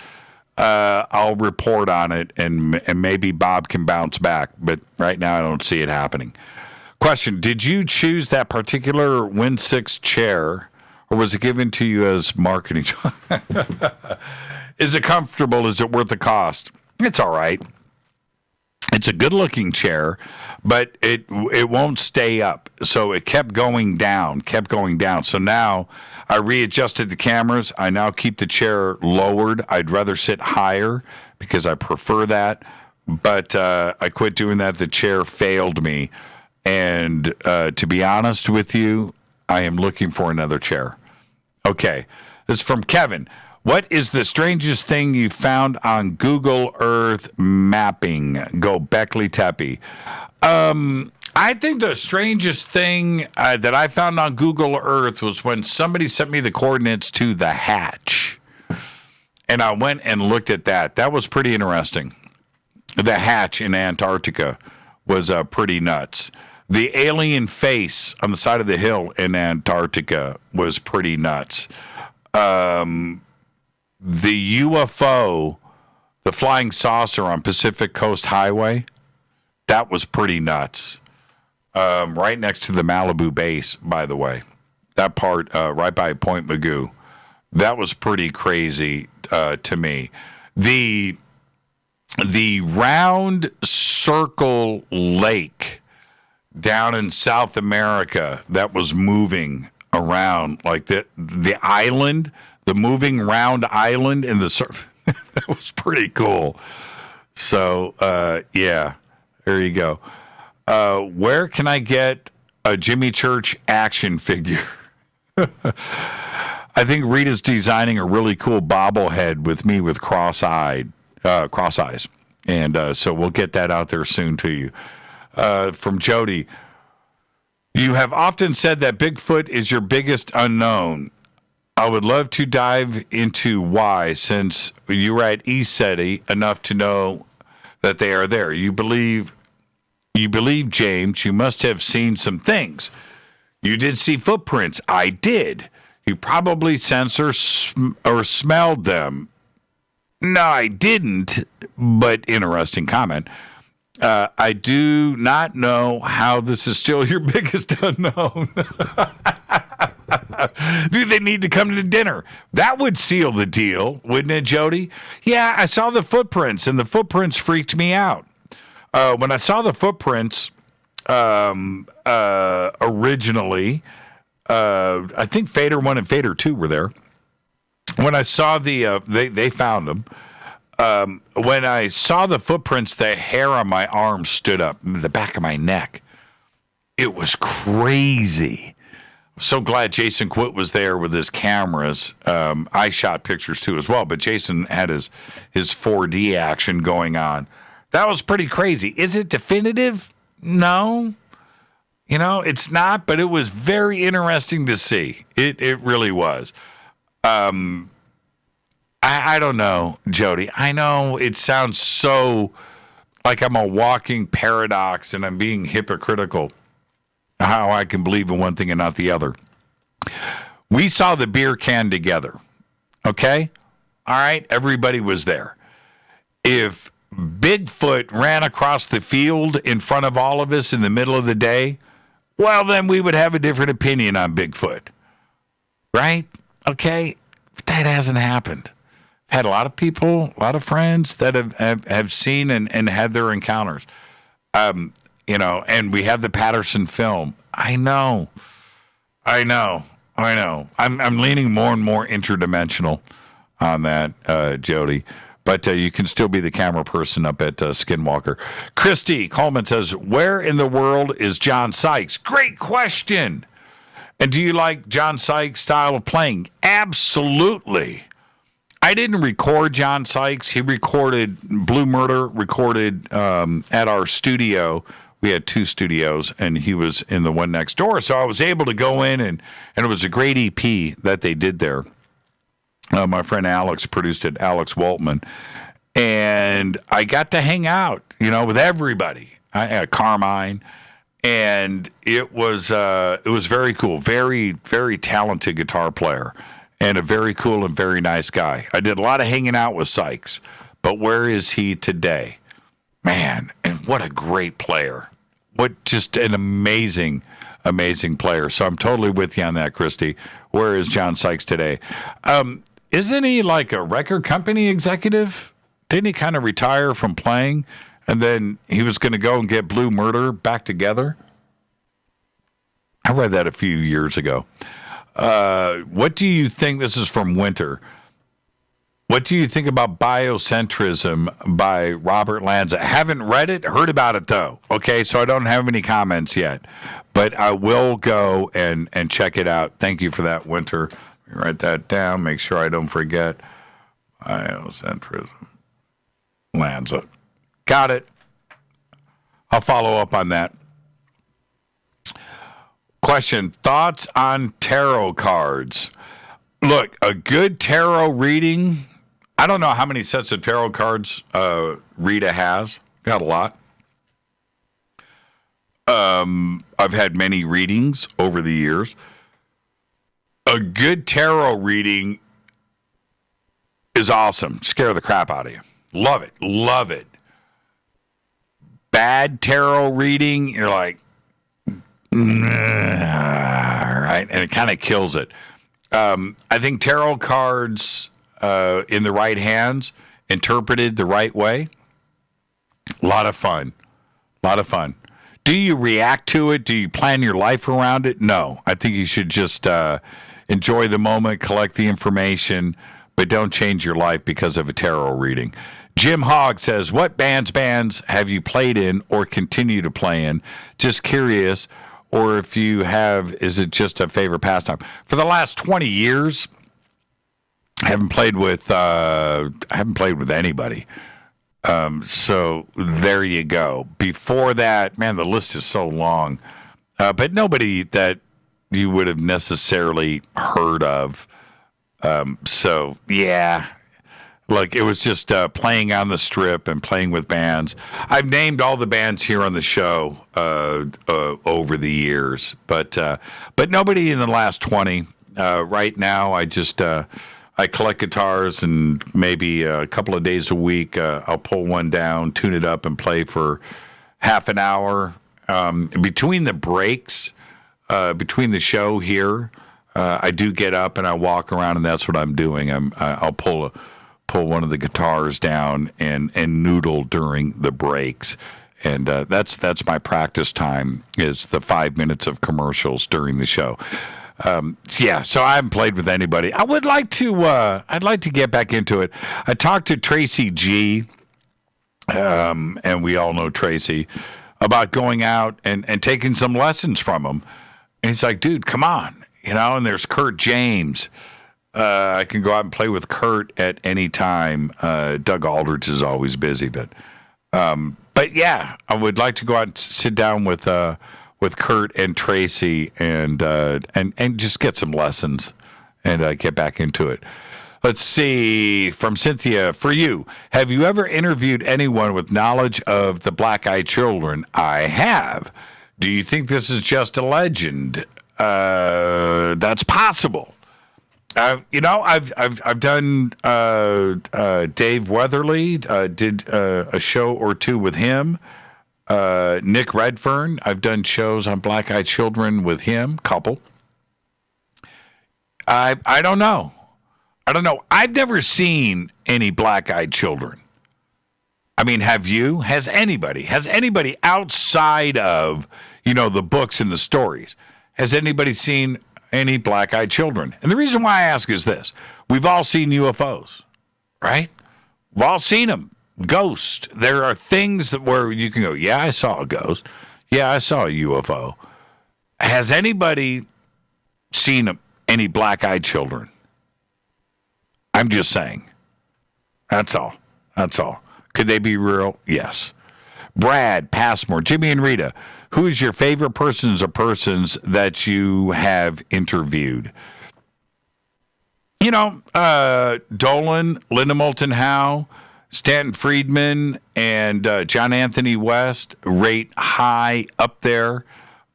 I'll report on it, and maybe Bob can bounce back. But right now, I don't see it happening. Question, did you choose that particular Win6 chair, or was it given to you as marketing? Is it comfortable? Is it worth the cost? It's all right. It's a good-looking chair, but it won't stay up. So it kept going down. So now I readjusted the cameras. I now keep the chair lowered. I'd rather sit higher because I prefer that. But I quit doing that. The chair failed me. And to be honest with you, I am looking for another chair. Okay. This is from Kevin. What is the strangest thing you found on Google Earth mapping? Go Beckley Tepe. I think the strangest thing that I found on Google Earth was when somebody sent me the coordinates to the hatch. And I went and looked at that. That was pretty interesting. The hatch in Antarctica was pretty nuts. The alien face on the side of the hill in Antarctica was pretty nuts. The UFO, the flying saucer on Pacific Coast Highway, that was pretty nuts. Right next to the Malibu base, by the way. That part right by Point Magoo. That was pretty crazy to me. The round circle lake down in South America that was moving around, like the island, the moving round island in the surf. That was pretty cool. So, yeah, there you go. Where can I get a Jimmy Church action figure? I think Rita's designing a really cool bobblehead with me with cross eyes. And so we'll get that out there soon to you. From Jody, you have often said that Bigfoot is your biggest unknown. I would love to dive into why, since you were at ECETI enough to know that they are there. You believe, James, you must have seen some things. You did see footprints. I did. You probably sensed or smelled them. No, I didn't, but interesting comment. I do not know how this is still your biggest unknown. Do they need to come to dinner? That would seal the deal, wouldn't it, Jody? Yeah, I saw the footprints, and the footprints freaked me out. When I saw the footprints originally, I think Fader 1 and Fader 2 were there. When I saw they found them. When I saw the footprints, the hair on my arm stood up, the back of my neck. It was crazy. So glad Jason Quitt was there with his cameras. I shot pictures too as well, but Jason had his 4D action going on. That was pretty crazy. Is it definitive? No. It's not, but it was very interesting to see. It really was. I don't know, Jody. I know it sounds so like I'm a walking paradox and I'm being hypocritical. How I can believe in one thing and not the other. We saw the beer can together. Okay? All right? Everybody was there. If Bigfoot ran across the field in front of all of us in the middle of the day, well, then we would have a different opinion on Bigfoot. Right? Okay? But that hasn't happened. I've had a lot of people, a lot of friends that have seen and had their encounters. And we have the Patterson film. I know. I'm leaning more and more interdimensional on that, Jody. But you can still be the camera person up at Skinwalker. Christy Coleman says, where in the world is John Sykes? Great question. And do you like John Sykes' style of playing? Absolutely. I didn't record John Sykes. He recorded Blue Murder, at our studio. We had 2 studios, and he was in the one next door. So I was able to go in, and it was a great EP that they did there. My friend Alex produced it, Alex Waltman. And I got to hang out, with everybody. I had Carmine, and it was very cool. Very, very talented guitar player. And a very cool and very nice guy. I did a lot of hanging out with Sykes, but where is he today? Man, and what a great player. What just an amazing, amazing player. So I'm totally with you on that, Christy. Where is John Sykes today? Isn't he like a record company executive? Didn't he kind of retire from playing? And then he was going to go and get Blue Murder back together? I read that a few years ago. What do you think? This is from Winter. What do you think about Biocentrism by Robert Lanza? Haven't read it, heard about it though. Okay, so I don't have any comments yet, but I will go and check it out. Thank you for that, Winter. Let me write that down, make sure I don't forget. Biocentrism. Lanza. Got it. I'll follow up on that. Question, thoughts on tarot cards? Look, a good tarot reading, I don't know how many sets of tarot cards Rita has. Got a lot. I've had many readings over the years. A good tarot reading is awesome. Scare the crap out of you. Love it. Love it. Bad tarot reading, you're like, right? And it kind of kills it. I think tarot cards in the right hands, interpreted the right way, a lot of fun. A lot of fun. Do you react to it? Do you plan your life around it? No. I think you should just enjoy the moment, collect the information, but don't change your life because of a tarot reading. Jim Hogg says, what bands have you played in or continue to play in? Just curious. Or if you have, is it just a favorite pastime? For the last 20 years, I haven't played with anybody. So there you go. Before that, man, the list is so long. But nobody that you would have necessarily heard of. So, yeah. Look, it was just playing on the strip and playing with bands. I've named all the bands here on the show over the years, but nobody in the last 20. Right now, I just I collect guitars, and maybe a couple of days a week I'll pull one down, tune it up, and play for half an hour. Between the breaks, between the show here, I do get up and I walk around, and that's what I'm doing. I'll pull one of the guitars down and noodle during the breaks. And that's my practice time, is the 5 minutes of commercials during the show. So I haven't played with anybody. I would like to, I'd like to get back into it. I talked to Tracy G, and we all know Tracy, about going out and taking some lessons from him. And he's like, dude, come on. And there's Kurt James. I can go out and play with Kurt at any time. Doug Aldrich is always busy, but yeah, I would like to go out and sit down with Kurt and Tracy and just get some lessons and get back into it. Let's see, from Cynthia, for you, have you ever interviewed anyone with knowledge of the Black Eyed Children? I have. Do you think this is just a legend? That's possible. I've done Dave Weatherly, did a show or two with him. Nick Redfern, I've done shows on Black Eyed Children with him, couple. I don't know. I've never seen any Black Eyed Children. I mean, have you? Has anybody outside of, the books and the stories, has anybody seen any Black Eyed Children? And the reason why I ask is this. We've all seen UFOs, right? We've all seen them. Ghost. There are things where you can go, yeah, I saw a ghost. Yeah, I saw a UFO. Has anybody seen any Black Eyed Children? I'm just saying. That's all. Could they be real? Yes. Brad Passmore, Jimmy and Rita, who is your favorite persons or persons that you have interviewed? Dolan, Linda Moulton Howe, Stanton Friedman, and John Anthony West rate high up there.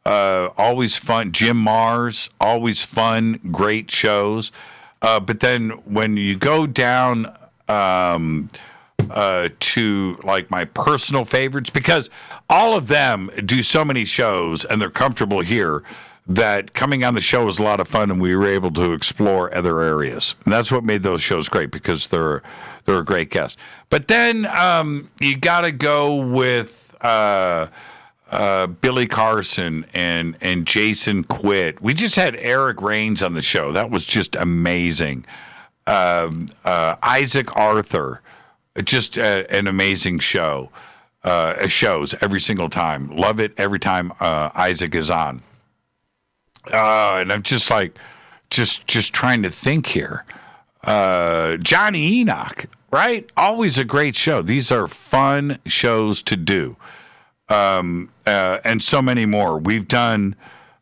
Always fun. Jim Mars, always fun, great shows. But then when you go down to like my personal favorites, because all of them do so many shows and they're comfortable here, that coming on the show was a lot of fun, and we were able to explore other areas. And that's what made those shows great, because they're a great guest. But then you got to go with Billy Carson and Jason Quitt. We just had Eric Rains on the show. That was just amazing. Isaac Arthur, just an amazing show. Shows every single time. Love it every time Isaac is on. And I'm just like, just trying to think here. Johnny Enoch, right? Always a great show. These are fun shows to do. And so many more. We've done,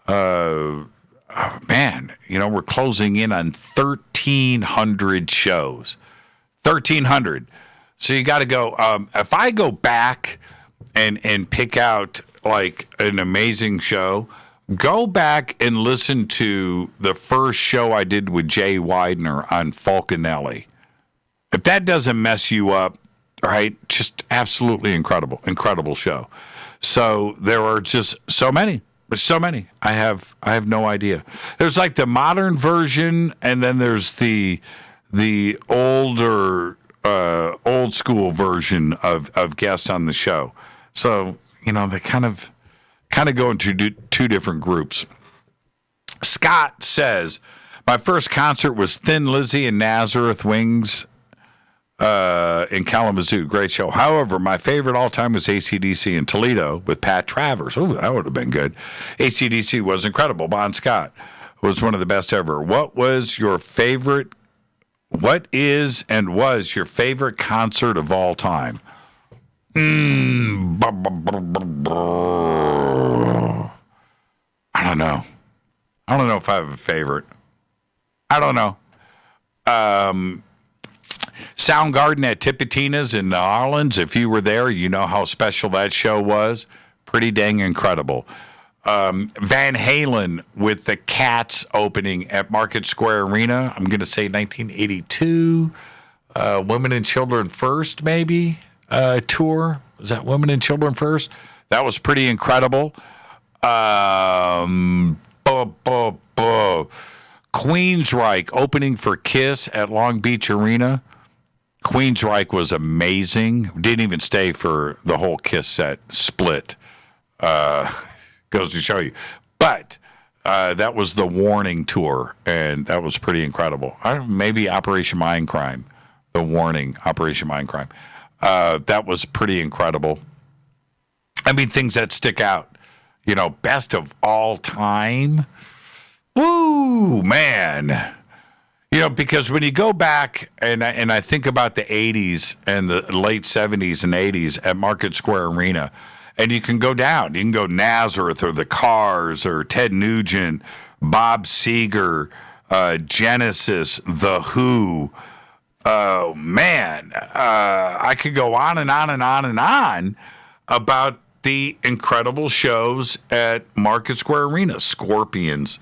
we're closing in on 1,300 shows. 1,300. So you got to go. If I go back and pick out like an amazing show, go back and listen to the first show I did with Jay Widener on Falconelli. If that doesn't mess you up, right, just absolutely incredible show. So there are just so many. There's so many. I have no idea. There's like the modern version, and then there's the older old school version of guests on the show. So, they kind of go into two different groups. Scott says, my first concert was Thin Lizzy and Nazareth Wings in Kalamazoo. Great show. However, my favorite all time was AC/DC in Toledo with Pat Travers. Oh, that would have been good. AC/DC was incredible. Bon Scott was one of the best ever. What is and was your favorite concert of all time? I don't know. I don't know if I have a favorite. I don't know. Soundgarden at Tipitina's in New Orleans. If you were there, you know how special that show was. Pretty dang incredible. Van Halen with the Cats opening at Market Square Arena. I'm going to say 1982. Women and Children First, maybe, tour. Was that Women and Children First? That was pretty incredible. Queensryche opening for Kiss at Long Beach Arena. Queensryche was amazing. Didn't even stay for the whole Kiss set. Split. Goes to show you. But that was the Warning tour, and that was pretty incredible. Maybe Operation Mindcrime. The Warning, Operation Mindcrime. That was pretty incredible. I mean, things that stick out. Best of all time. Woo, man. Because when you go back and I think about the 80s and the late 70s and 80s at Market Square Arena, and you can go down. You can go Nazareth or the Cars or Ted Nugent, Bob Seger, Genesis, The Who. Oh, man. I could go on and on and on and on about the incredible shows at Market Square Arena. Scorpions.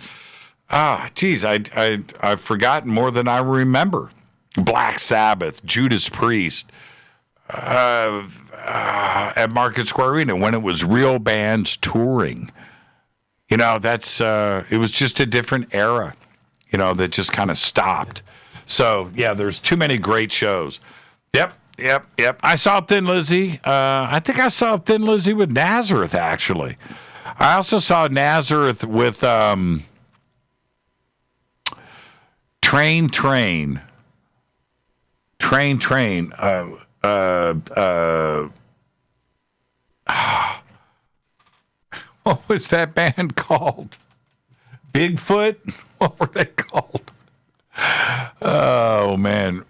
Geez, I've forgotten more than I remember. Black Sabbath, Judas Priest, at Market Square Arena when it was real bands touring. That's it was just a different era, that just kind of stopped. So, yeah, there's too many great shows. Yep. I saw Thin Lizzy. I think I saw Thin Lizzy with Nazareth, actually. I also saw Nazareth with Train. What was that band called? Bigfoot? What were they called? Oh, man.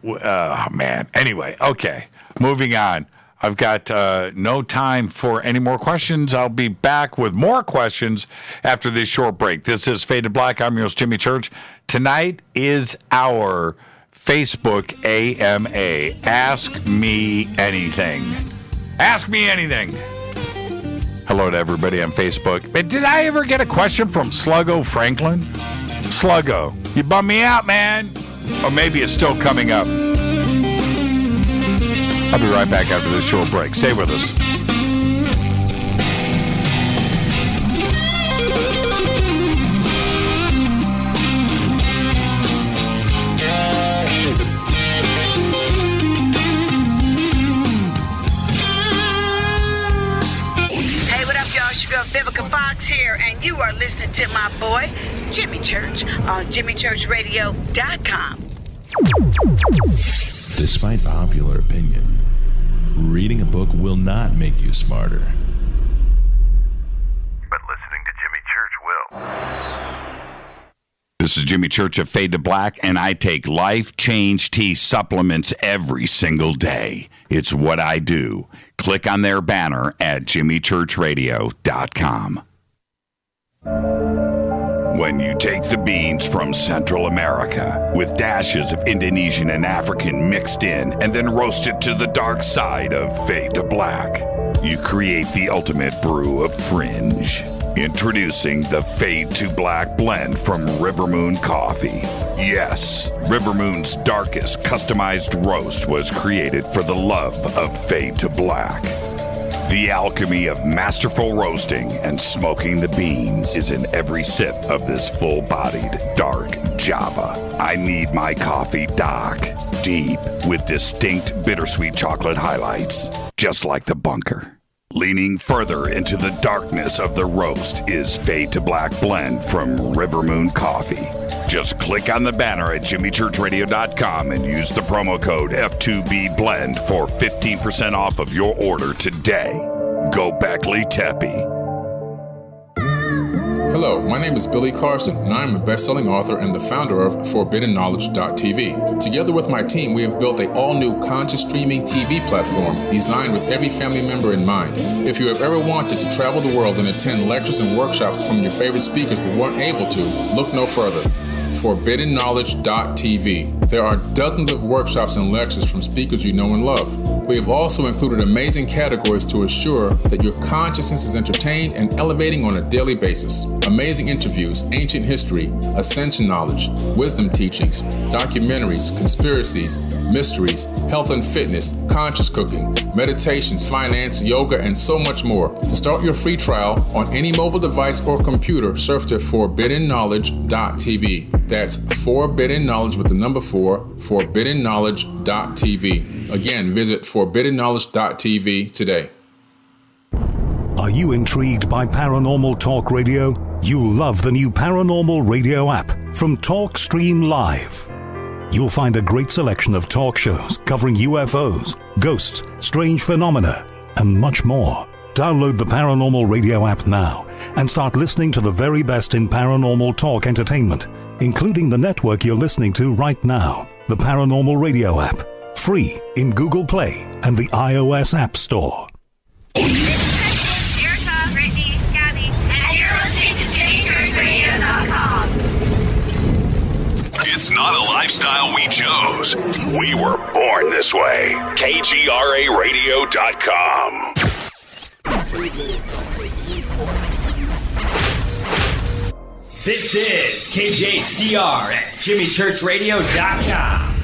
Anyway, okay. Moving on. I've got no time for any more questions. I'll be back with more questions after this short break. This is Faded Black. I'm your host, Jimmy Church. Tonight is our Facebook AMA. Ask me anything. Ask me anything. Hello to everybody on Facebook. But did I ever get a question from Sluggo Franklin? Sluggo, you bum me out, man. Or maybe it's still coming up. I'll be right back after this short break. Stay with us. Hey, what up, y'all? It's your girl Vivica Fox here, and you are listening to my boy, Jimmy Church, on JimmyChurchRadio.com. Despite popular opinion, reading a book will not make you smarter. But listening to Jimmy Church will. This is Jimmy Church of Fade to Black, and I take Life Change Tea supplements every single day. It's what I do. Click on their banner at JimmyChurchRadio.com. When you take the beans from Central America with dashes of Indonesian and African mixed in and then roasted to the dark side of Fade to Black, you create the ultimate brew of fringe. Introducing the Fade to Black blend from Rivermoon Coffee. Yes, Rivermoon's darkest customized roast was created for the love of Fade to Black. The alchemy of masterful roasting and smoking the beans is in every sip of this full-bodied, dark Java. I need my coffee dark, deep, with distinct bittersweet chocolate highlights, just like the bunker. Leaning further into the darkness of the roast is Fade to Black blend from Rivermoon Coffee. Just click on the banner at jimmychurchradio.com and use the promo code F2BBLEND for 15% off of your order today. Go Beckley Teppy. Hello, my name is Billy Carson, and I am a best-selling author and the founder of ForbiddenKnowledge.tv. Together with my team, we have built an all-new conscious streaming TV platform designed with every family member in mind. If you have ever wanted to travel the world and attend lectures and workshops from your favorite speakers but weren't able to, look no further. ForbiddenKnowledge.tv. There are dozens of workshops and lectures from speakers you know and love. We have also included amazing categories to assure that your consciousness is entertained and elevating on a daily basis. Amazing interviews, ancient history, ascension knowledge, wisdom teachings, documentaries, conspiracies, mysteries, health and fitness, conscious cooking, meditations, finance, yoga, and so much more. To start your free trial on any mobile device or computer, surf to ForbiddenKnowledge.tv. That's Forbidden Knowledge with the number 4, ForbiddenKnowledge.tv. Again, visit ForbiddenKnowledge.tv today. Are you intrigued by Paranormal Talk Radio? You'll love the new Paranormal Radio app from TalkStream Live. You'll find a great selection of talk shows covering UFOs, ghosts, strange phenomena, and much more. Download the Paranormal Radio app now and start listening to the very best in paranormal talk entertainment, including the network you're listening to right now, the Paranormal Radio app. Free in Google Play and the iOS App Store. Erica, Brittany, Gabby, and you're listening to JimyChurchRadio.com. It's not a lifestyle we chose. We were born this way. KGRARadio.com. This is KJCR at JimmyChurchRadio.com.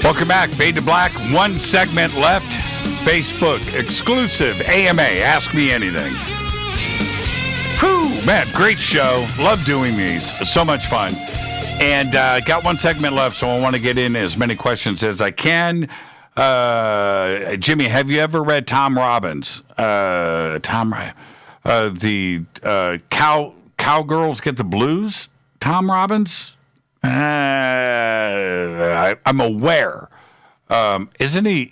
Welcome back. Fade to Black. One segment left. Facebook exclusive AMA. Ask Me Anything. Whew, man, great show. Love doing these. So much fun. And got one segment left, so I want to get in as many questions as I can. Jimmy, have you ever read Tom Robbins? The Cowgirls Get the Blues? Tom Robbins? I'm aware. Isn't he?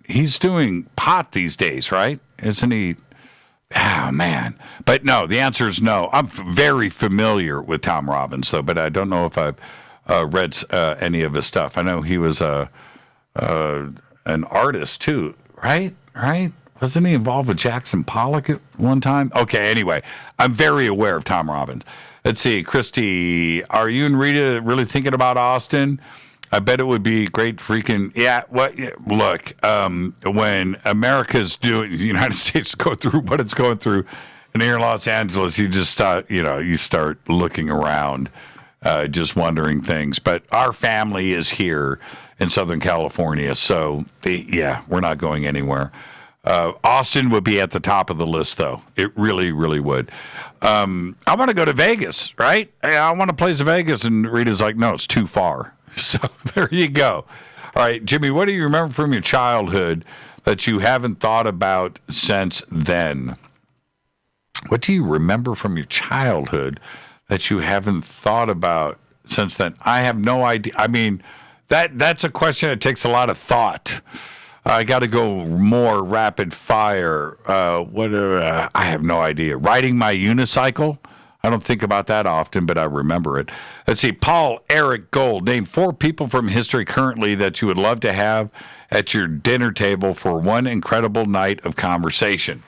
He's doing pot these days, right? Isn't he? Oh, man. But no, the answer is no. I'm very familiar with Tom Robbins, though, but I don't know if I've read any of his stuff. I know he was an artist, too, right? Wasn't he involved with Jackson Pollock at one time? Okay, anyway, I'm very aware of Tom Robbins. Let's see, Christy, are you and Rita really thinking about Austin? I bet it would be great freaking, look, when America's doing, the United States go through what it's going through, and here in Los Angeles, you just start, you start looking around, just wondering things. But our family is here in Southern California, so we're not going anywhere. Austin would be at the top of the list, though. It really, really would. I want to go to Vegas, right? I want to play to Vegas, and Rita's like, no, it's too far. So there you go. All right, Jimmy, what do you remember from your childhood that you haven't thought about since then? What do you remember from your childhood that you haven't thought about since then? I have no idea. I mean, that's a question that takes a lot of thought. I got to go more rapid fire. I have no idea. Riding my unicycle? I don't think about that often, but I remember it. Let's see. Paul Eric Gold. Name 4 people from history currently that you would love to have at your dinner table for one incredible night of conversation.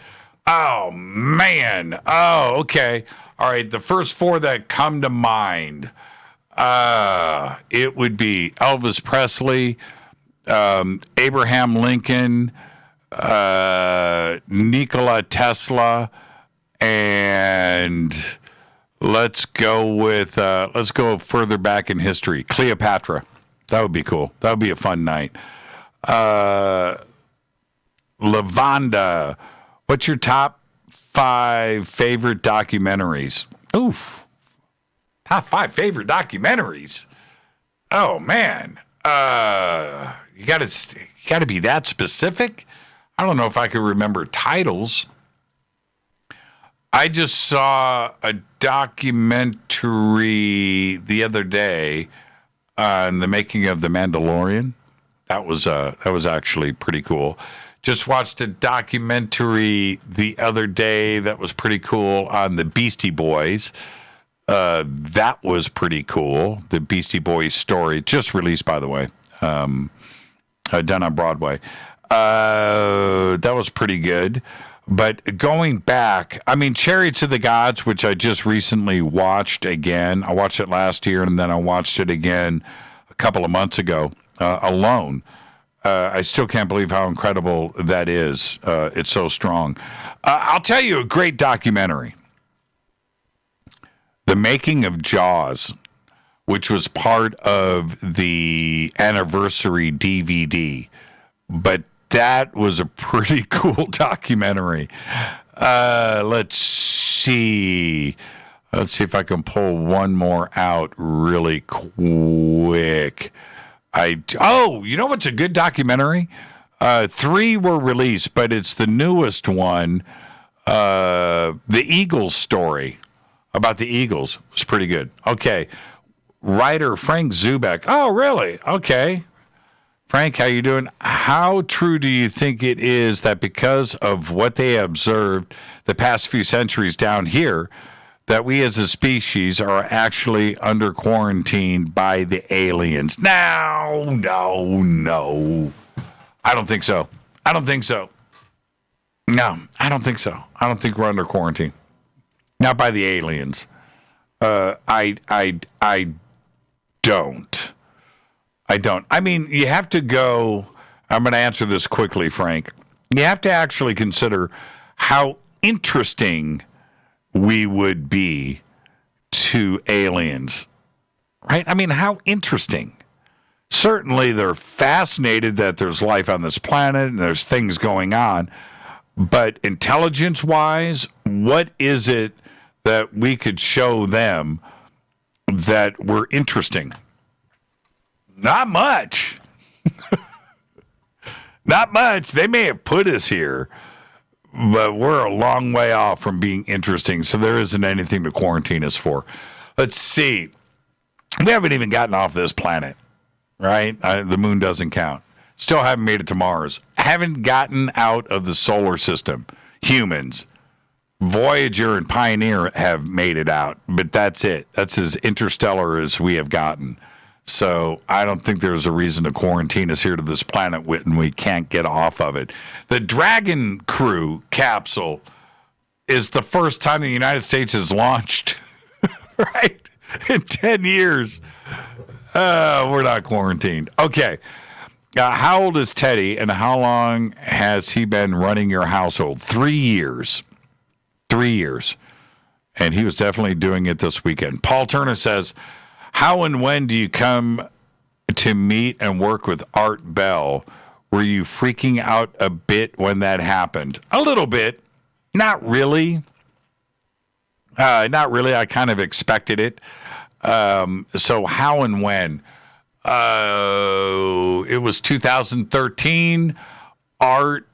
Oh, man. Oh, okay. All right. The first four that come to mind, it would be Elvis Presley, Abraham Lincoln, Nikola Tesla, and let's go further back in history. Cleopatra. That would be cool. That would be a fun night. Lavanda. What's your top 5 favorite documentaries? Oof. Top 5 favorite documentaries. Oh man. You got to be that specific? I don't know if I could remember titles. I just saw a documentary the other day on the making of The Mandalorian. That was actually pretty cool. Just watched a documentary the other day that was pretty cool on the Beastie Boys. That was pretty cool. The Beastie Boys story, just released, by the way, done on Broadway. That was pretty good. But going back, I mean, Chariots of the Gods, which I just recently watched again. I watched it last year, and then I watched it again a couple of months ago alone. I still can't believe how incredible that is. It's so strong. I'll tell you a great documentary. The Making of Jaws, which was part of the anniversary DVD. But that was a pretty cool documentary. Let's see. Let's see if I can pull one more out really quick. You know what's a good documentary? 3 were released, but it's the newest one. The Eagles story about the Eagles was pretty good. Okay. Writer Frank Zubek. Oh, really? Okay. Frank, how you doing? How true do you think it is that because of what they observed the past few centuries down here, that we as a species are actually under quarantine by the aliens? No. I don't think so. No, I don't think so. I don't think we're under quarantine. Not by the aliens. I don't. I mean, you have to go. I'm going to answer this quickly, Frank. You have to actually consider how interesting we would be to aliens, right? I mean, how interesting. Certainly, they're fascinated that there's life on this planet and there's things going on. But intelligence-wise, what is it that we could show them that we're interesting? Not much. Not much. They may have put us here, but we're a long way off from being interesting, so there isn't anything to quarantine us for. Let's see. We haven't even gotten off this planet, right? The moon doesn't count. Still haven't made it to Mars. Haven't gotten out of the solar system. Humans. Voyager and Pioneer have made it out, but that's it. That's as interstellar as we have gotten. So I don't think there's a reason to quarantine us here to this planet when we can't get off of it. The Dragon Crew capsule is the first time the United States has launched, right? In 10 years. We're not quarantined. Okay. How old is Teddy, and how long has he been running your household? 3 years. 3 years. And he was definitely doing it this weekend. Paul Turner says, how and when do you come to meet and work with Art Bell? Were you freaking out a bit when that happened? A little bit. Not really. Not really. I kind of expected it. So how and when? It was 2013. Art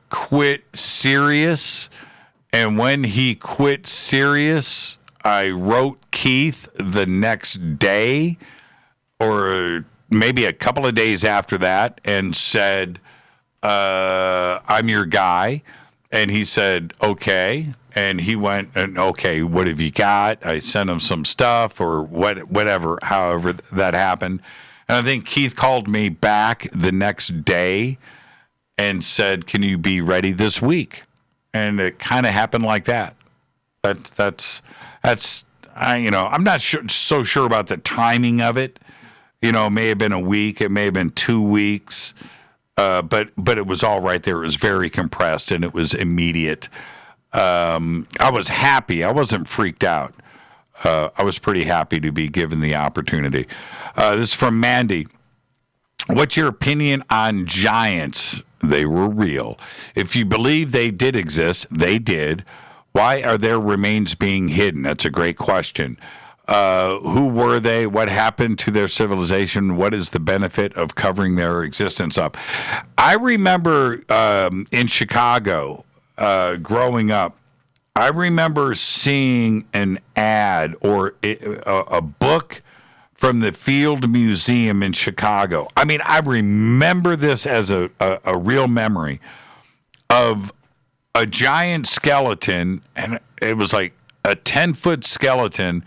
quit Sirius. And when he quit Sirius, I wrote Keith the next day, or maybe a couple of days after that, and said, I'm your guy. And he said, okay. And he went, and okay, what have you got? I sent him some stuff or whatever, however that happened. And I think Keith called me back the next day and said, can you be ready this week? And it kind of happened like that. That's I'm not so sure about the timing of it. It may have been a week, it may have been 2 weeks, but it was all right there. It was very compressed and it was immediate. I was happy. I wasn't freaked out. I was pretty happy to be given the opportunity. This is from Mandy. What's your opinion on giants? They were real. If you believe they did exist, they did. Why are their remains being hidden? That's a great question. Who were they? What happened to their civilization? What is the benefit of covering their existence up? I remember in Chicago, growing up, I remember seeing an ad or a book from the Field Museum in Chicago. I mean, I remember this as a real memory of a giant skeleton, and it was like a 10-foot skeleton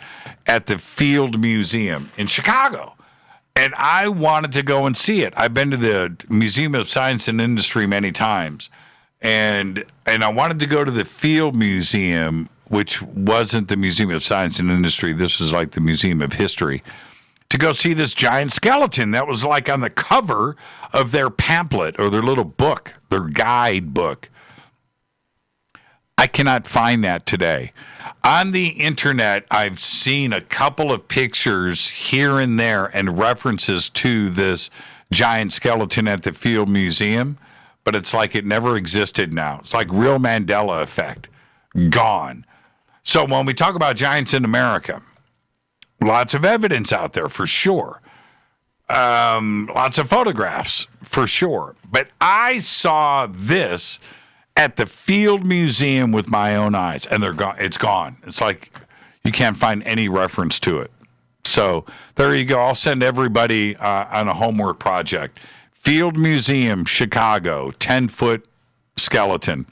at the Field Museum in Chicago. And I wanted to go and see it. I've been to the Museum of Science and Industry many times. And I wanted to go to the Field Museum, which wasn't the Museum of Science and Industry. This was like the Museum of History, to go see this giant skeleton that was like on the cover of their pamphlet or their little book, their guide book. I cannot find that today. On the internet, I've seen a couple of pictures here and there and references to this giant skeleton at the Field Museum, but it's like it never existed now. It's like real Mandela effect. Gone. So when we talk about giants in America, lots of evidence out there for sure. Lots of photographs for sure. But I saw this at the Field Museum with my own eyes, and they're gone. It's gone. It's like you can't find any reference to it. So there you go. I'll send everybody on a homework project. Field Museum, Chicago, 10-foot skeleton.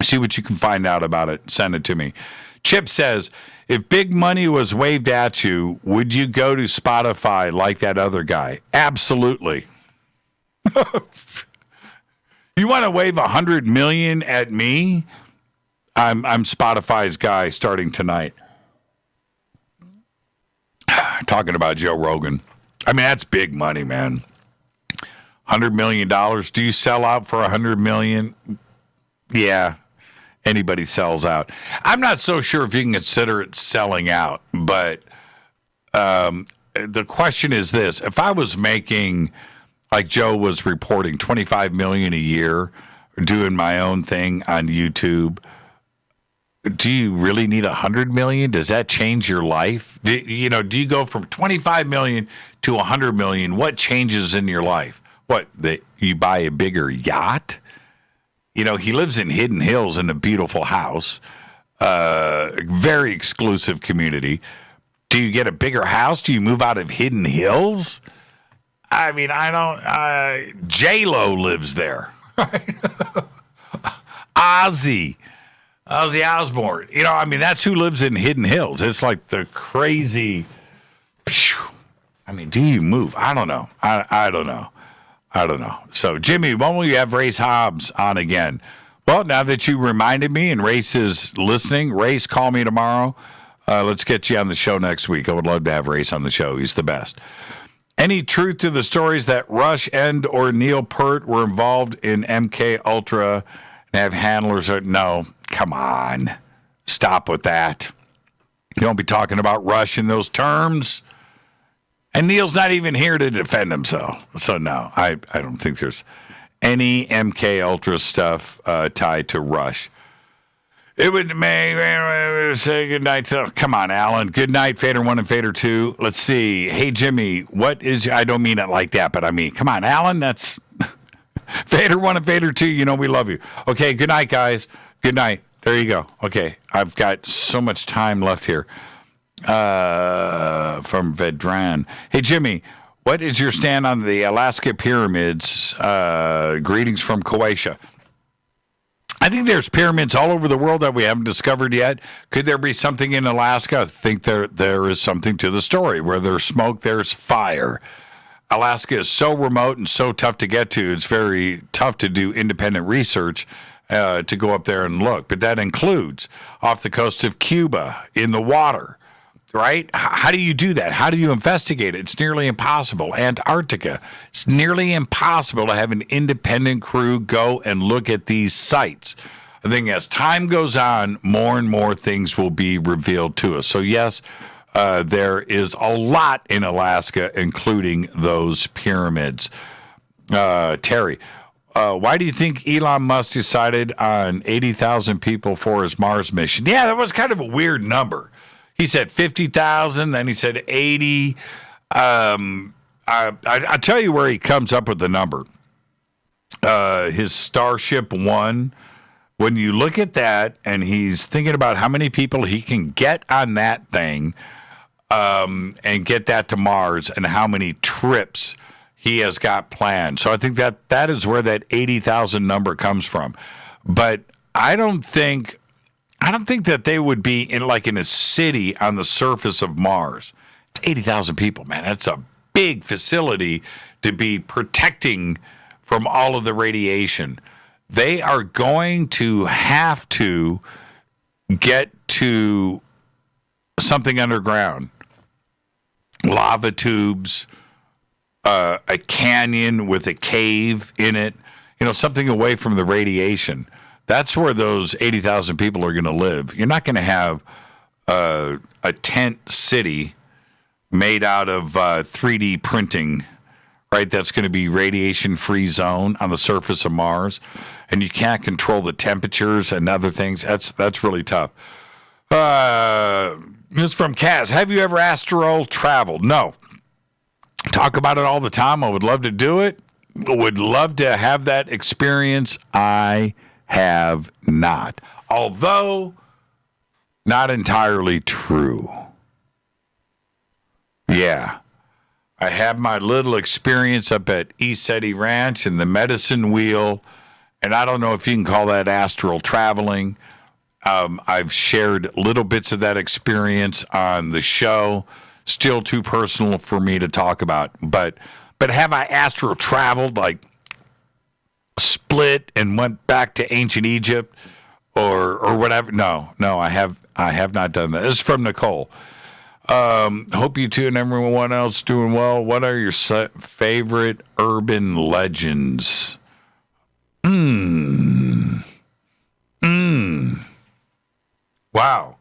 See what you can find out about it. Send it to me. Chip says, if big money was waved at you, would you go to Spotify like that other guy? Absolutely. You want to wave $100 million at me? I'm Spotify's guy starting tonight. Talking about Joe Rogan. I mean, that's big money, man. $100 million. Do you sell out for $100 million? Yeah. Anybody sells out. I'm not so sure if you can consider it selling out, but the question is this. If I was making, like Joe was reporting, $25 million a year, doing my own thing on YouTube, do you really need $100 million? Does that change your life? Do you go from $25 million to $100 million? What changes in your life? What, you buy a bigger yacht? He lives in Hidden Hills in a beautiful house, very exclusive community. Do you get a bigger house? Do you move out of Hidden Hills? I mean, I don't. J-Lo lives there. Ozzy Osbourne. That's who lives in Hidden Hills. It's like the crazy. I mean, do you move? I don't know. I don't know. So, Jimmy, when will you have Race Hobbs on again? Well, now that you reminded me and Race is listening, Race, call me tomorrow. Let's get you on the show next week. I would love to have Race on the show. He's the best. Any truth to the stories that Rush and or Neil Peart were involved in MK Ultra and have handlers? No, come on. Stop with that. You don't be talking about Rush in those terms. And Neil's not even here to defend himself. So, no, I don't think there's any MK Ultra stuff tied to Rush. It would say good night. Come on, Alan. Good night, Fader 1 and Fader 2. Let's see. Hey, Jimmy, what is... I don't mean it like that, but I mean, come on, Alan. That's Fader 1 and Fader 2. We love you. Okay, good night, guys. Good night. There you go. Okay, I've got so much time left here. From Vedran. Hey, Jimmy, what is your stand on the Alaska pyramids? Greetings from Croatia. I think there's pyramids all over the world that we haven't discovered yet. Could there be something in Alaska? I think there is something to the story. Where there's smoke, there's fire. Alaska is so remote and so tough to get to. It's very tough to do independent research. to go up there and look. But that includes off the coast of Cuba in the water, right? How do you do that? How do you investigate it? It's nearly impossible. Antarctica, it's nearly impossible to have an independent crew go and look at these sites. I think as time goes on, more and more things will be revealed to us. So, yes, there is a lot in Alaska, including those pyramids. Terry, why do you think Elon Musk decided on 80,000 people for his Mars mission? Yeah, that was kind of a weird number. He said 50,000, then he said 80. I'll tell you where he comes up with the number. His Starship 1. When you look at that, and he's thinking about how many people he can get on that thing and get that to Mars, and how many trips he has got planned. So I think that is where that 80,000 number comes from. But I don't think that they would be in a city on the surface of Mars. It's 80,000 people, man. That's a big facility to be protecting from all of the radiation. They are going to have to get to something underground. Lava tubes, a canyon with a cave in it, something away from the radiation. That's where those 80,000 people are going to live. You're not going to have a tent city made out of 3D printing, right? That's going to be radiation-free zone on the surface of Mars, and you can't control the temperatures and other things. That's really tough. This is from Kaz. Have you ever astral traveled? No. Talk about it all the time. I would love to do it. Would love to have that experience. I have not. Although, not entirely true. Yeah. I had my little experience up at East City Ranch and the medicine wheel, and I don't know if you can call that astral traveling. I've shared little bits of that experience on the show. Still too personal for me to talk about. But have I astral traveled, like split and went back to ancient Egypt or whatever? No, I have not done that. This is from Nicole. Hope you two and everyone else doing well. What are your favorite urban legends? Wow.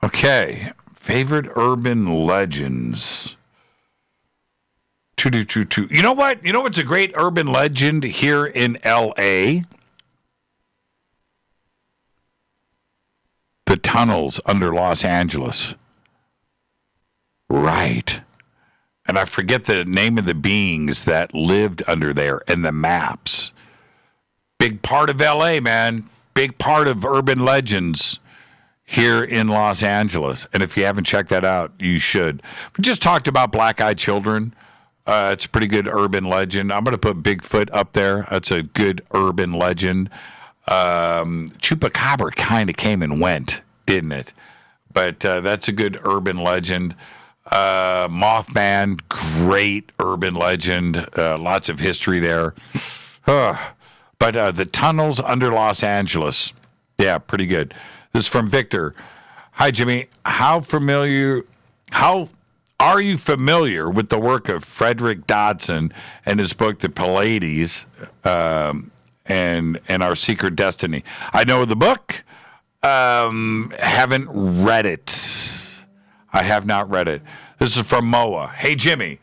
Okay. Favorite urban legends. You know what? You know what's a great urban legend here in L.A.? The tunnels under Los Angeles. Right. And I forget the name of the beings that lived under there and the maps. Big part of L.A., man. Big part of urban legends here in Los Angeles. And if you haven't checked that out, you should. We just talked about black-eyed children. It's a pretty good urban legend. I'm going to put Bigfoot up there. That's a good urban legend. Chupacabra kind of came and went, didn't it? But that's a good urban legend. Mothman, great urban legend. Lots of history there. But the tunnels under Los Angeles, yeah, pretty good. This is from Victor. Hi, Jimmy. How are you familiar with the work of Frederick Dodson and his book, The Pleiades, and Our Secret Destiny? I know the book. Haven't read it. I have not read it. This is from Moa. Hey, Jimmy,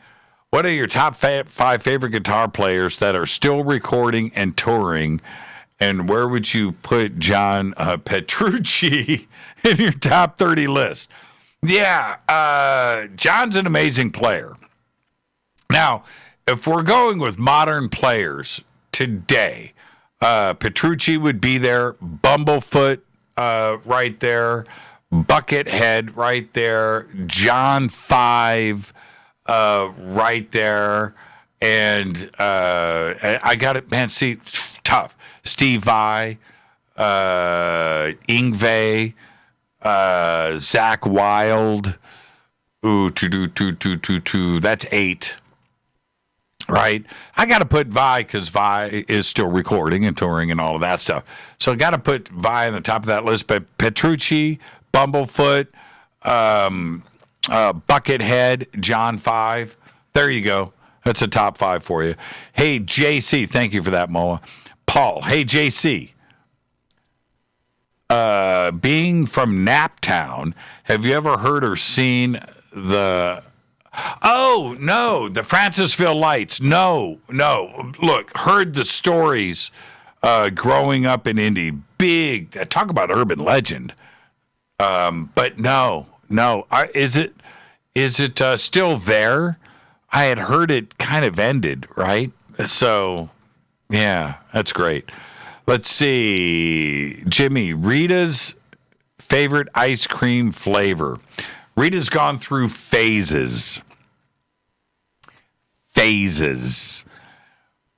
what are your top 5 favorite guitar players that are still recording and touring? And where would you put John Petrucci in your top 30 list? Yeah, John's an amazing player. Now, if we're going with modern players today, Petrucci would be there, Bumblefoot right there, Buckethead right there, John 5 right there, and I got it, man, see, tough. Steve Vai, Yngwie, Zach Wilde. Ooh, that's 8. right? I got to put Vi because Vi is still recording and touring and all of that stuff. So I got to put Vi on the top of that list. But Petrucci, Bumblefoot, Buckethead, John 5. There you go. That's a top 5 for you. Hey, JC. Thank you for that, Moa. Paul. Hey, JC. Being from Naptown, have you ever heard or seen the... Oh, no, the Francisville Lights. No. Look, heard the stories growing up in Indy. Big, talk about urban legend. But no. Is it still there? I had heard it kind of ended, right? So, yeah, that's great. Let's see. Jimmy, Rita's favorite ice cream flavor. Rita's gone through phases.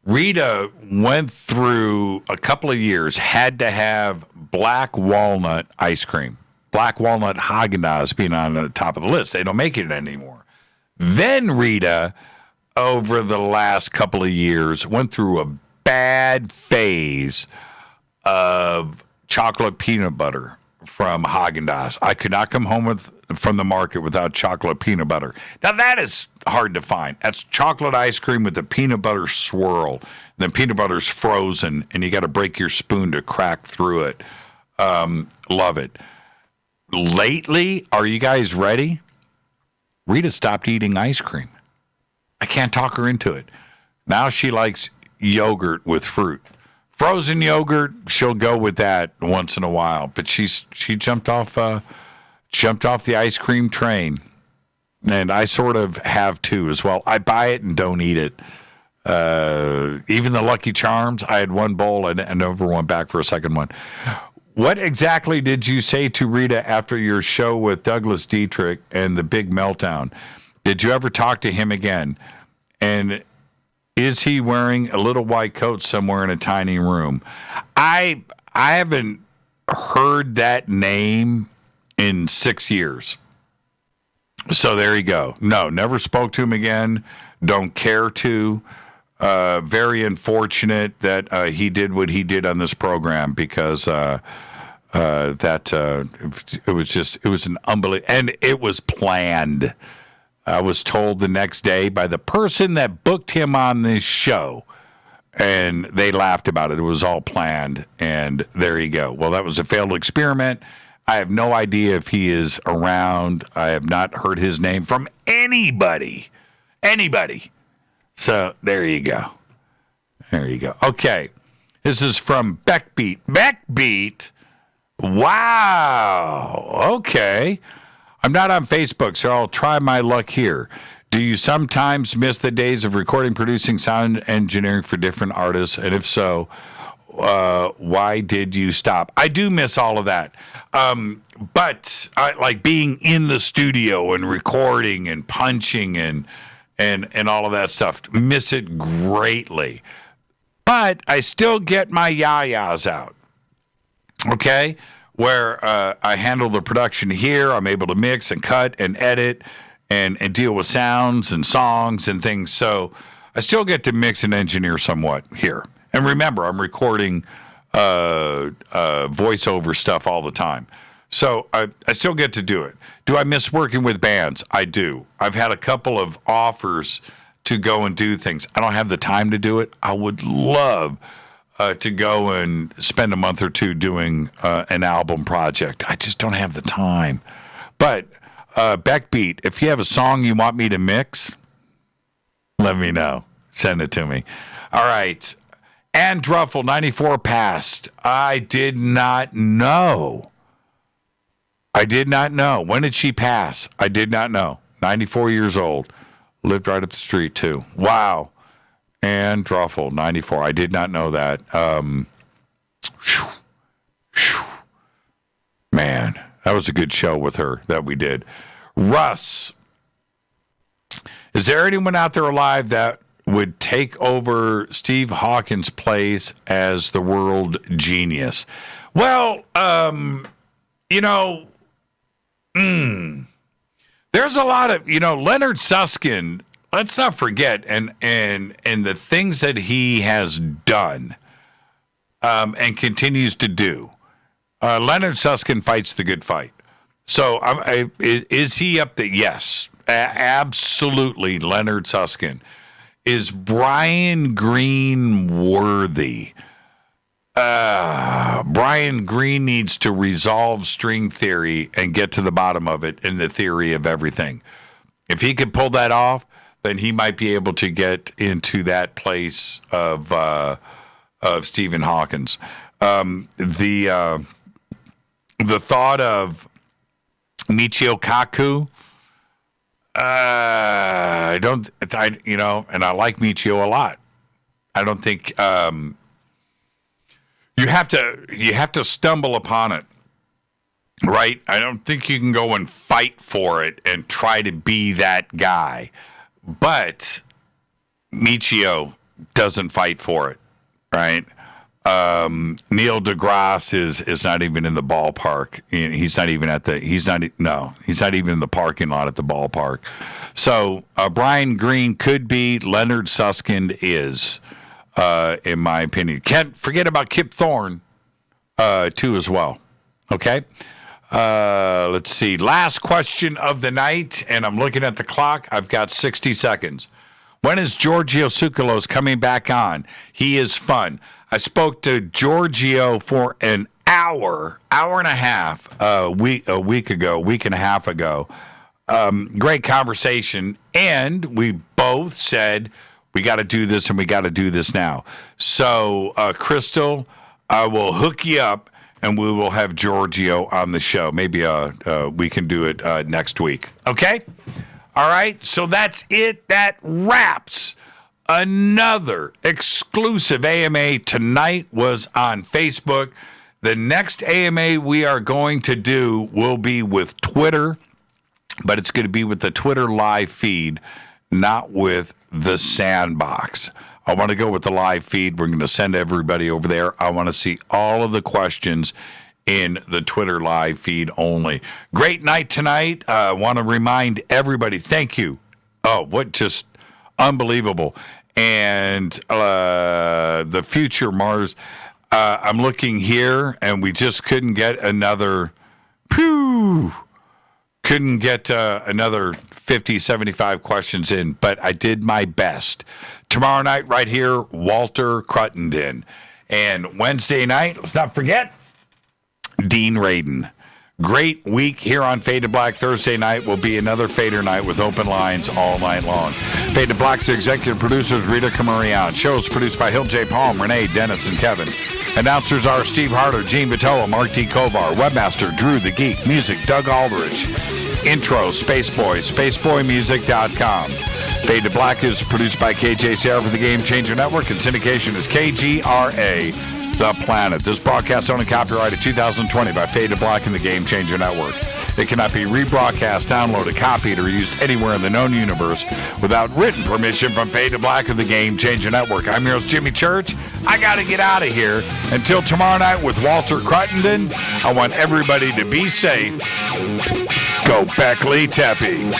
Rita went through a couple of years, had to have black walnut ice cream. Black walnut Haagen-Dazs being on the top of the list. They don't make it anymore. Then Rita, over the last couple of years, went through a bad phase of chocolate peanut butter from Haagen-Dazs. I could not come home from the market without chocolate peanut butter. Now, that is hard to find. That's chocolate ice cream with a peanut butter swirl. The peanut butter's frozen, and you got to break your spoon to crack through it. Love it. Lately, are you guys ready? Rita stopped eating ice cream. I can't talk her into it. Now she likes yogurt with fruit. Frozen yogurt, she'll go with that once in a while. But she jumped off the ice cream train, and I sort of have too as well. I buy it and don't eat it. Even the Lucky Charms, I had one bowl and never went back for a second one. What exactly did you say to Rita after your show with Douglas Dietrich and the big meltdown? Did you ever talk to him again? And is he wearing a little white coat somewhere in a tiny room? I haven't heard that name in 6 years. So there you go. No, never spoke to him again. Don't care to. Very unfortunate that he did what he did on this program because it was an unbelievable, and it was planned. I was told the next day by the person that booked him on this show, and they laughed about it. It was all planned, and there you go. Well, that was a failed experiment. I have no idea if he is around. I have not heard his name from anybody. So there you go. Okay. This is from Beckbeat. Wow. Okay. I'm not on Facebook, so I'll try my luck here. Do you sometimes miss the days of recording, producing, sound engineering for different artists? And if so, why did you stop? I do miss all of that. But I like being in the studio and recording and punching and all of that stuff. Miss it greatly. But I still get my yayas out. Okay? Where I handle the production here. I'm able to mix and cut and edit and deal with sounds and songs and things. So I still get to mix and engineer somewhat here. And remember, I'm recording voiceover stuff all the time. So I still get to do it. Do I miss working with bands? I do. I've had a couple of offers to go and do things. I don't have the time to do it. I would love to go and spend a month or two doing an album project. I just don't have the time. But Beckbeat, if you have a song you want me to mix, let me know. Send it to me. All right. Ann Druffel, 94 passed. I did not know. When did she pass? I did not know. 94 years old. Lived right up the street, too. Wow. Ann Druffel, 94. I did not know that. Man, that was a good show with her that we did. Russ, is there anyone out there alive that would take over Steve Hawkins' place as the world genius? Well, there's a lot of, Leonard Susskind let's not forget, and the things that he has done and continues to do. Leonard Susskind fights the good fight. So is he up there? Yes, absolutely. Leonard Susskind. Is Brian Green worthy? Brian Green needs to resolve string theory and get to the bottom of it in the theory of everything. If he could pull that off, then he might be able to get into that place of Stephen Hawkins. The thought of Michio Kaku, and I like Michio a lot. I don't think you have to stumble upon it, right? I don't think you can go and fight for it and try to be that guy. But Michio doesn't fight for it, right? Neil deGrasse is not even in the ballpark. He's not even in the parking lot at the ballpark. So Brian Green could be. Leonard Susskind is, in my opinion. Can't forget about Kip Thorne, too, as well. Okay. Let's see. Last question of the night, and I'm looking at the clock. I've got 60 seconds. When is Giorgio Tsoukalos coming back on? He is fun. I spoke to Giorgio for an hour and a half a week and a half ago. Great conversation, and we both said we got to do this and we got to do this now. So, Crystal, I will hook you up, and we will have Giorgio on the show. Maybe we can do it next week. Okay? All right, so that's it. That wraps another exclusive AMA. Tonight was on Facebook. The next AMA we are going to do will be with Twitter, but it's going to be with the Twitter live feed, not with the Sandbox. I want to go with the live feed. We're going to send everybody over there. I want to see all of the questions in the Twitter live feed only. Great night tonight. I want to remind everybody, thank you. Oh, what just unbelievable. And the future Mars, I'm looking here, and we just couldn't get another 50, 75 questions in, but I did my best. Tomorrow night, right here, Walter Cruttenden. And Wednesday night, let's not forget, Dean Radin. Great week here on Fade to Black. Thursday night will be another Fader night with open lines all night long. Fade to Black's executive producers, Rita Camarion. Shows produced by Hill J. Palm, Renee, Dennis, and Kevin. Announcers are Steve Harder, Gene Vitola, Mark D. Kovar. Webmaster, Drew the Geek. Music, Doug Aldrich. Intro, Spaceboy, SpaceboyMusic.com. Fade to Black is produced by KJCR for the Game Changer Network, and syndication is KGRA, The Planet. This broadcast owned and copyrighted 2020 by Fade to Black and the Game Changer Network. It cannot be rebroadcast, downloaded, copied, or used anywhere in the known universe without written permission from Fade to Black or the Game Changer Network. I'm your host, Jimmy Church. I got to get out of here. Until tomorrow night with Walter Cruttenden, I want everybody to be safe. Go Beckley Tepe.